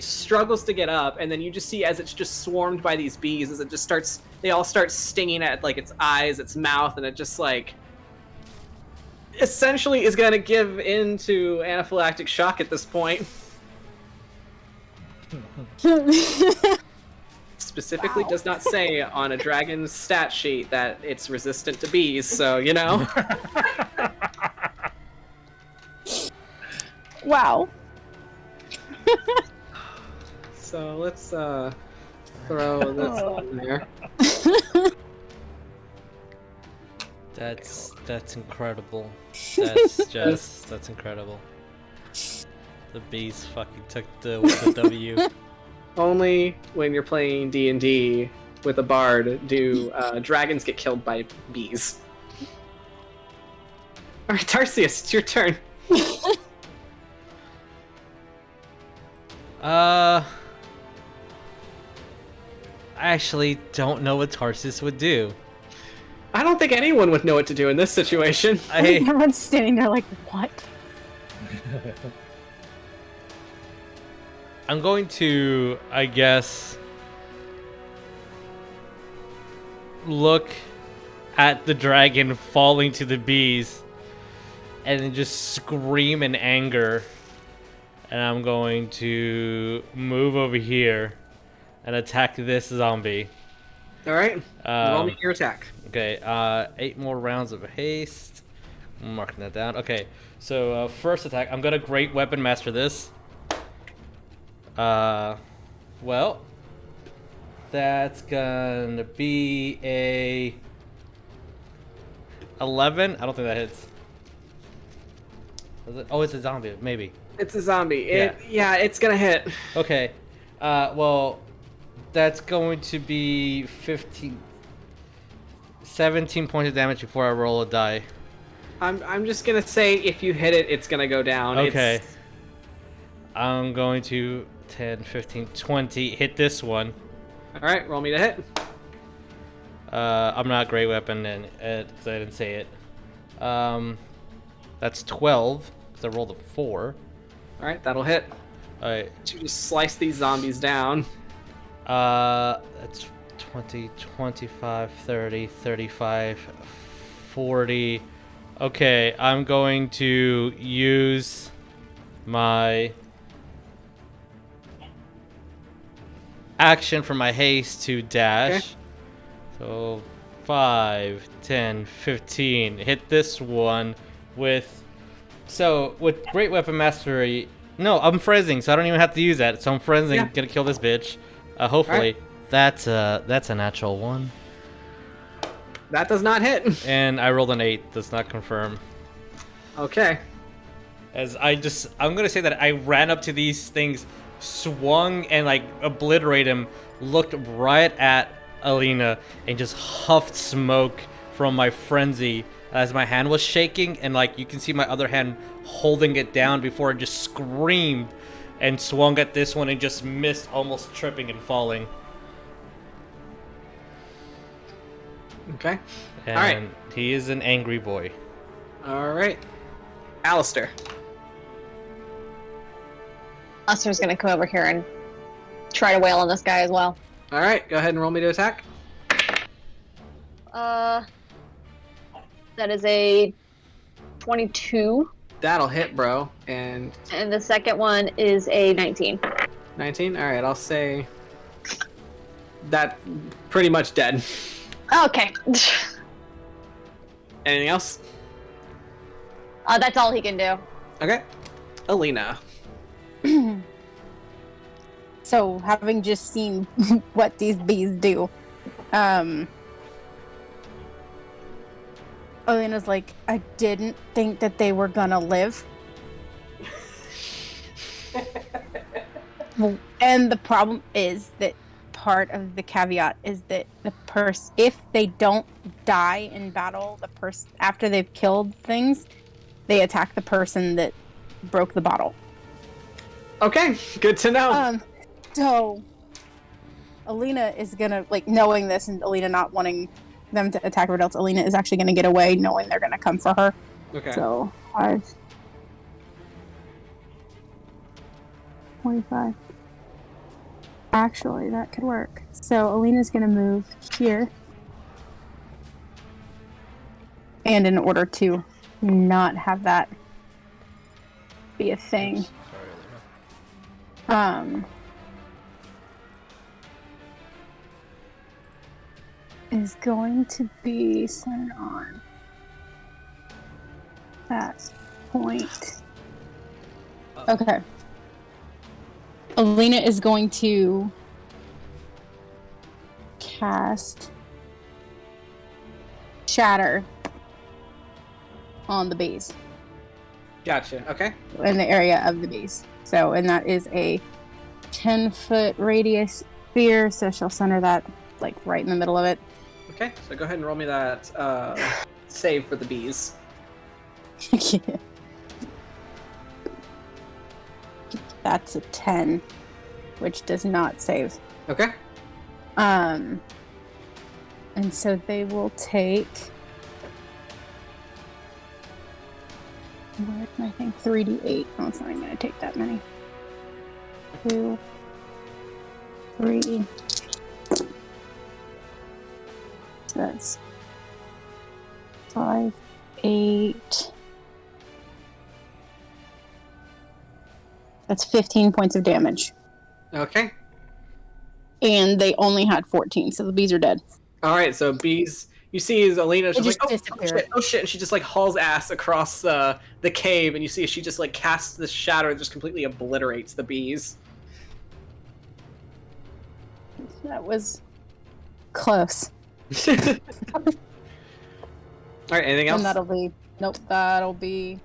struggles to get up, and then you just see as it's just swarmed by these bees, as it just starts, they all start stinging at like its eyes, its mouth, and it just like essentially is going to give in to anaphylactic shock at this point. Specifically does not say on a dragon's stat sheet that it's resistant to bees, so you know. Wow. So let's throw this on there. That's incredible. That's incredible. The bees fucking took the W. Only when you're playing D&D with a bard do dragons get killed by bees. All right, Tarsius, it's your turn. I actually don't know what Tarsius would do. I don't think anyone would know what to do in this situation. Everyone's standing there like, what? I'm going to, I guess, look at the dragon falling to the bees and then just scream in anger. And I'm going to move over here and attack this zombie. All right. Roll me your attack. Okay. 8 more rounds of haste. I'm marking that down. Okay. So first attack, I'm gonna Great Weapon Master this. Well, that's gonna be a 11. I don't think that hits. Is it? Oh, it's a zombie. Maybe. It's a zombie. Yeah. Yeah, it's gonna hit. Okay. Well, that's going to be 17 points of damage before I roll a die. I'm just gonna say if you hit it, it's gonna go down. Okay. I'm going to 10, 15, 20. Hit this one. All right, roll me to hit. I'm not a great weapon, and I didn't say it. That's 12 because I rolled a 4. All right, that'll hit. All right. You just slice these zombies down. That's 20, 25, 30, 35, 40. Okay, I'm going to use my action for my haste to dash. Okay. So 5, 10, 15. Hit this one with... So, with Great Weapon Mastery... No, I'm freezing, so I don't even have to use that. So I'm freezing, gonna kill this bitch. Hopefully. Right. That's a natural 1. That does not hit. And I rolled an 8. Does not confirm. Okay. As I'm gonna say that I ran up to these things, swung and like obliterated him, looked right at Alina, and just huffed smoke from my frenzy as my hand was shaking, and like you can see my other hand holding it down before it just screamed and swung at this one and just missed, almost tripping and falling. Okay. And all right. He is an angry boy. All right. Alistair. Alistair's gonna come over here and try to wail on this guy as well. All right, go ahead and roll me to attack. That is a 22. That'll hit, bro. And the second one is a 19. 19? All right, I'll say that pretty much dead. Okay. Anything else? That's all he can do. Okay. Alina. So, having just seen what these bees do, Alina's like, I didn't think that they were gonna live. And the problem is that part of the caveat is that if they don't die in battle, after they've killed things, they attack the person that broke the bottle. Okay, good to know. So Alina is gonna, like, knowing this, and Alina not wanting them to attack her else, Alina is actually gonna get away knowing they're gonna come for her. Okay. So 5, 25. Actually, that could work. So Alina's gonna move here. And in order to not have that be a thing, is going to be centered on that point. Okay. Alina is going to cast Shatter on the bees. Gotcha. Okay. In the area of the bees. So, and that is a 10-foot radius sphere, so she'll center that, like, right in the middle of it. Okay, so go ahead and roll me that save for the bees. Yeah. That's a 10, which does not save. Okay. And so they will take... Where's my thing? 3d8. Oh, it's not even going to take that many. 2, 3, So that's 5, 8. That's 15 points of damage. Okay. And they only had 14, so the bees are dead. All right, so bees. You see, is Alina? She's just like, disappeared. oh shit! And she just like hauls ass across the cave, and you see she just like casts this shadow that just completely obliterates the bees. That was close. All right, anything else? And that'll be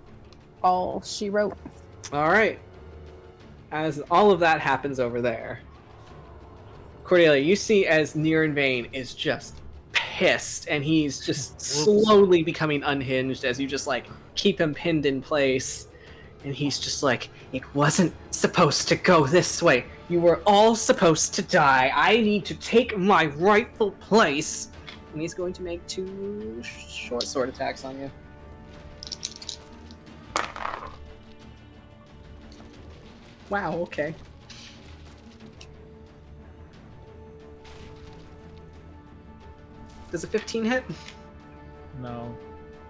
all she wrote. All right. As all of that happens over there, Cordelia, you see as Near in Vain is just pissed, and he's just slowly becoming unhinged as you just like keep him pinned in place, and he's just like, it wasn't supposed to go this way. You were all supposed to die. I need to take my rightful place. And he's going to make 2 short sword attacks on you. Wow, okay. Does a 15 hit? No.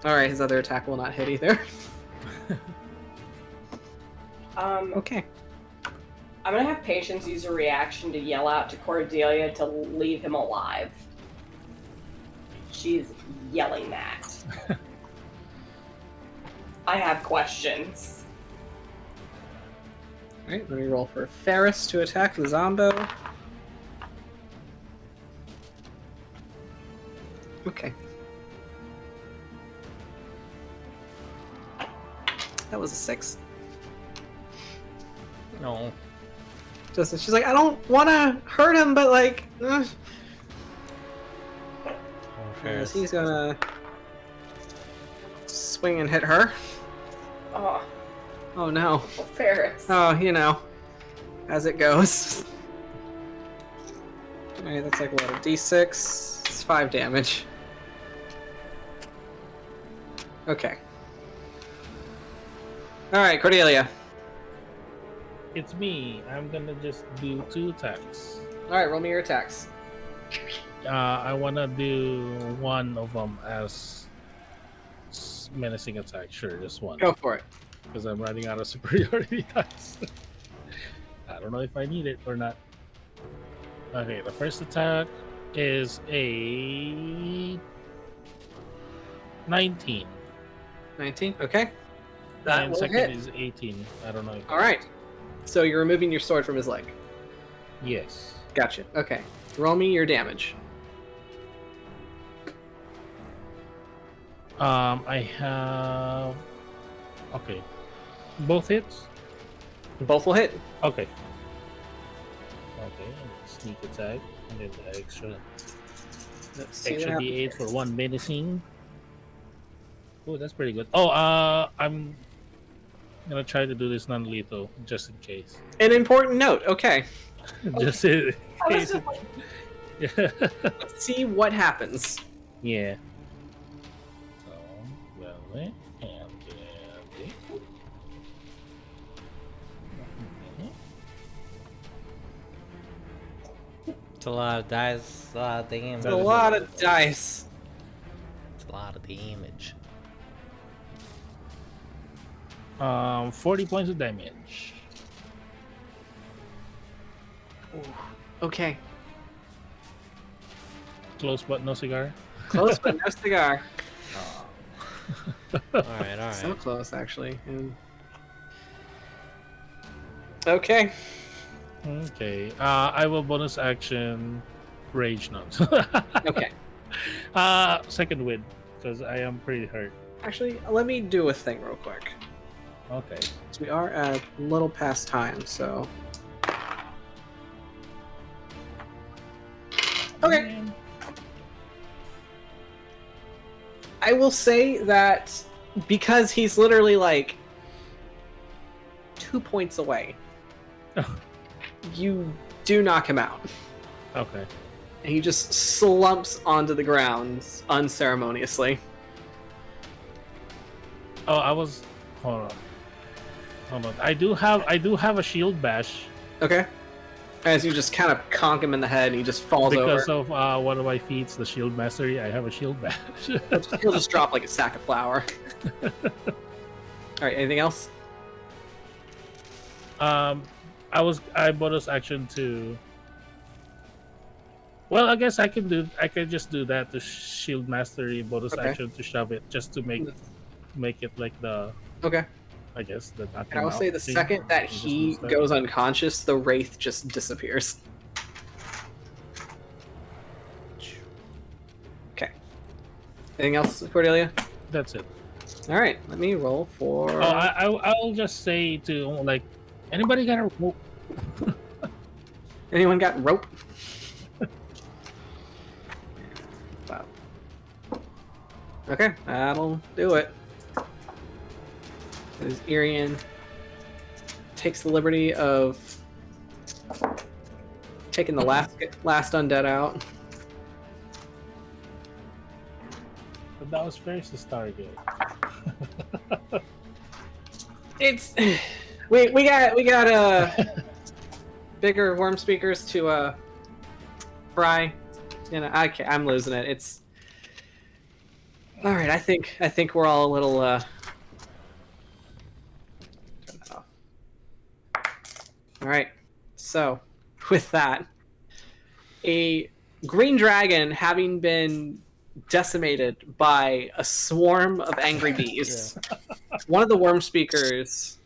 Alright, his other attack will not hit either. Okay. I'm gonna have Patience use a reaction to yell out to Cordelia to leave him alive. She's yelling that. I have questions. Alright, let me roll for Ferris to attack the Zombo. Okay. That was a 6. No. She's like, I don't want to hurt him, but like... Yes, he's gonna swing and hit her. Oh. Oh no. Ferris. Oh, you know, as it goes. Alright, that's like what, a d6? It's 5 damage. Okay. Alright, Cordelia. It's me. I'm gonna just do 2 attacks. Alright, roll me your attacks. I wanna do one of them as menacing attack. Sure, just one. Go for it. Because I'm running out of superiority dice. I don't know if I need it or not. Okay, the first attack is a 19. 19, okay. That And will second hit. is 18. I don't know. If Alright. So you're removing your sword from his leg. Yes. Gotcha. Okay. Roll me your damage. I have... Okay. Both hits? Both will hit. Okay. Okay, sneak attack. And then the extra D8 for 1 menacing. Oh, that's pretty good. Oh, I'm gonna try to do this non-lethal, just in case. An important note, okay. Just in case. Yeah. Let's see what happens. Yeah. So, well, and It's a lot of dice, a lot of damage. It's a lot of dice. It's a lot of damage. 40 points of damage. Okay. Close but no cigar. Close but no cigar. Alright. So close, actually. Okay. Okay. I will bonus action rage nuts. Okay. Second wind, because I am pretty hurt. Actually, let me do a thing real quick. Okay. So we are at a little past time, so... Okay. I will say that because he's literally like 2 points away, you do knock him out. Okay. And he just slumps onto the ground unceremoniously. Oh, I was. Hold on. I do have a shield bash. Okay. As you just kind of conk him in the head, and he just falls Because over. of one of my feats, the shield mastery, I have a shield bash. He'll just drop like a sack of flour. All right, anything else? I bonus action to. Well, I guess I can just do that to shield mastery bonus action to shove it, just to make it like the. Okay. I guess the knocking And I will out say the thing. second that he goes unconscious, the wraith just disappears. Okay. Anything else, Cordelia? That's it. All right, let me roll for. Oh, I'll just say to like, anybody got a rope? Anyone got rope? Wow. Okay, that'll do it. As Irian takes the liberty of taking the last undead out. But that was first to start good. It's we got bigger worm speakers to fry. You know, I'm losing it. It's all right. I think we're all a little. Turn that off. All right. So, with that, a green dragon having been decimated by a swarm of angry bees. One of the worm speakers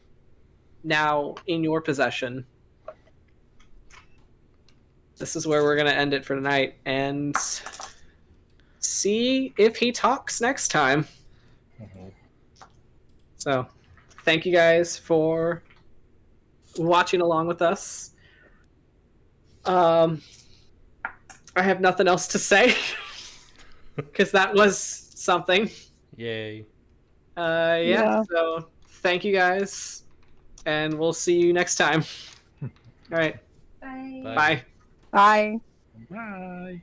now in your possession. This is where we're going to end it for tonight and see if he talks next time. So, thank you guys for watching along with us. I have nothing else to say because that was something. Yay. Yeah, so thank you guys, and we'll see you next time. All right. Bye. Bye. Bye. Bye. Bye.